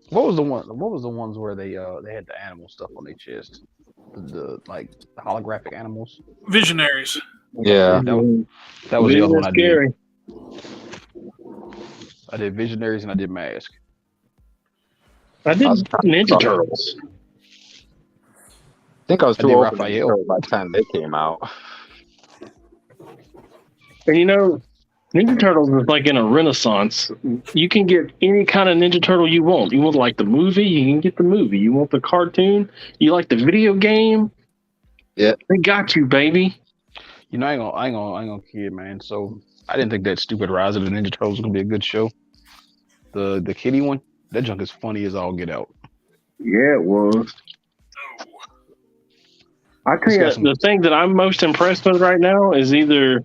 What was the ones where they had the animal stuff on their chest? The holographic animals. Visionaries. Yeah. That was the other one I scary. did. I did Visionaries and I did Mask. I did Ninja Turtles. I think I was too old by Raphael. the time they came out. And Ninja Turtles is like in a renaissance. You can get any kind of Ninja Turtle you want. You want like the movie, you can get the movie. You want the cartoon, you like the video game. Yeah, they got you, baby. I ain't gonna kid, man. So I didn't think that stupid Rise of the Ninja Turtles was gonna be a good show. The kitty one, that junk is funny as all get out. Yeah, it was. I tell you, the thing that I'm most impressed with right now is either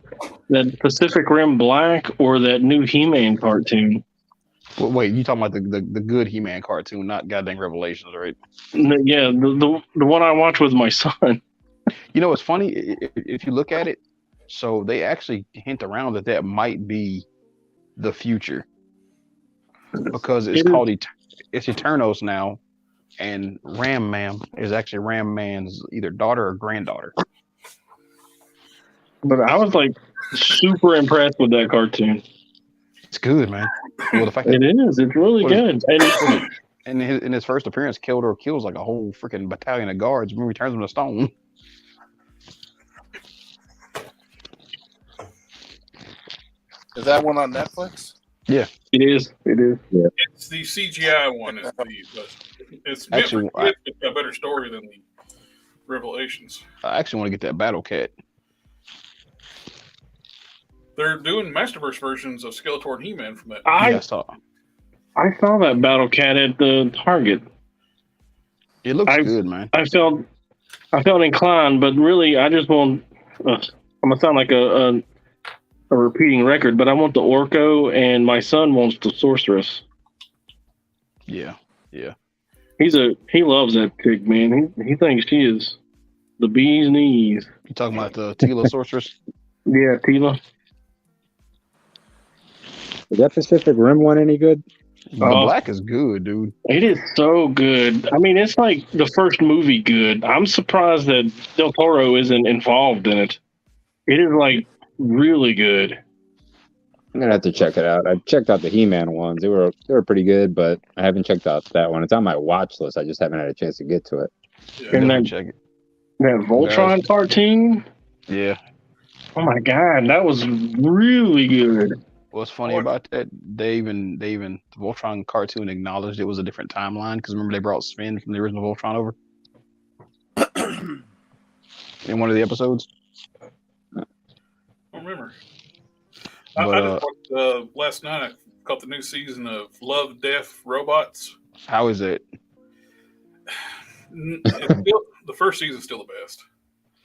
that Pacific Rim Black or that new He-Man cartoon. Well, wait, you talking about the good He-Man cartoon, not goddamn Revelations, right? Yeah, the one I watched with my son. It's funny if you look at it. So they actually hint around that might be the future because it's called it's Eternos now. And Ram Man is actually Ram Man's either daughter or granddaughter. But I was like super impressed with that cartoon. It's good, man. Well, the fact it is. It's really good. And in his first appearance, kills like a whole freaking battalion of guards. Remember, he turns them to stone. Is that one on Netflix? Yeah, it is. It is. Yeah. It's the CGI one. It's actually it's a better story than the Revelations. I actually want to get that Battle Cat. They're doing Masterverse versions of Skeletor and He-Man from that. I saw. I saw that Battle Cat at the Target. It looks good, man. I felt inclined, but really, I just want. I'm gonna sound like a repeating record, but I want the Orko, and my son wants the Sorceress. Yeah. He loves that pig, man. He thinks she is the bee's knees. You talking about the Tila Sorceress? Yeah, Tila. Is that Pacific Rim one any good? The black is good, dude. It is so good. I mean, it's like the first movie good. I'm surprised that Del Toro isn't involved in it. It is like really good. I'm gonna have to check it out. I checked out the He-Man ones. They were pretty good, but I haven't checked out that one. It's on my watch list. I just haven't had a chance to get to it. Yeah, And Definitely that check it. Voltron cartoon. Yeah. Oh my god, that was really good. What's funny about that? They even the Voltron cartoon acknowledged it was a different timeline because remember they brought Sven from the original Voltron over in one of the episodes. I don't remember. But, I just watched, last night. I caught the new season of Love, Death, Robots. How is it? The first season's still the best.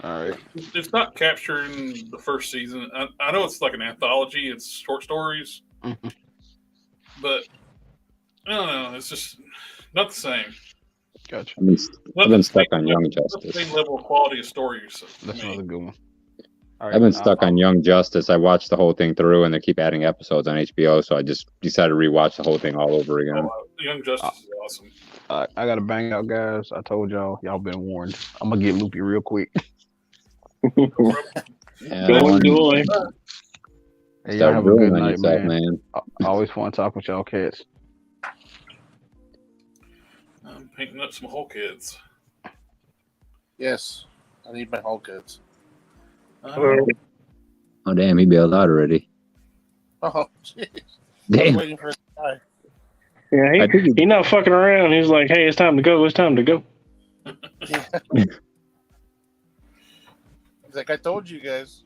All right. It's not capturing the first season. I know it's like an anthology. It's short stories. Mhm. But I don't know. It's just not the same. Gotcha. I've been stuck on Young Not the Justice. same level of quality of stories. That's to me. another good one. All right. I've been stuck on Young Justice. I watched the whole thing through, and they keep adding episodes on HBO, so I just decided to rewatch the whole thing all over again. Young Justice is awesome. I got to bang out, guys. I told y'all been warned. I'm gonna get loopy real quick. Yeah, Go that enjoy. Hey, y'all start have a good ruining night, yourself, man. I always want to talk with y'all cats. I'm painting up some Hulk heads. Yes, I need my Hulk heads. Hello. Oh, damn, he bailed out already. Oh, jeez. I Damn. was waiting for it to die. Yeah, I think he not fucking around. He's like, hey, it's time to go. It's time to go. Yeah. He's like, I told you guys.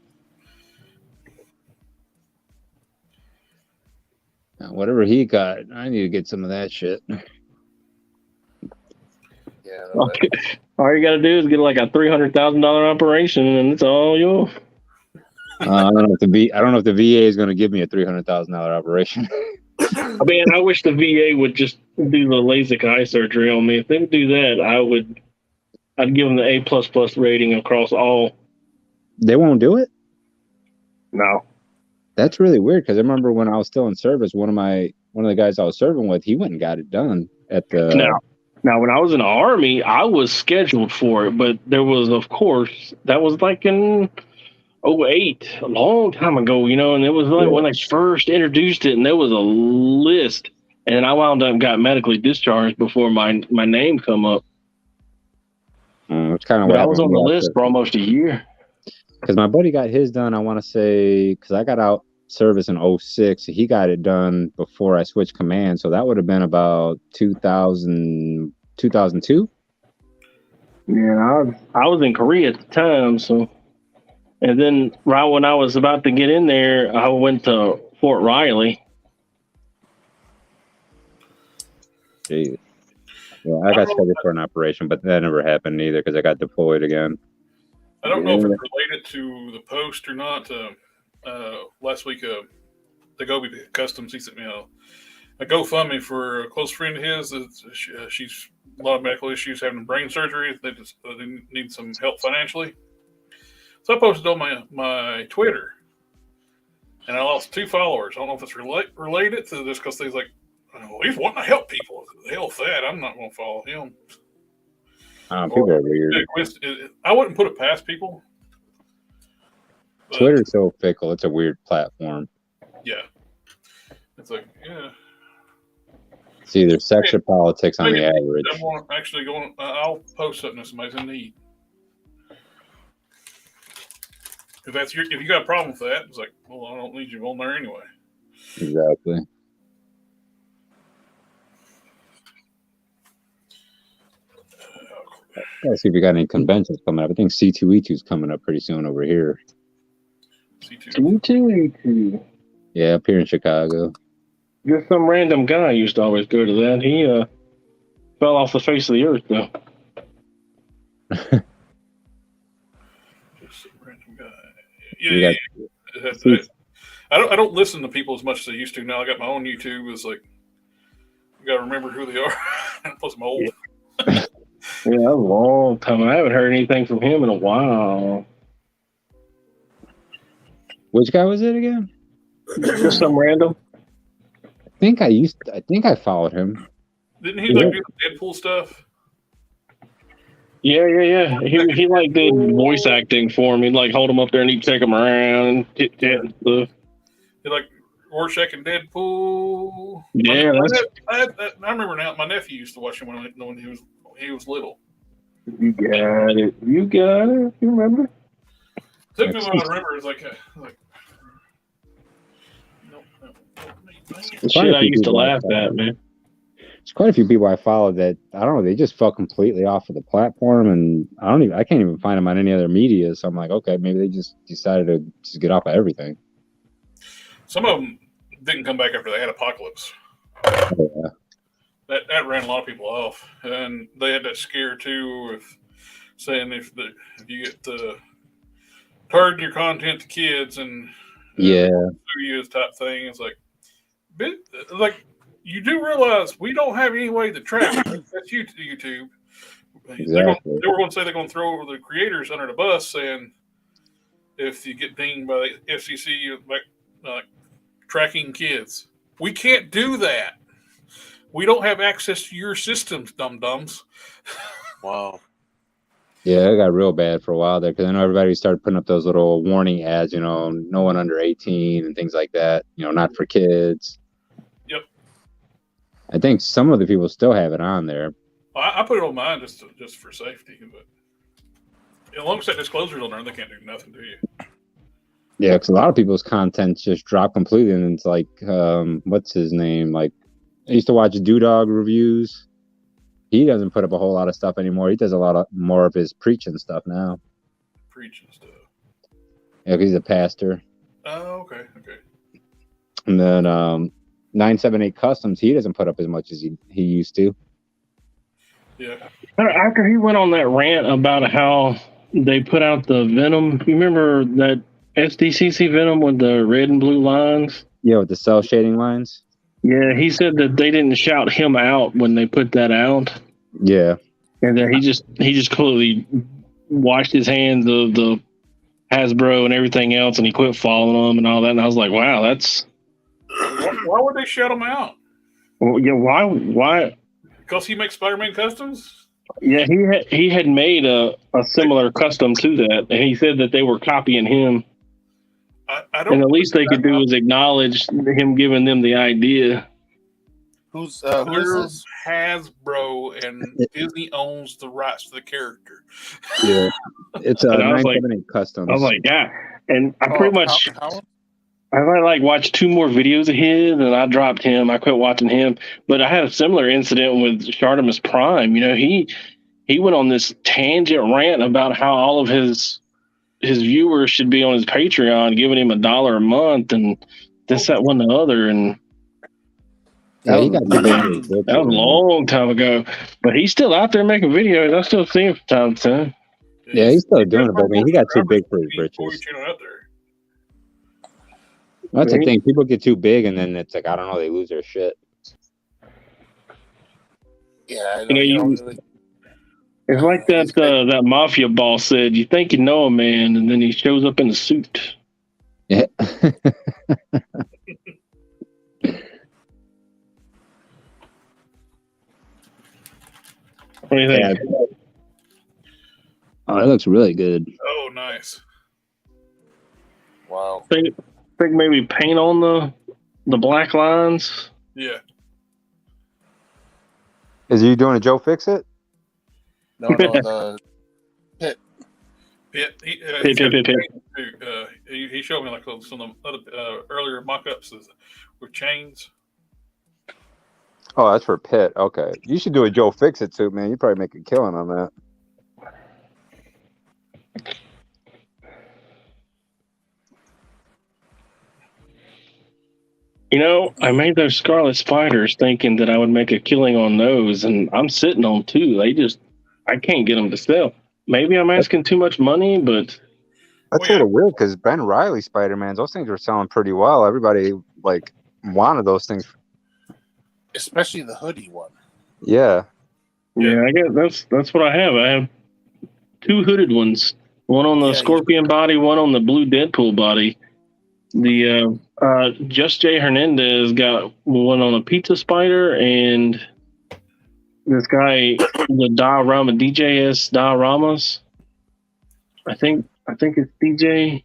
Whatever he got, I need to get some of that shit. Yeah. No, Okay. All you gotta do is get like a $300,000 operation, and it's all yours. I don't know if the VA is going to give me a $300,000 operation. I mean, I wish the VA would just do the LASIK eye surgery on me. If they would do that, I'd give them the A++ rating across all. They won't do it? No. That's really weird because I remember when I was still in service, one of the guys I was serving with, he went and got it done at the. Now, when I was in the Army, I was scheduled for it, but there was, of course, that was like in 2008, a long time ago, and it was like when they first introduced it, and there was a list, and I wound up got medically discharged before my name come up. It's kind of But what I was on the happened list for almost a year. because my buddy got his done. I want to say because I got out service in 2006. He got it done before I switched command, so that would have been about 2002. Yeah, I was in Korea at the time, so. And then right when I was about to get in there, I went to Fort Riley. Jeez. Yeah, I got scheduled for an operation, but that never happened either because I got deployed again. I don't know if it's related to the post or not. Last week, the Gobi Customs, he sent me a GoFundMe for a close friend of his. She's a lot of medical issues, having brain surgery. They need some help financially. So I posted on my Twitter, and I lost 2 followers. I don't know if it's related to this because he's like, oh, he's wanting to help people. The hell with that. I'm not going to follow him. People are weird. I wouldn't put it past people. Twitter's so fickle. It's a weird platform. Yeah. It's like, yeah. It's either sex or politics on the average. I'm actually going. I'll post something if somebody's in need. If you got a problem with that, it's like, well, I don't need you on there anyway. Exactly. Let's see if we got any conventions coming up. I think C2E2 is coming up pretty soon over here. C2. C2E2. Yeah, up here in Chicago. Just some random guy used to always go to that. He fell off the face of the earth, though. Just some random guy. You Yeah, got- yeah. I don't listen to people as much as I used to now. I got my own YouTube. It's like you got to remember who they are. Plus, I'm old. Yeah, that was a long time. I haven't heard anything from him in a while. Which guy was it again? Just some random. I think I followed him. Didn't he like do the Deadpool stuff? Yeah. He like did voice acting for him. He'd like hold him up there and he'd take him around and and stuff. He like Rorschach and Deadpool. Yeah, I remember now. My nephew used to watch him when he was little. You got it. You remember? Took me a while to remember. It's like no. Shit, I used to laugh at, man. There's quite a few people I follow that I don't know. They just fell completely off of the platform, and I can't even find them on any other media. So I'm like, okay, maybe they just decided to just get off of everything. Some of them didn't come back after they had Apocalypse. Yeah. That ran a lot of people off, and they had that scare too of saying if you get target your content to kids and studios type thing, it's like you do realize we don't have any way to track that's YouTube. Exactly. They were going to say they're going to throw the creators under the bus, saying if you get dinged by the FCC like tracking kids, we can't do that. We don't have access to your systems, dum-dums. Wow. Yeah, it got real bad for a while there because I know everybody started putting up those little warning ads, no one under 18 and things like that, not for kids. Yep. I think some of the people still have it on there. I put it on mine just for safety, but as long as that disclosure's on there, they can't do nothing to you. Yeah, because a lot of people's content just dropped completely, and it's like, what's his name? Like, I used to watch Dewdog reviews. He doesn't put up a whole lot of stuff anymore. He does a lot more of his preaching stuff now. Preaching stuff. Yeah, 'cause he's a pastor. Oh, okay. And then 978 Customs, he doesn't put up as much as he used to. Yeah. After he went on that rant about how they put out the Venom, you remember that SDCC Venom with the red and blue lines? Yeah, with the cell shading lines. Yeah, he said that they didn't shout him out when they put that out. Yeah. And that he just completely washed his hands of the Hasbro and everything else, and he quit following them and all that. And I was like, wow, that's... Why would they shut him out? Well, yeah, why? Because he makes Spider-Man customs? Yeah, he had made a similar custom to that, and he said that they were copying him. I don't. And the least they could do is acknowledge him giving them the idea. Who is this? Hasbro and Disney owns the rights to the character. Yeah. It's a 978 Customs. I was like, yeah. And I pretty much... How? I watched 2 more videos of his, and I dropped him. I quit watching him. But I had a similar incident with Shartimus Prime. He went on this tangent rant about how all of his viewers should be on his Patreon, giving him $1 a month, and this, that, one, the other. And yeah, he got that was a long time ago. But he's still out there making videos. I still see him from time to time. Yeah, he's still doing it, but I mean, he got too big for his britches. That's the thing. People get too big, and then it's like, I don't know, they lose their shit. Yeah, it's like that mafia boss said, you think you know a man, and then he shows up in a suit. Yeah. What do you think? Yeah. Oh, that looks really good. Oh, nice. Wow. Think maybe paint on the black lines. Yeah. Is he doing a Joe Fix-It? No, the Pit. He showed me like some of the other earlier mock-ups with chains. Oh, that's for Pitt. Okay. You should do a Joe Fix-It too, man. You probably make a killing on that. You know, I made those scarlet spiders thinking that I would make a killing on those, and I'm sitting on 2. I can't get them to sell. Maybe I'm asking too much money, but That's Well, a yeah. little weird because Ben Riley Spider-Man, those things were selling pretty well. Everybody like wanted those things. Especially the hoodie one. Yeah. yeah, I guess that's what I have. I have 2 hooded ones, one on the Yeah, Scorpion body, one on the blue Deadpool body. The Just Jay Hernandez got one on a pizza spider, and this guy, the Diorama DJS Dioramas. I think it's DJ.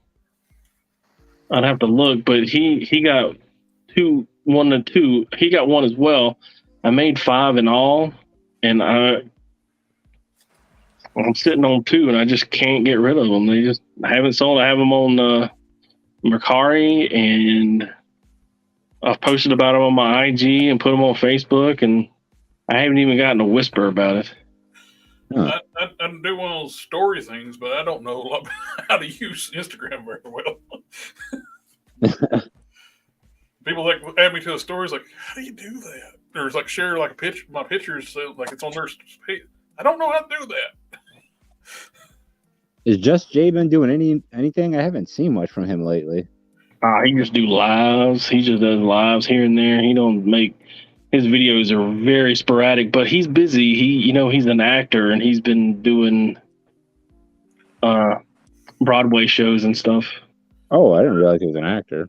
I'd have to look, but he got 1 to 2. He got 1 as well. I made 5 in all, and I'm sitting on 2, and I just can't get rid of them. They just haven't sold. I have them on Mercari, and I've posted about them on my IG and put them on Facebook, and I haven't even gotten a whisper about it. I do one of those story things, but I don't know a lot how to use Instagram very well. People like add me to the stories like, how do you do that? Or it's like share like a picture, my pictures, so like it's on their page. I don't know how to do that. Is Just Jay been doing anything? I haven't seen much from him lately. He just do lives. He just does lives here and there. He don't make his videos are very sporadic, but he's busy. He's an actor, and he's been doing Broadway shows and stuff. Oh, I didn't realize he was an actor.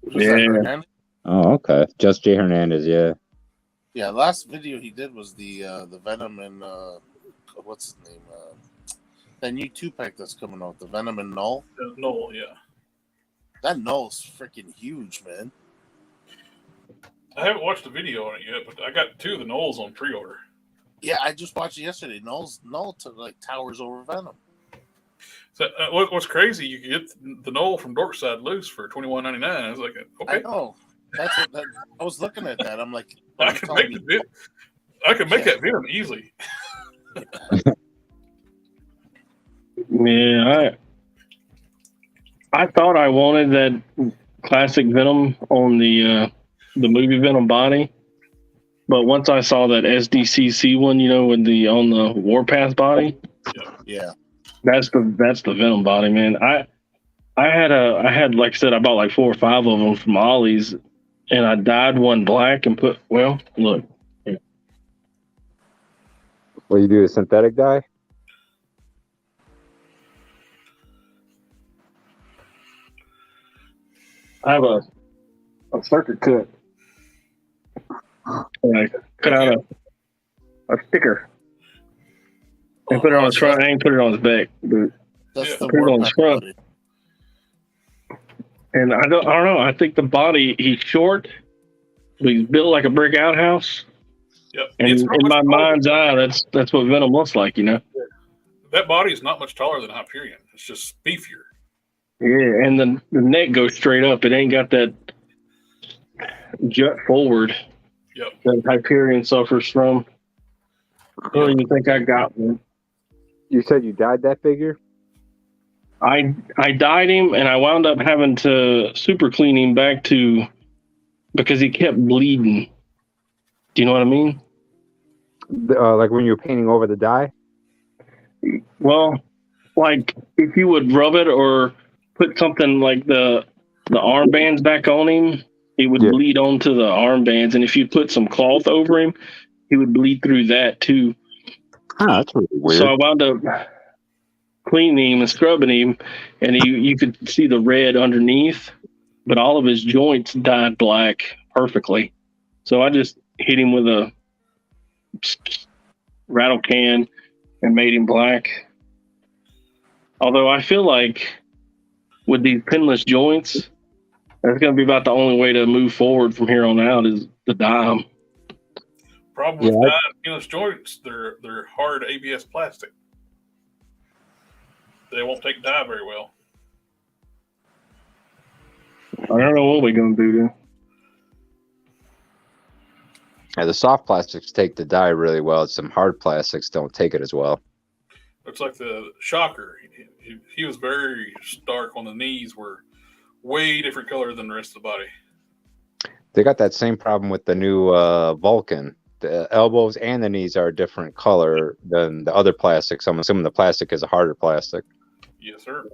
Was that Hernandez? Oh, okay. Just Jay Hernandez, yeah. Yeah, last video he did was the Venom and what's his name? That new 2-pack that's coming out, the Venom and Null. Null, yeah. That Null's freaking huge, man. I haven't watched the video on it yet, but I got 2 of the Knolls on pre-order. Yeah, I just watched it yesterday. Null towers over Venom. So, what's crazy? You can get the Knoll from Dorkside loose for $21.99. I was like, okay, I know. I was looking at that. I'm like, I can make that Venom easily. Yeah, I thought I wanted that classic Venom on the movie Venom body, but once I saw that SDCC one, with on the Warpath body, yeah, that's the Venom body, man. I had like I said, I bought like 4 or 5 of them from Ollie's, and I dyed one black and look. What do you do? A synthetic dye? I have a circuit cut. And I cut out a sticker and put it on his front. I ain't put it on his back, but that's the put it on his front. body. And I don't know. I think the body, he's short, but he's built like a brick outhouse. Yep. And in my mind's eye, that's what Venom looks like, That body is not much taller than Hyperion. It's just beefier. Yeah, and the neck goes straight up. It ain't got that jut forward that Hyperion suffers from. I don't even think I got one. You said you dyed that figure? I dyed him, and I wound up having to super clean him back because he kept bleeding. Do you know what I mean? Like when you were painting over the dye? Well, like if you would rub it or put something like the armbands back on him, it would bleed onto the armbands, and if you put some cloth over him, he would bleed through that too. That's really weird. So I wound up cleaning him and scrubbing him, and you could see the red underneath, but all of his joints dyed black perfectly. So I just hit him with a rattle can and made him black. Although I feel like with these pinless joints, that's going to be about the only way to move forward from here on out is to dye them. Problem with dyeing pinless joints, they're hard ABS plastic. They won't take dye very well. I don't know what we're going to do then. Yeah, the soft plastics take the dye really well. Some hard plastics don't take it as well. Looks like the Shocker. He was very stark on the knees, were way different color than the rest of the body. They got that same problem with the new Vulcan. The elbows and the knees are a different color than the other plastics. I'm assuming the plastic is a harder plastic. Yes, sir.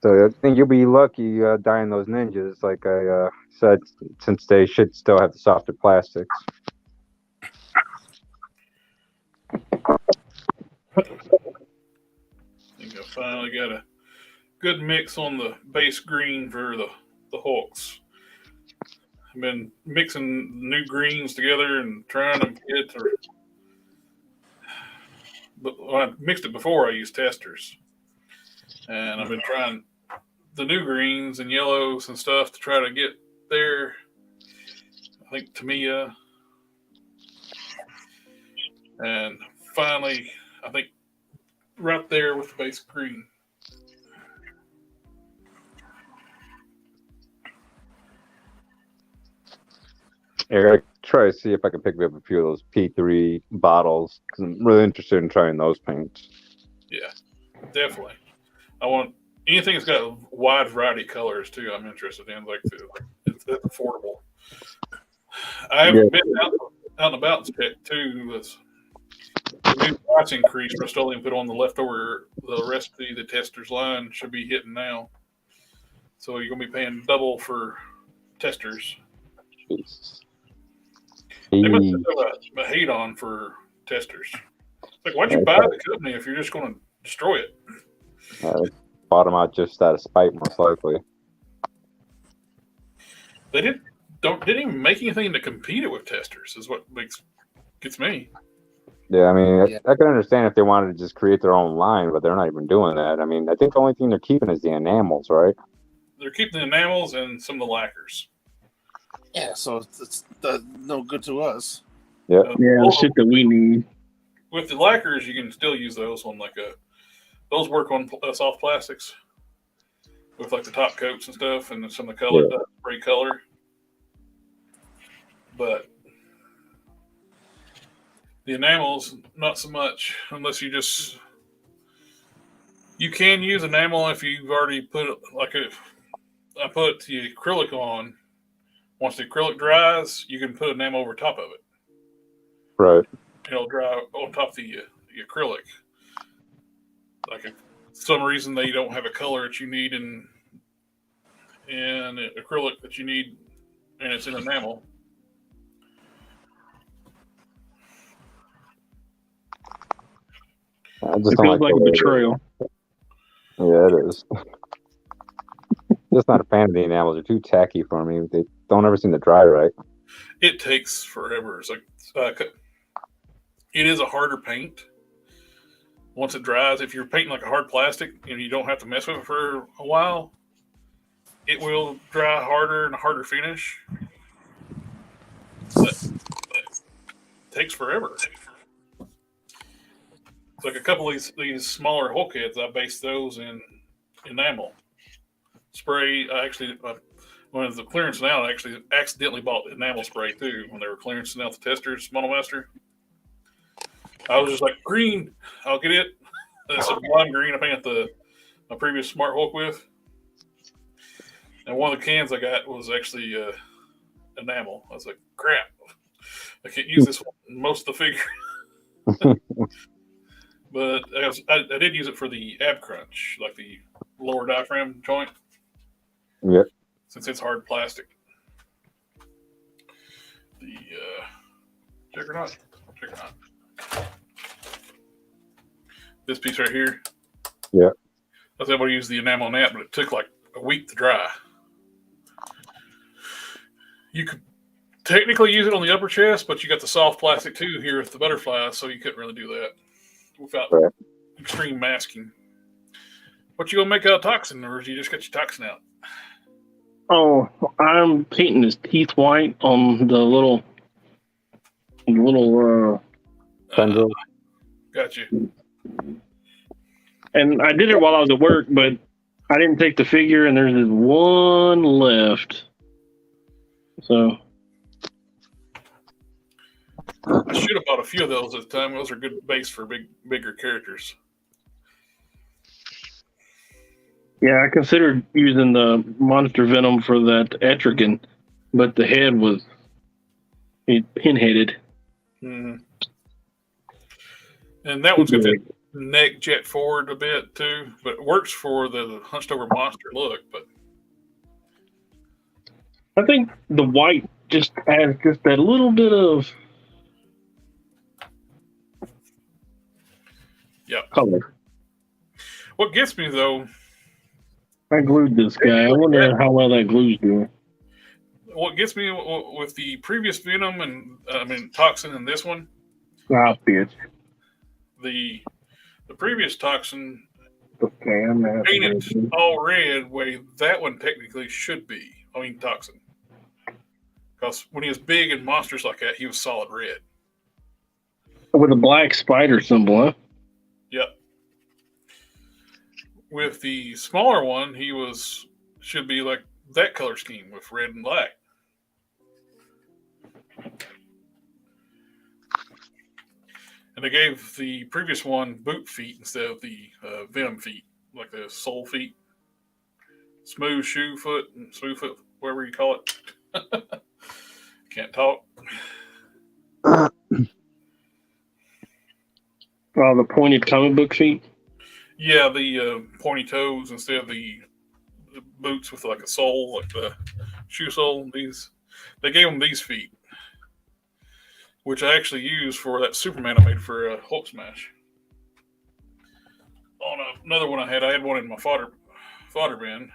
So I think you'll be lucky dyeing those ninjas, like I said, since they should still have the softer plastics. I think I finally got a good mix on the base green for the Hawks. I've been mixing new greens together and trying to get to. But when I mixed it before, I used testers, and I've been trying the new greens and yellows and stuff to try to get there. I think Tamiya, and finally, I think right there with the base green. I gotta try to see if I can pick up a few of those P3 bottles because I'm really interested in trying those paints. Yeah, definitely. I want anything that's got a wide variety of colors too. I'm interested in it's affordable. I haven't been out and about too. The new price increase for Rust-Oleum put on the leftover the recipe. The testers line should be hitting now, so you're gonna be paying double for testers. Jesus. They must have a hate on for testers. It's like, why'd you buy the company if you're just going to destroy it? Bought them out just out of spite, most likely. They didn't even make anything to compete it with testers. Is what gets me. Yeah, I mean, I can understand if they wanted to just create their own line, but they're not even doing that. I mean, I think the only thing they're keeping is the enamels, right? They're keeping the enamels and some of the lacquers. Yeah, so it's no good to us. Yeah, the shit that we need. With the lacquers, you can still use those on those work on soft plastics with like the top coats and stuff, and then some of the color, spray color. But the enamels, not so much, unless you can use enamel if you've already put I put the acrylic on. Once the acrylic dries, you can put enamel over top of it. Right. It'll dry on top of the acrylic. Like if some reason they don't have a color that you need in acrylic that you need, and it's in enamel. It feels like a betrayal. Yeah, it is. Just not a fan of the enamels. They're too tacky for me. They don't ever seem to dry right. It takes forever. It's like it is a harder paint. Once it dries, if you're painting like a hard plastic and you don't have to mess with it for a while, it will dry harder and a harder finish. But it takes forever. It's like a couple of these smaller Hulk heads, I based those in enamel spray. When it was the clearance out, I actually accidentally bought enamel spray too when they were clearancing out the testers, Model Master. I was just like, green, I'll get it. It's a blonde green I painted my previous Smart Hulk with. And one of the cans I got was actually enamel. I was like, crap, I can't use this one most of the figure. But I did use it for the ab crunch, like the lower diaphragm joint. Yep. Since it's hard plastic. The Juggernaut. This piece right here. Yeah. I was able to use the enamel on that, but it took like a week to dry. You could technically use it on the upper chest, but you got the soft plastic too here with the butterflies, so you couldn't really do that without extreme masking. What you gonna make out of toxin, or you just got your toxin out? Oh, I'm painting his teeth white on the little tendril. Got you. And I did it while I was at work, but I didn't take the figure, and there's this one left. So I should have bought a few of those at the time. Those are good base for bigger characters. Yeah, I considered using the monster venom for that etrigan, but the head was pinheaded. And that one's got that neck jet forward a bit too, but it works for the hunched over monster look. But I think the white just adds just that little bit of color. What gets me though, I glued this guy. I wonder how well that glue's doing. what gets me with the previous venom and toxin and this one, Bitch. the previous toxin Okay, painted all red way that one technically should be. Toxin. Because when he was big and monsters like that, he was solid red. With a black spider symbol, huh? Yep. With the smaller one, should be like that color scheme with red and black. And they gave the previous one boot feet instead of the venom feet, like the sole feet. Smooth shoe foot, whatever you call it. Can't talk. The pointed comic book feet? Yeah, the pointy toes instead of the boots with like a sole, like the shoe sole. They gave them these feet, which I actually used for that Superman I made for Hulk Smash. On another one I had one in my fodder bin,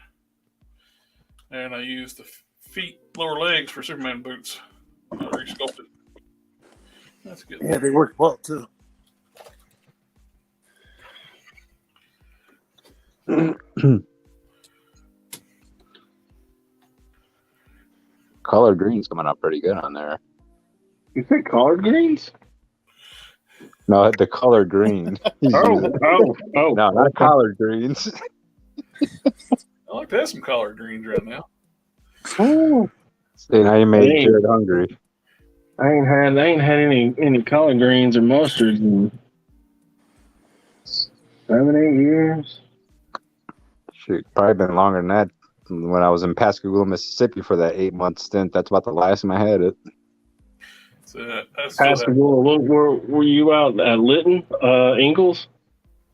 and I used the feet, lower legs for Superman boots. I resculpted. That's good. Yeah, they work well too. Color green's coming up pretty good on there. You say collard greens? No, the color green. Oh. No, not collard greens. I like to have some collard greens right now. Oh. See, now you made Jared hungry. I ain't had any collard greens or mustards in 7-8 years. Shoot, probably been longer than that. When I was in Pascagoula, Mississippi for that 8-month stint, that's about the last time I had it. Pascagoula, were you out at Lytton, Ingalls?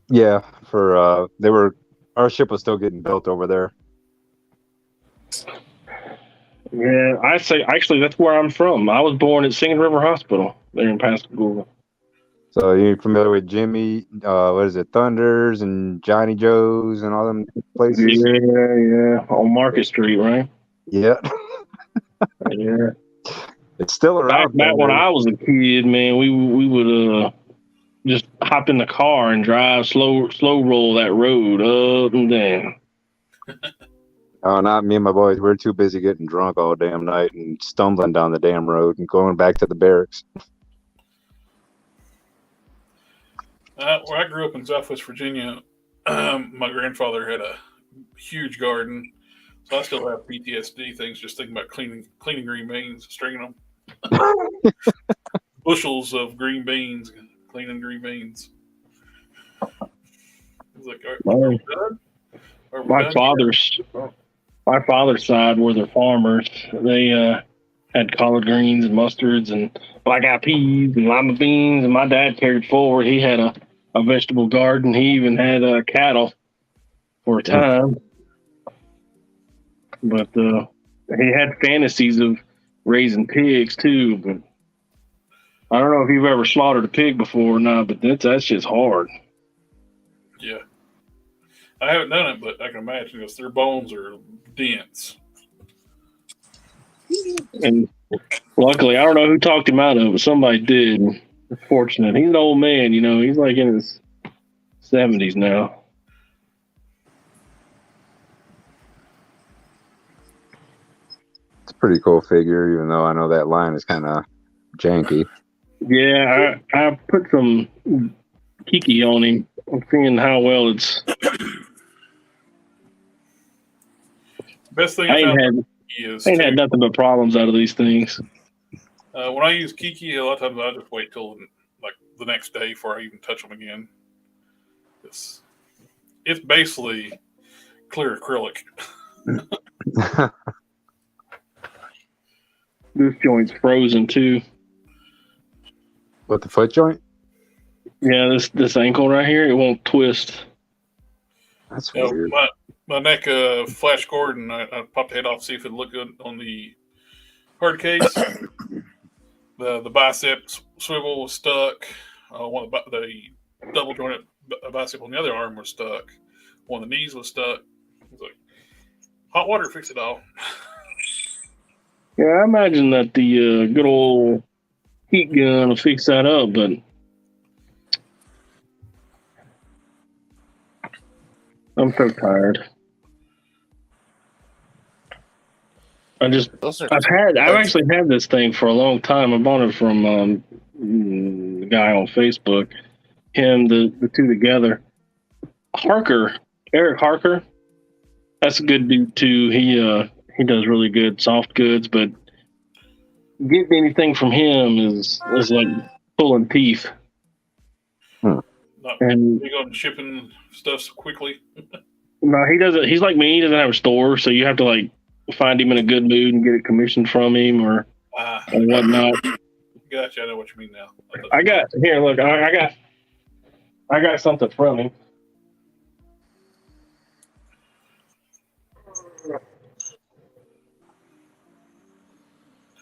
Yeah, for our ship was still getting built over there. Yeah, I say actually that's where I'm from. I was born at Singing River Hospital there in Pascagoula. So you're familiar with Jimmy, what is it, Thunders and Johnny Joe's and all them places? Yeah, on Market Street, right? Yeah. Yeah. It's still around. Back when I was a kid, man, we would just hop in the car and drive slow roll that road up and down. Oh, not me and my boys. We're too busy getting drunk all damn night and stumbling down the damn road and going back to the barracks. Where I grew up in Southwest Virginia, my grandfather had a huge garden, so I still have PTSD things just thinking about cleaning green beans, stringing them. Bushels of green beans, cleaning green beans. It's like, are we done? My father's side were the farmers. They had collard greens and mustards and black eyed peas and lima beans. And my dad carried forward. He had a vegetable garden. He even had cattle for a time. But he had fantasies of raising pigs too. But I don't know if you've ever slaughtered a pig before or not. But that's just hard. Yeah. I haven't done it, but I can imagine because their bones are dense. And luckily, I don't know who talked him out of it, but somebody did. It's fortunate. He's an old man, He's like in his 70s now. It's a pretty cool figure, even though I know that line is kind of janky. Yeah, I put some Kiki on him. I'm seeing how well it's. Best thing I ain't had nothing but problems out of these things. When I use Kiki, a lot of times I just wait till like the next day before I even touch them again. It's basically clear acrylic. This joint's frozen too. What, the foot joint? Yeah, this ankle right here, it won't twist. That's You know, weird. my neck flash cord, and I popped the head off to see if it looked good on the hard case. The bicep swivel was stuck. One of the double jointed bicep on the other arm was stuck. One of the knees was stuck. It was like hot water fixed it all. Yeah, I imagine that the good old heat gun will fix that up, but I'm so tired. I've actually had this thing for a long time. I bought it from the guy on Facebook. The two together. Eric Harker. That's a good dude too. He does really good soft goods, but getting anything from him is like pulling teeth. Not And big on shipping stuff so quickly. no, he doesn't. He's like me. He doesn't have a store, so you have to like find him in a good mood and get it commissioned from him or whatnot. Gotcha. I know what you mean now. I got here. Look, I got something from him.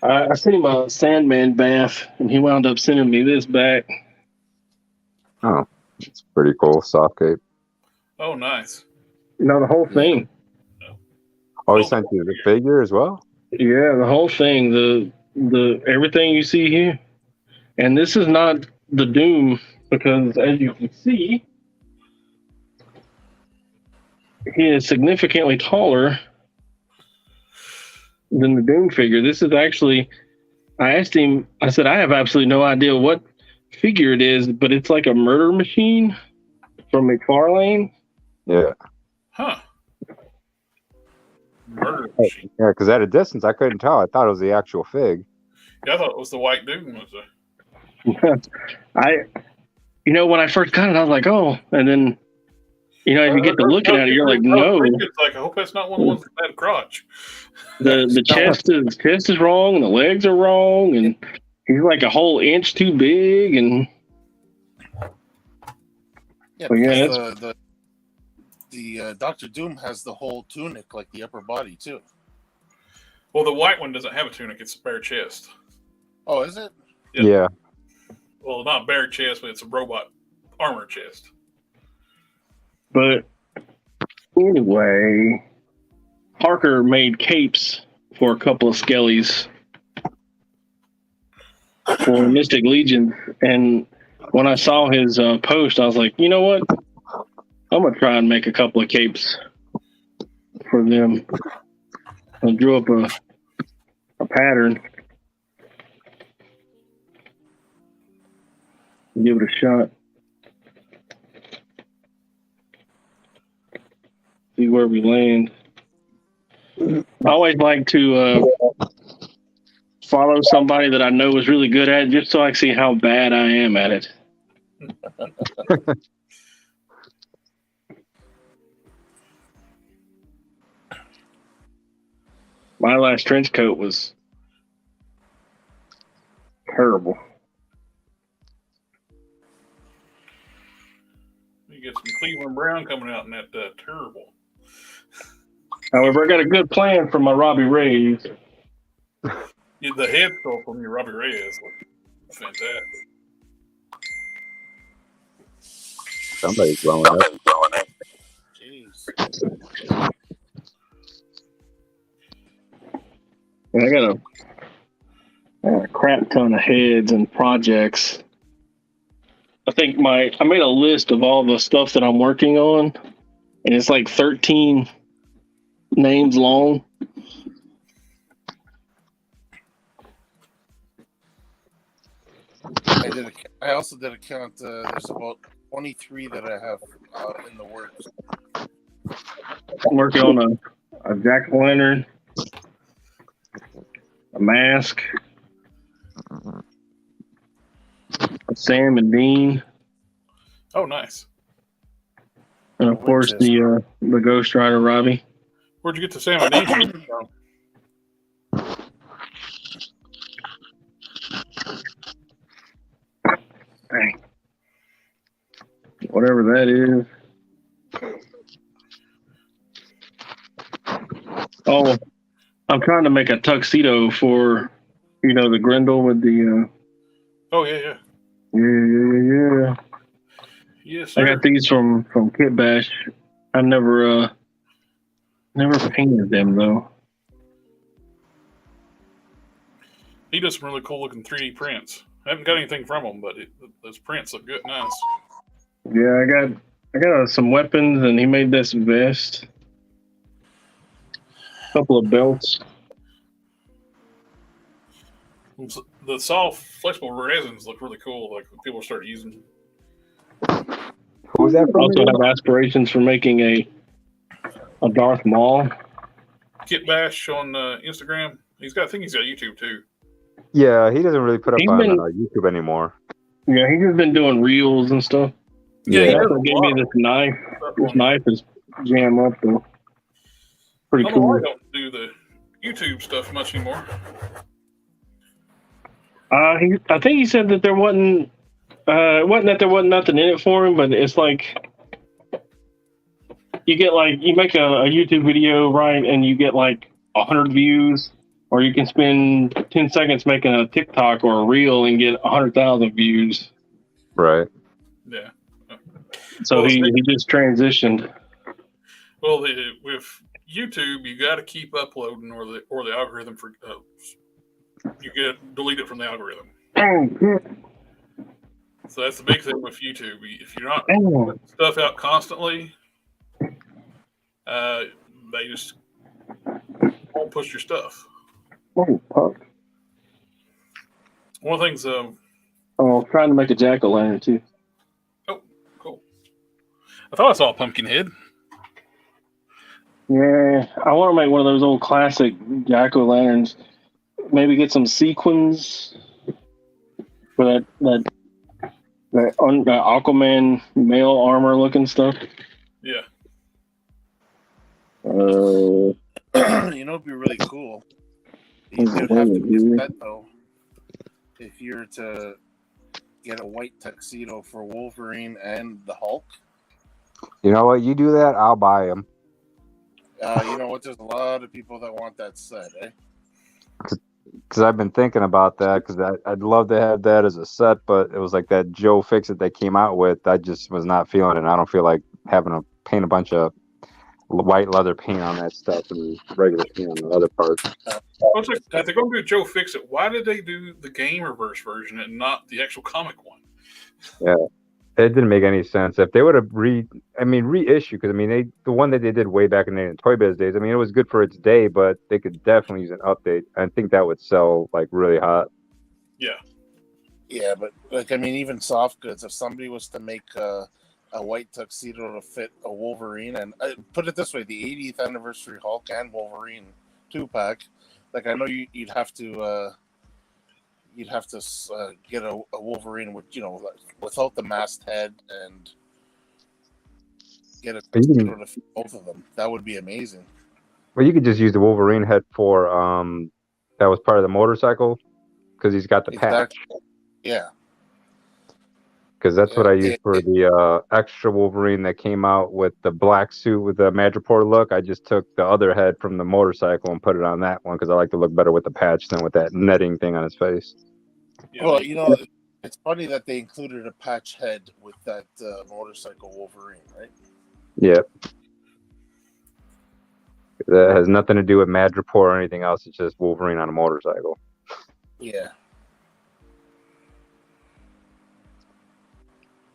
I sent him a Sandman bath, and he wound up sending me this back. Oh, it's pretty cool. Soft cape. Oh, nice. No, the whole thing. Oh, he sent you the figure as well? Yeah, the whole thing. The everything you see here, and this is not the Doom because, as you can see, he is significantly taller than the Doom figure. This is actually, I asked him, I said, I have absolutely no idea what figure it is, but it's like a murder machine from McFarlane. Yeah. Huh. Murder machine. Yeah, because at a distance, I couldn't tell. I thought it was the actual fig. Yeah, I thought it was the white dude. Was When I first got it, I was like, oh, and then, if you get to looking at it, you're like, no. It's like, I hope that's not one of the ones that had a crotch. The chest is wrong, and the legs are wrong, and he's like a whole inch too big, and the Doctor Doom has the whole tunic, like the upper body too. Well, the white one doesn't have a tunic; it's a bare chest. Oh, is it? Yeah. Well, not bare chest, but it's a robot armor chest. But anyway, Parker made capes for a couple of skellies for Mystic Legion, and when I saw his post, I was like, you know what? I'm gonna try and make a couple of capes for them. I drew up a pattern. Give it a shot. See where we land. I always like to follow somebody that I know is really good at it, just so I can see how bad I am at it. My last trench coat was terrible. You get some Cleveland Brown coming out in that terrible. However, I got a good plan for my Robbie Rays. Yeah, the head sculpt from your Robbie Reyes look fantastic. Somebody's blowing up. Jeez. And I got a crap ton of heads and projects. I think I made a list of all the stuff that I'm working on, and it's like 13 names long. I also did a count. There's about 23 that I have in the works. I'm working on a jack-o'-lantern, a mask, a Sam and Dean. Oh, nice. And of course, the Ghost Rider Robbie. Where'd you get the salmon adhesion from? Dang. Whatever that is. Oh, I'm trying to make a tuxedo for, the Grendel with the. Oh yeah. Yeah. Yes, sir. I got these from Kitbash. I never painted them though. He does some really cool looking 3D prints. I haven't got anything from him, but those prints look good, nice. Yeah, I got some weapons, and he made this vest. A couple of belts. The soft, flexible resins look really cool. Like when people start using. Who's that from? Also have aspirations for making a Darth Maul. Kitbash on Instagram. I think he's got YouTube too. Yeah, he doesn't really put up on YouTube anymore. Yeah, he's just been doing reels and stuff. Yeah, he also gave me this knife. This knife is jam up though. Pretty cool. I don't do the YouTube stuff much anymore. I think he said that there wasn't. It wasn't that there wasn't nothing in it for him, but it's like you make a YouTube video, right, and you get like 100 views, or you can spend 10 seconds making a TikTok or a reel and get 100,000 views. Right. Yeah. So he just transitioned. Well, with YouTube, you got to keep uploading, or the algorithm you get deleted from the algorithm. So that's the big thing with YouTube. If you're not putting stuff out constantly, they just won't push your stuff. Oh, fuck. One of the things. I'm trying to make a jack-o'-lantern too. Oh, cool. I thought I saw a pumpkin head. Yeah, I want to make one of those old classic jack-o'-lanterns. Maybe get some sequins for that Aquaman male armor looking stuff. Yeah. It'd be really cool. You'd have to get that though. If you're to get a white tuxedo for Wolverine and the Hulk. You know what? You do that, I'll buy them. You know what? There's a lot of people that want that set, eh? Because I've been thinking about that, because I'd love to have that as a set, but it was like that Joe Fix-It they came out with. I just was not feeling it. I don't feel like having to paint a bunch of white leather paint on that stuff and regular paint on the other parts. If they're going to do Joe Fix-It, why did they do the game reverse version and not the actual comic one? Yeah, it didn't make any sense. If they would have reissue, because the one that they did way back in the Toy Biz days, it was good for its day, but they could definitely use an update. I think that would sell like really hot. Yeah. Yeah, but even soft goods. If somebody was to make a white tuxedo to fit a Wolverine, and put it this way, the 80th anniversary Hulk and Wolverine 2-pack, like I know you'd have to get a Wolverine with without the masthead and get a tuxedo to fit both of them. That would be amazing. Well, you could just use the Wolverine head for that was part of the motorcycle, because he's got the patch. Yeah. Because that's what I used for the extra Wolverine that came out with the black suit with the Madripoor look. I just took the other head from the motorcycle and put it on that one, because I like to look better with the patch than with that netting thing on his face. Yeah, well, it's funny that they included a patch head with that motorcycle Wolverine, right? Yep. That has nothing to do with Madripoor or anything else. It's just Wolverine on a motorcycle. Yeah.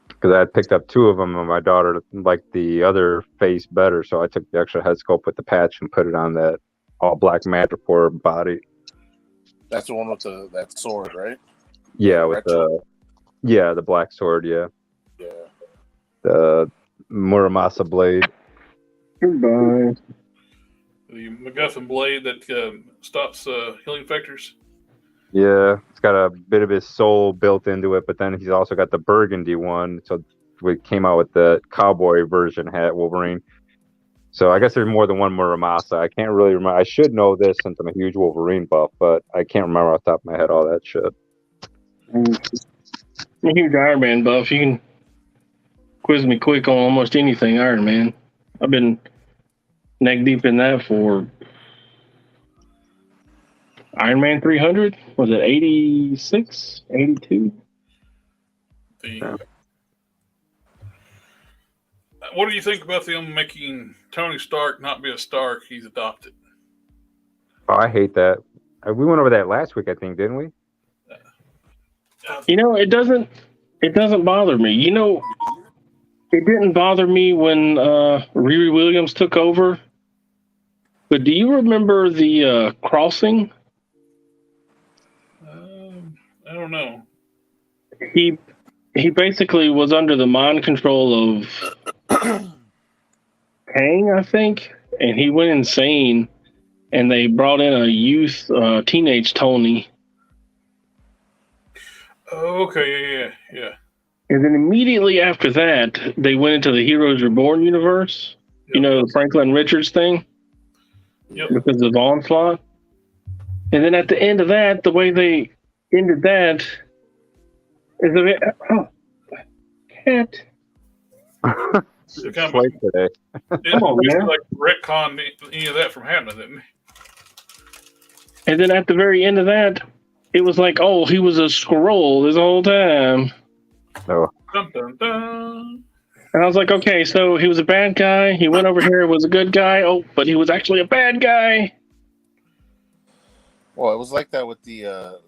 Because I had picked up 2 of them, and my daughter liked the other face better, so I took the extra head sculpt with the patch and put it on that all black Madripoor body. That's the one with that sword, right? Yeah, with the black sword. Yeah. Yeah. The Muramasa blade. Goodbye. The MacGuffin blade that stops healing vectors. Yeah, it's got a bit of his soul built into it, but then he's also got the burgundy one. So we came out with the cowboy version hat Wolverine. So I guess there's more than one Muramasa. I can't really remember. I should know this since I'm a huge Wolverine buff, but I can't remember off the top of my head all that shit. I'm a huge Iron Man buff. You can quiz me quick on almost anything Iron Man. I've been neck deep in that for Iron Man 300. Was it 86, 82? What do you think about them making Tony Stark not be a Stark? He's adopted. Oh, I hate that. We went over that last week, I think, didn't we? You know, it doesn't bother me. You know, it didn't bother me when Riri Williams took over. But do you remember the crossing? I don't know. He basically was under the mind control of Kang, I think, and he went insane. And they brought in a youth, teenage Tony. Oh, okay, yeah. And then immediately after that, they went into the Heroes Reborn universe. Yep. You know, the Franklin Richards thing. Yep. Because of Onslaught. And then at the end of that, the way they ended that is a bit. Oh, cat. It kind of, Late today. Come on, man. like retcon any of that from happening, didn't it? And then at the very end of that, it was like, oh, he was a scroll this whole time. No. Dun, dun, dun. And I was like, okay, so he was a bad guy. He went over here, was a good guy. Oh, but he was actually a bad guy. Well, it was like that with the a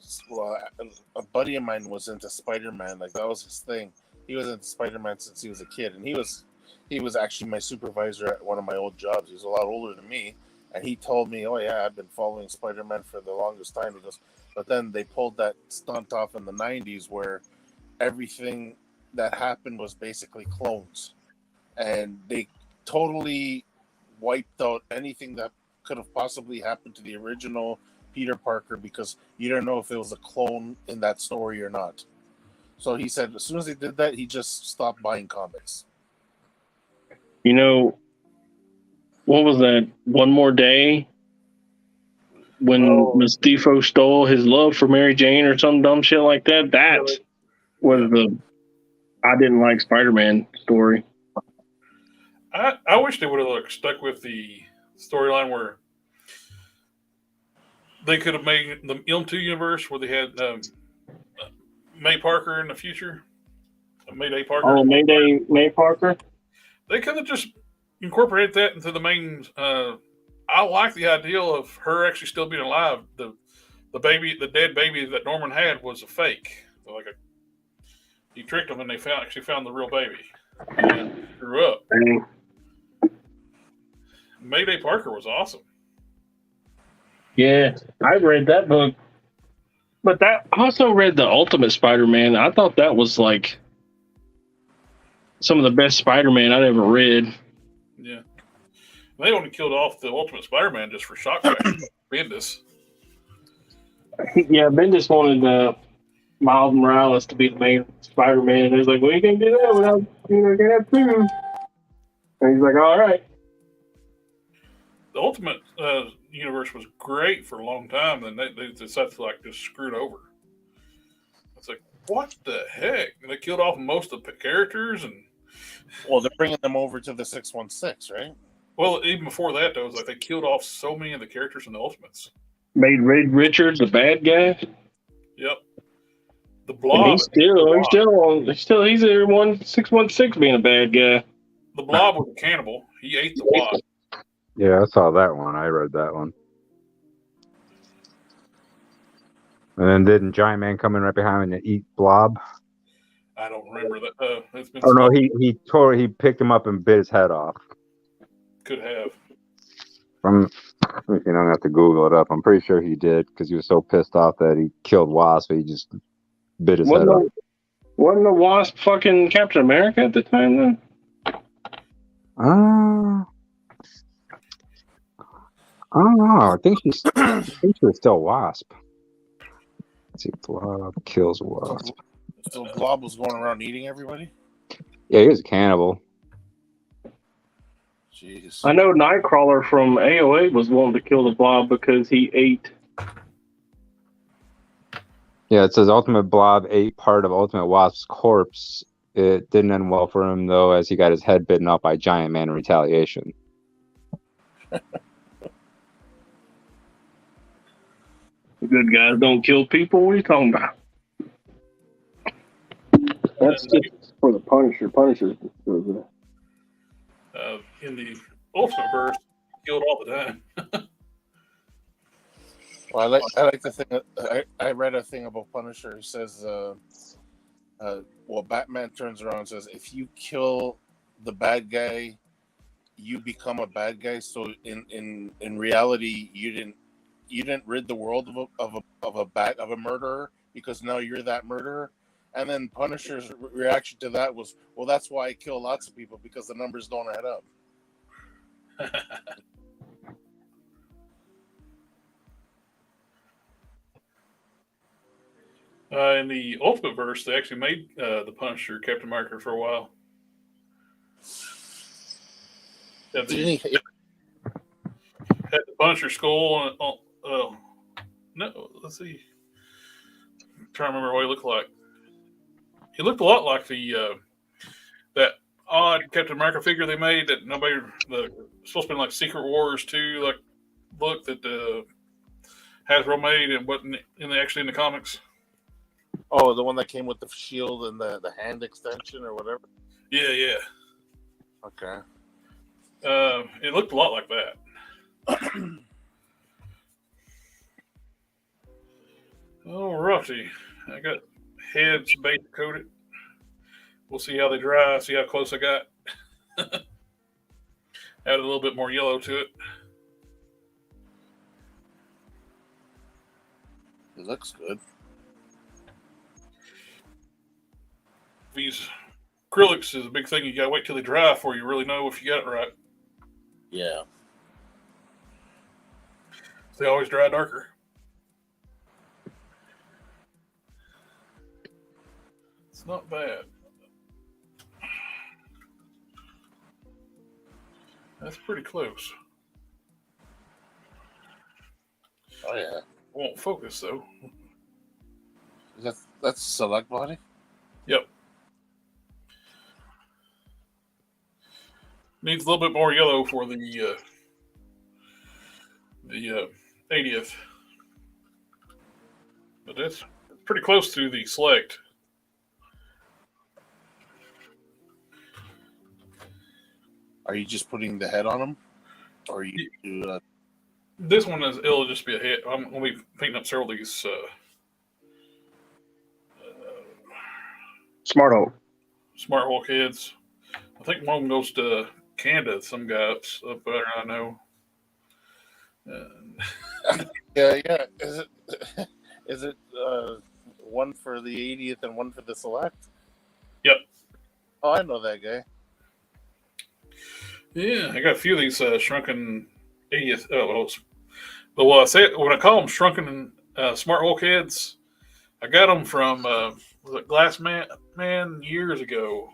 buddy of mine was into Spider-Man. Like that was his thing. He was into Spider-Man since he was a kid, and he was actually my supervisor at one of my old jobs. He was a lot older than me, and he told me, "Oh yeah, I've been following Spider-Man for the longest time." He goes, but then they pulled that stunt off in the '90s where everything that happened was basically clones, and they totally wiped out anything that could have possibly happened to the original Peter Parker because you don't know if it was a clone in that story or not. So he said as soon as they did that, he just stopped buying comics. You know, what was that? One More Day? When Mephisto stole his love for Mary Jane or some dumb shit like that? That was the I didn't like Spider-Man story. I wish they would have stuck with the storyline where they could have made the M2 universe where they had May Parker in the future. Mayday Parker. Oh, May Parker? They could have just incorporated that into the main. I like the idea of her actually still being alive. The dead baby that Norman had was a fake. He tricked them, and they actually found the real baby and grew up. Dang. Mayday Parker was awesome. Yeah, I read that book. But I also read the Ultimate Spider-Man. I thought that was like some of the best Spider-Man I'd ever read. Yeah. They only killed off the Ultimate Spider-Man just for shock factor. Bendis. Yeah, Bendis wanted Miles Morales to be the main Spider-Man. He was like, well, you can't do that without, you can have two. And he's like, all right. The Ultimate universe was great for a long time, and they decided to just screw it over. It's like, what the heck? And they killed off most of the characters, and well, they're bringing them over to the 616, right? Well, even before that, though, it was like they killed off so many of the characters in the Ultimates. Made Reed Richards a bad guy. Yep. The Blob. He's in 616 being a bad guy. The Blob was a cannibal. He ate the Wasp. Yeah, I saw that one. I read that one. And then didn't Giant Man come in right behind him and eat Blob? I don't remember that. It's been no, he picked him up and bit his head off. Could have. I'm gonna have to Google it up. I'm pretty sure he did because he was so pissed off that he killed Wasp. He just bit his head off. Wasn't the Wasp fucking Captain America at the time then? I don't know. I think she was still Wasp. Let's see, Blob kills Wasp. So Blob was going around eating everybody? Yeah, he was a cannibal. Jeez. I know Nightcrawler from AOA was wanting to kill the Blob because he ate. Yeah, it says Ultimate Blob ate part of Ultimate Wasp's corpse. It didn't end well for him, though, as he got his head bitten off by Giant Man in retaliation. Good guys don't kill people. What are you talking about? That's just for the Punisher. Punisher. In the Ultimate verse, killed all the time. Well, I like the thing. I read a thing about Punisher. He says, well, Batman turns around and says, if you kill the bad guy, you become a bad guy. So in reality, you didn't rid the world of a murderer, because now you're that murderer. And then Punisher's reaction to that was, well, that's why I kill lots of people, because the numbers don't add up. In the Ultimate verse, they actually made the Punisher Captain America for a while. Had the Punisher skull and no, let's see. I'm trying to remember what he looked like. He looked a lot like the that odd Captain America figure they made that nobody supposed to be like Secret Wars 2 like book that Hasbro made and wasn't actually in the comics. Oh, the one that came with the shield and the hand extension or whatever? Yeah. Okay. It looked a lot like that. Alrighty. I got heads base coated. We'll see how they dry, see how close I got. Add a little bit more yellow to it. It looks good. These acrylics is a big thing. You gotta wait till they dry before you really know if you got it right. Yeah. They always dry darker. It's not bad. That's pretty close. Oh yeah. Won't focus though. That's select body? Yep. Needs a little bit more yellow for the 80th. But that's pretty close to the select. Are you just putting the head on them? Or you do This one it'll just be a hit. I'm going to be painting up several of these Smart Hulk. Smart Hulk heads. I think one of them goes to Canada, some guy up there I know. Yeah. Is it one for the 80th and one for the select? Yep. Oh, I know that guy. Yeah, I got a few of these shrunken 80th. Well, I say when I call them shrunken Smart Hulk heads, I got them from was it Glass Man years ago.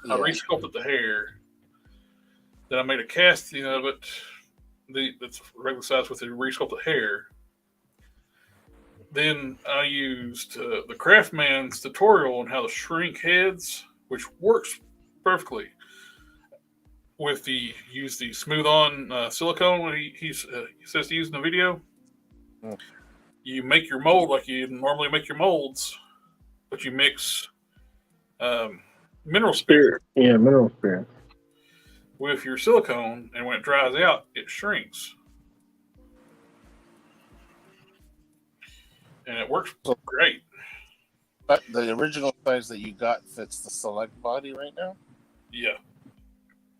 I resculpted the hair. Then I made a casting of it. That's regular size with the resculpted hair. Then I used the Craftman's tutorial on how to shrink heads, which works perfectly. With use the smooth on silicone he says to use in the video. You make your mold like you normally make your molds, but you mix mineral spirit. Yeah, mineral spirit. With your silicone, and when it dries out, it shrinks. And it works great. But the original size that you got fits the select body right now? Yeah.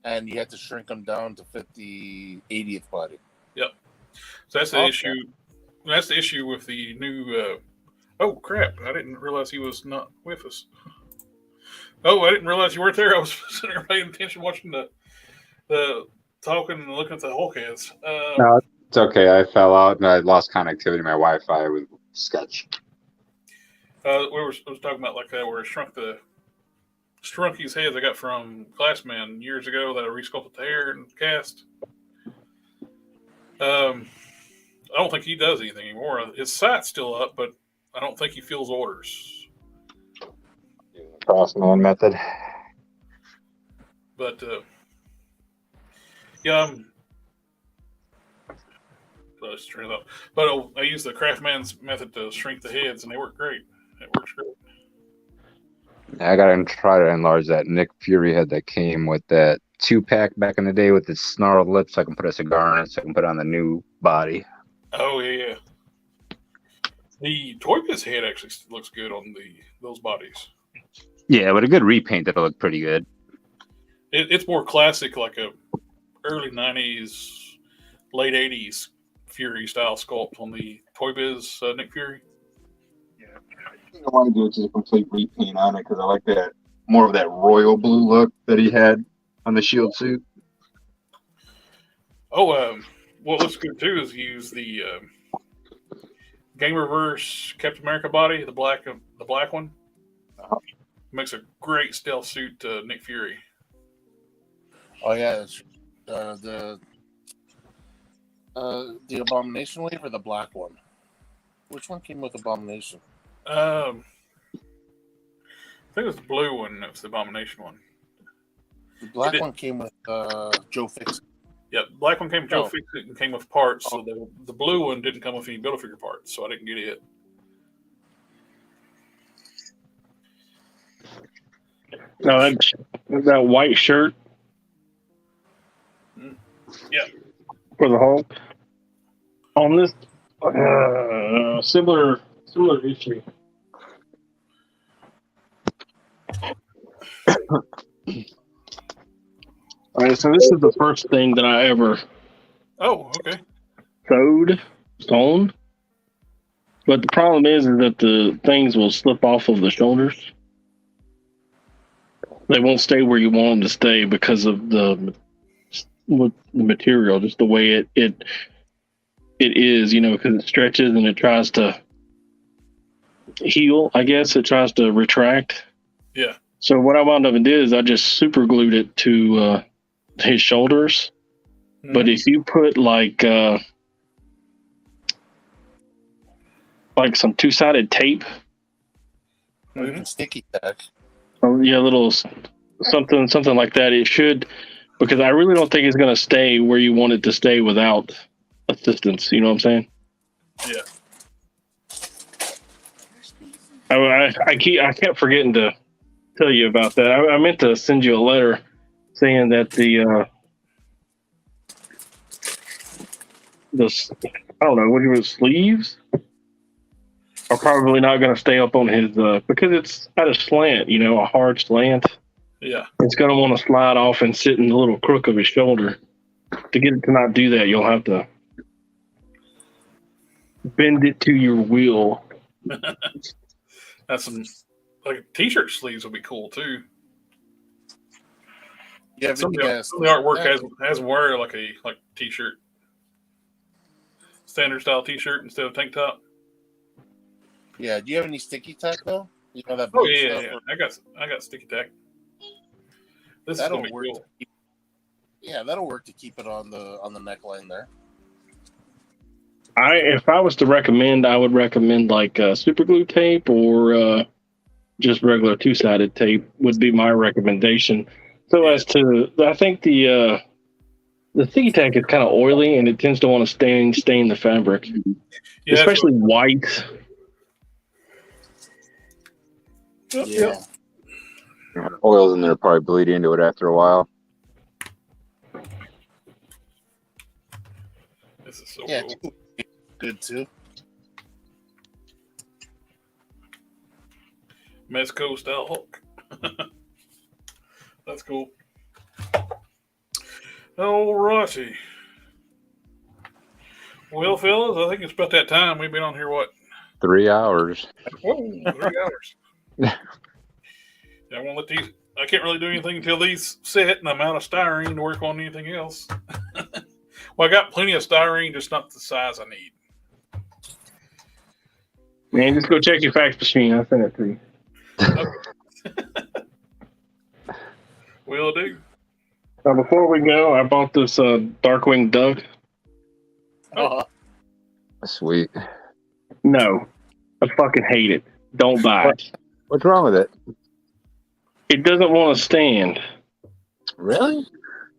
And you had to shrink them down to fit the 80th body. Yep. So that's the issue. That's the issue with the new. Oh crap! I didn't realize he was not with us. Oh, I didn't realize you weren't there. I was sitting there paying attention, watching the talking and looking at the Hulk heads. No, it's okay. I fell out and I lost connectivity to my Wi-Fi with Sketch. We was talking about like that, where it shrunk shrunk his heads I got from Glassman years ago that I resculpted the hair and cast. I don't think he does anything anymore. His sight's still up, but I don't think he fills orders. Cross-milling method. But yeah, but I use the Craftman's method to shrink the heads, and they work great. It works great. I gotta try to enlarge that Nick Fury head that came with that 2-pack back in the day with its snarled lips. So I can put a cigar in it, so I can put it on the new body. Oh yeah. The Toy Biz head actually looks good on those bodies. Yeah, with a good repaint, that'll look pretty good. It's more classic, like a early '90s, late '80s Fury style sculpt on the Toy Biz Nick Fury. Yeah, I think I want to do just a complete repaint on it because I like that more of that royal blue look that he had on the shield suit. Oh, what looks good too is use the Game Reverse Captain America body, the black one. Makes a great stealth suit to Nick Fury. Oh yeah, the Abomination wave or the black one? Which one came with Abomination? I think it was the blue one. That was the Abomination one. The black one came with Joe Fix. Yeah, the black one came with Joe Fix It and came with parts. So the blue one didn't come with any Build-A-Figure parts, so I didn't get it. No, that white shirt. Yeah. For the Hulk. On this similar issue. All right, so this is the first thing that I ever sewed stone. But the problem is that the things will slip off of the shoulders. They won't stay where you want them to stay because of the material, just the way it is, because it stretches and it tries to heal. I guess it tries to retract. Yeah. So what I wound up and did is I just super glued it to his shoulders. Mm-hmm. But if you put like some 2-sided tape, sticky tack. Yeah, little something like that. It should, because I really don't think it's going to stay where you want it to stay without assistance. You know what I'm saying? Yeah. I kept forgetting to tell you about that. I meant to send you a letter saying that the I don't know, what he was, sleeves are probably not going to stay up on his because it's at a slant, a hard slant. Yeah. It's going to want to slide off and sit in the little crook of his shoulder. To get it to not do that, you'll have to bend it to your will. That's some, like, t-shirt sleeves would be cool too. Yeah, some of the artwork has wear like a t-shirt, standard style t-shirt instead of tank top. Yeah, do you have any sticky tack though? You know that. Oh yeah. I got sticky tack. That'll work. Cool. That'll work to keep it on the neckline there. If I was to recommend, I would recommend like super glue tape or just regular 2-sided tape would be my recommendation. So as to, I think the sticky tack is kind of oily and it tends to want to stain the fabric, especially white. Yeah. Oils in there probably bleed into it after a while. This is so cool. Good too. Mezco style Hulk. That's cool. Alrighty. Well, fellas, I think it's about that time. We've been on here, what? 3 hours. Whoa, 3 hours. I won't let these. I can't really do anything until these set, and I'm out of styrene to work on anything else. Well, I got plenty of styrene, just not the size I need. Man, just go check your fax machine. I'll send it to you. Will do. Now, before we go, I bought this Darkwing Duck. Oh. Sweet. No, I fucking hate it. Don't buy it. What's wrong with it? It doesn't want to stand. Really?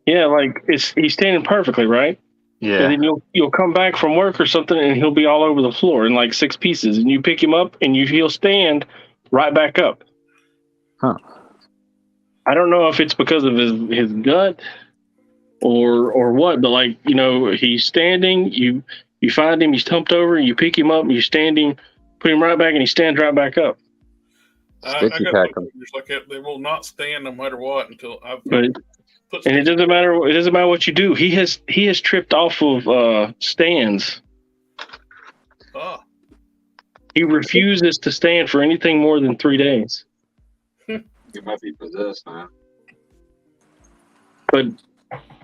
Yeah, like he's standing perfectly, right? Yeah. And then you'll come back from work or something, and he'll be all over the floor in like 6 pieces, and you pick him up, and he'll stand right back up. Huh. I don't know if it's because of his gut or what, but like, you know, he's standing, you find him, he's tumped over, you pick him up, and you're standing, put him right back, and he stands right back up. I Sticky got pack some 'em. figures like that. They will not stand no matter what until I've But put and it doesn't matter what you do. He has tripped off of stands. Ah, He refuses to stand for anything more than 3 days. You might be possessed, man. But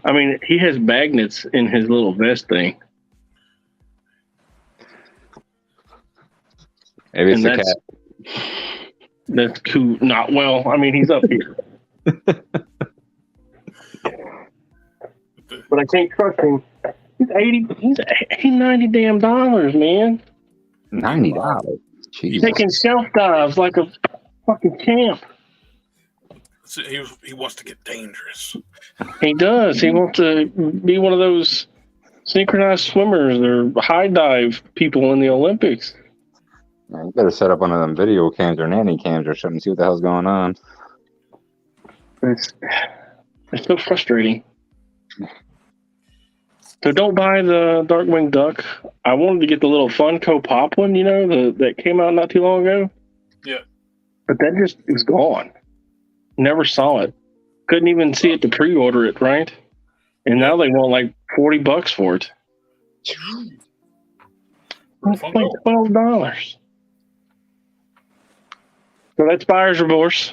I mean, he has magnets in his little vest thing. Maybe it's And a cat. That's cool. Not well. I mean, he's up here. But I can't trust him. He's $90 damn dollars, man. $90. He's Jesus. taking shelf dives like a fucking champ. so he wants to get dangerous. He does. He wants to be one of those synchronized swimmers or high dive people in the Olympics. Man, you better set up one of them video cams or nanny cams or something. See what the hell's going on. It's so frustrating. So don't buy the Darkwing Duck. I wanted to get the little Funko Pop one, you know, that came out not too long ago. Yeah. But that just is gone. Never saw it. Couldn't even see it to pre-order it, right? And now they want like $40 for it. That's like $12. So that's buyer's remorse.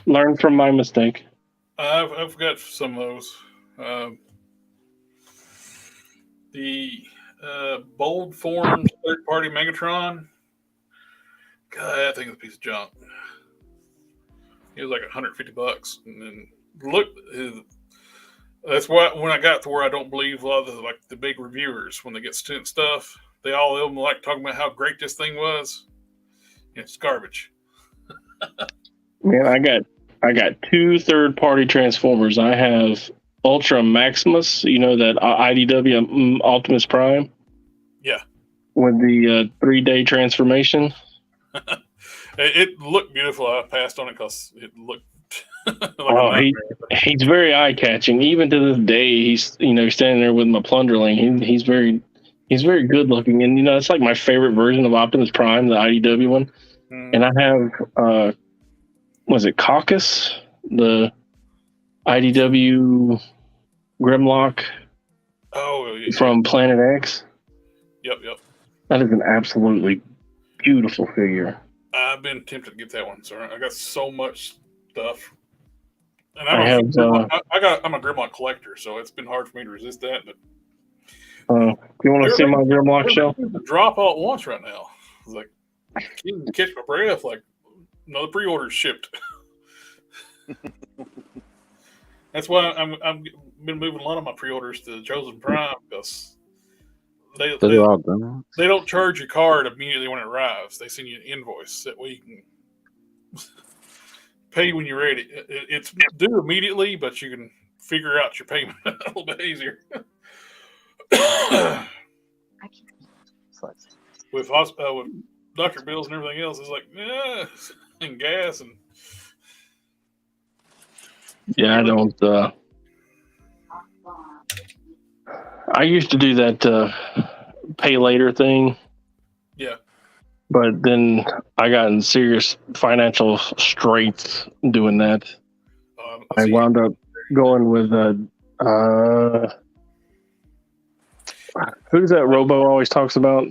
Learn from my mistake. I've got some of those. The Bold Forms third-party Megatron. God, that thing is a piece of junk. It was like $150, and then look. That's why when I got to where I don't believe a lot of the big reviewers when they get student stuff, all of them like talking about how great this thing was. It's garbage. Man, I got 2 third-party Transformers. I have Ultra Maximus, you know, that IDW Optimus Prime. Yeah. With the 3-day transformation. It looked beautiful. I passed on it because it looked like he's very eye-catching. Even to this day, he's standing there with my Plunderling. He's very good looking, and it's like my favorite version of Optimus Prime, the IDW one. And I have was it Caucus, the IDW Grimlock from Planet X? Yep. That is an absolutely beautiful figure. I've been tempted to get that one, sir. I got so much stuff. And I'm a Grimlock collector, so it's been hard for me to resist that. But do you want to see my Grimlock shelf? Drop all at once right now. It's like, I can't even catch my breath. Like, another pre-order shipped. That's why I'm been moving a lot of my pre-orders to Chosen Prime because they don't charge your card immediately when it arrives. They send you an invoice that way you can pay when you're ready. It's due immediately, but you can figure out your payment a little bit easier. With doctor bills and everything else, it's like, and gas and. Yeah, I don't. I used to do that pay later thing. Yeah. But then I got in serious financial straits doing that. I wound up going with who's that Robo always talks about?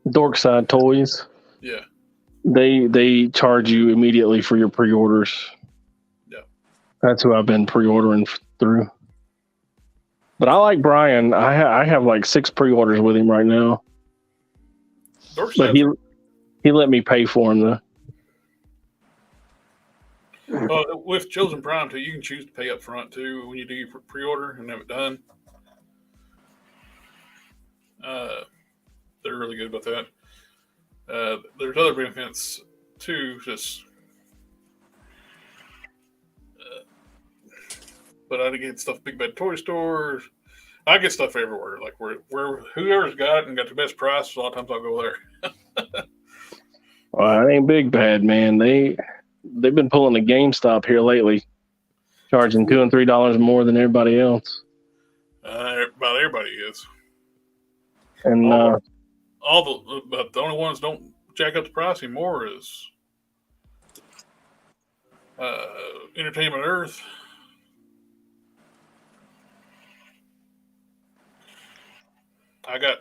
Dorkside Toys. Yeah. They charge you immediately for your pre-orders. Yeah. That's who I've been pre-ordering through. But I like Brian. I have like 6 pre-orders with him right now. But he let me pay for him though. With Chosen Prime too, you can choose to pay up front too when you do your pre-order and have it done. They're really good about that. There's other benefits too, just but I get stuff Big Bad Toy Store. I get stuff everywhere. Like where whoever's got it and got the best price, a lot of times I'll go there. Well, it ain't Big Bad, man. They've been pulling the GameStop here lately, charging $2 and $3 more than everybody else. About everybody is. And but the only ones don't jack up the price anymore is Entertainment Earth. I got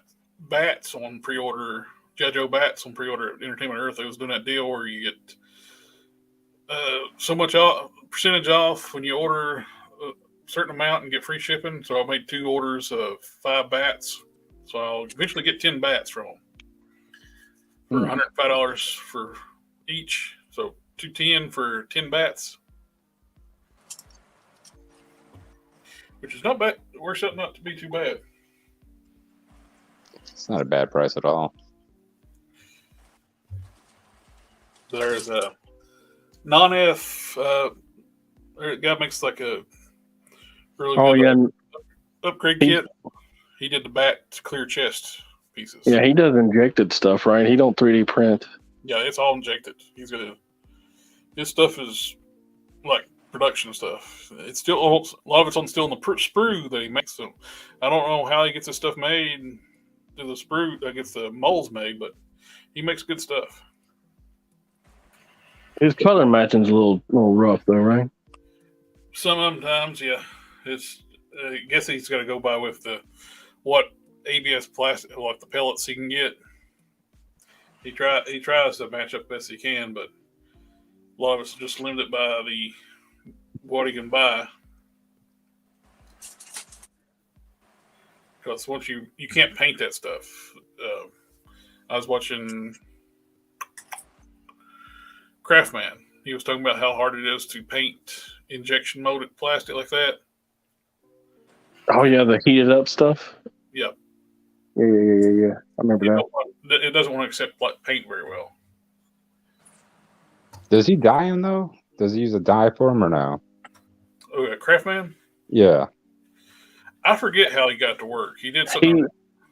bats on pre-order, JoJo bats on pre-order at Entertainment Earth. They was doing that deal where you get so much percentage off when you order a certain amount and get free shipping. So I made 2 orders of 5 bats. So I'll eventually get 10 bats from them for $105 for each. So $210 for 10 bats, which is not bad. It works out not to be too bad. It's not a bad price at all. There's a non-F guy makes like a really good upgrade kit. He did the bat clear chest pieces. Yeah, he does injected stuff, right? He don't 3D print. Yeah, it's all injected. His stuff is like production stuff. It's still a lot of it's still in the sprue that he makes them. I don't know how he gets his stuff made. Do the sprue that gets the molds made, but he makes good stuff. His color matching's a little rough though, right? Sometimes, yeah. It's I guess he's got to go by with what ABS plastic, like the pellets he can get. He tries to match up best he can, but a lot of it's just limited by what he can buy. Because once you can't paint that stuff. I was watching Craftman. He was talking about how hard it is to paint injection molded plastic like that. Oh yeah, the heated up stuff. Yep. Yeah. I remember that. It doesn't want to accept paint very well. Does he dye him though? Does he use a dye for him or no? Oh, yeah, Craftman? Yeah. I forget how he got to work. He did something.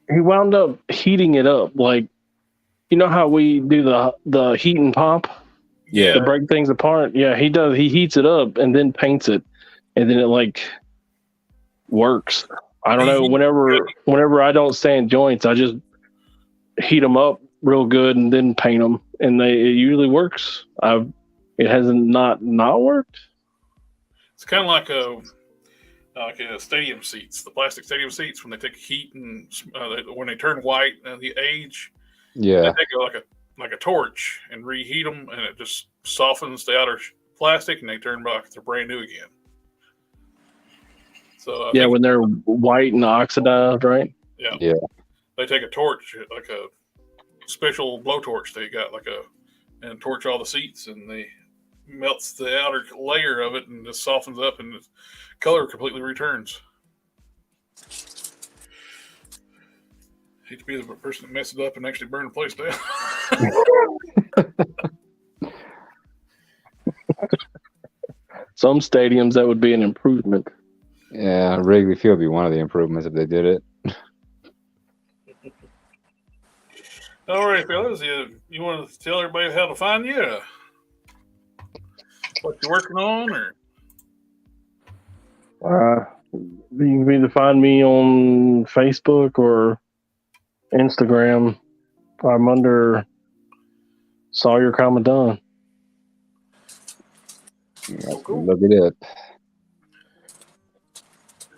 He wound up heating it up, like you know how we do the heat and pop. Yeah. To break things apart. Yeah, he does. He heats it up and then paints it, and then it like works. I don't know. Whenever I don't sand joints, I just heat them up real good and then paint them, and it usually works. It hasn't not worked. It's kind of like a stadium seats, the plastic stadium seats when they take heat and when they turn white and the age. Yeah. They go like a torch and reheat them, and it just softens the outer plastic, and they turn back. They're brand new again. So when they're white and oxidized, right? Yeah. They take a torch, like a special blowtorch they got, and torch all the seats, and they melts the outer layer of it and just softens up, and the color completely returns. Hate to be the person that messed it up and actually burned the place down. Some stadiums that would be an improvement. Yeah, Wrigley Field would be one of the improvements if they did it. All right, fellas, you want to tell everybody how to find you? What you're working on, or? You can either find me on Facebook or Instagram. I'm under Sawyer Commandant. Oh, cool. Look at it.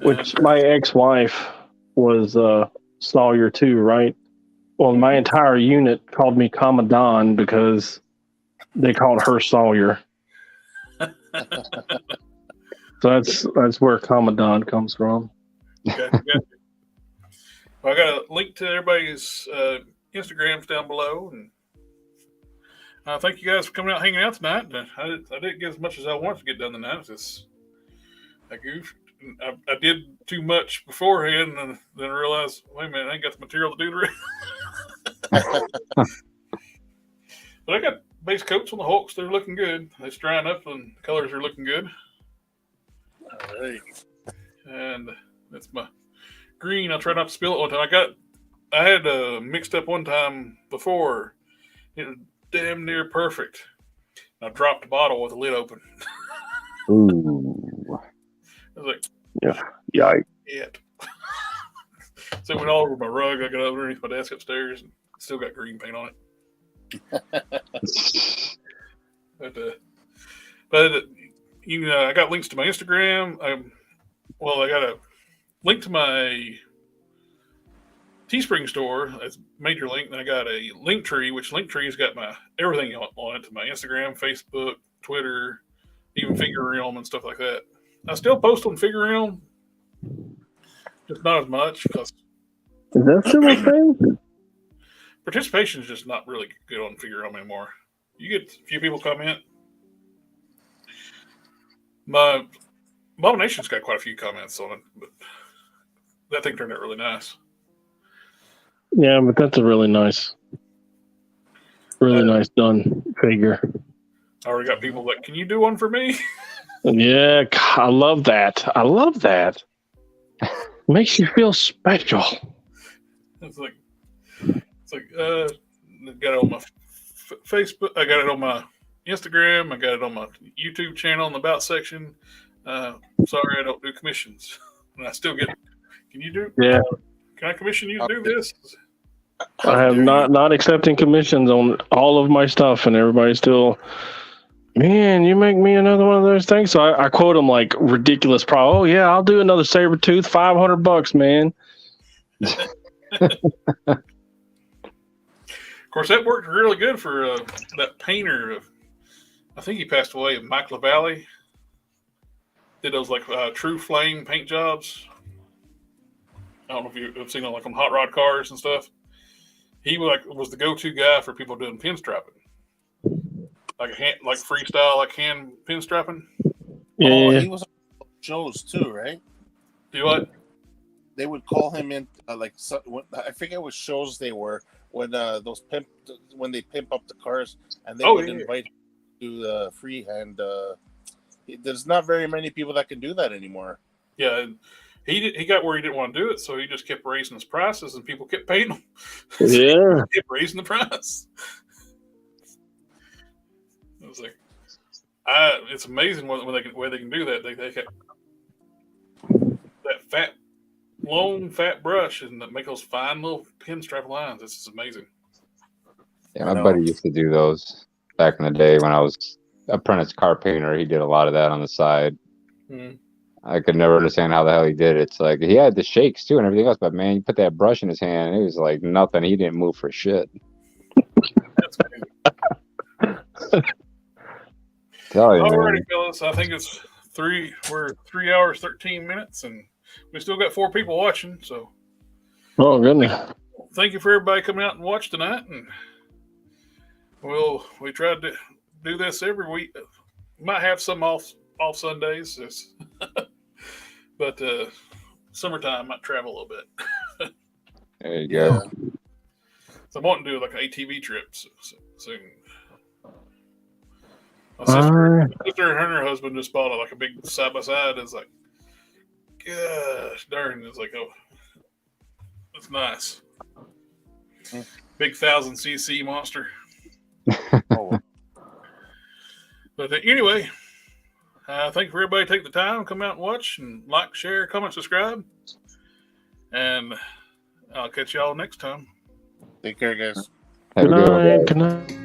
Which my ex-wife was Sawyer too, right? Well, my entire unit called me Commandant because they called her Sawyer. So that's where Commandant comes from. Okay. Well, I got a link to everybody's Instagrams down below, and thank you guys for coming out, hanging out tonight. I didn't get as much as I wanted to get done tonight. I goofed. I did too much beforehand, and then I realized, wait a minute, I ain't got the material to do the rest. But I got base coats on the Hulks. They're looking good. It's drying up, and the colors are looking good. All right. And that's my green. I'll try not to spill it one time. I had mixed up one time before. It was damn near perfect. I dropped the bottle with the lid open. Ooh. I was like, Yeah. shit. So it went all over my rug. I got underneath my desk upstairs and still got green paint on it. But you know, I got links to my Instagram. I got a link to my Teespring store. That's a major link. And I got a LinkTree, which LinkTree's got my everything on it, to my Instagram, Facebook, Twitter, even figurerealm and stuff like that. I still post on figurerealm, just not as much because Is that still a thing? participation is just not really good on figurerealm anymore. You get a few people comment. My Abomination's got quite a few comments on it, but that thing turned out really nice. Yeah, but that's a really nice done figure. I already got people like, can you do one for me? Yeah, I love that. Makes you feel special. It's like got it on my Facebook. I got it on my Instagram. I got it on my YouTube channel in the about section. Sorry, I don't do commissions, and I still get. Can you do? Yeah. Can I commission you to do this? I have not accepting commissions on all of my stuff, and everybody's still, man, you make me another one of those things. So I quote them like ridiculous price. Oh yeah, I'll do another saber tooth, $500, man. Of course, that worked really good for that painter. I think he passed away. Mike LaValle did those like true flame paint jobs. I don't know if you've seen them like on hot rod cars and stuff. He was the go-to guy for people doing pinstriping, like freestyle, hand pinstriping. Yeah. Oh, he was on shows too, right? Do what? They would call him in I forget what shows they were when when they pimp up the cars, and they would invite him to the freehand. There's not very many people that can do that anymore. Yeah. He got where he didn't want to do it, so he just kept raising his prices, and people kept paying him. Yeah, he kept raising the price. I was like, it's amazing when they can do that. They kept that long fat brush and make those fine little pinstripe lines. This is amazing. Yeah, my buddy used to do those back in the day when I was apprentice car painter. He did a lot of that on the side. Mm-hmm. I could never understand how the hell he did it. It's like he had the shakes too and everything else, but man, you put that brush in his hand, it was like nothing. He didn't move for shit. That's amazing. Tell you, Alrighty, fellas. I think it's we're 3 hours, 13 minutes, and we still got 4 people watching. So, oh goodness. Thank you for everybody coming out and watch tonight. And we tried to do this every week. Might have some off Sundays, but summertime might travel a little bit. there you go. So I'm wanting to do like an ATV trip soon. My sister and her husband just bought like a big side by side. It's like, gosh darn! It's like, oh, that's nice. Big 1000cc monster. Oh. But anyway. Thank you for everybody taking the time, come out and watch, and like, share, comment, subscribe. And I'll catch y'all next time. Take care, guys. Have a good one, guys. Good night.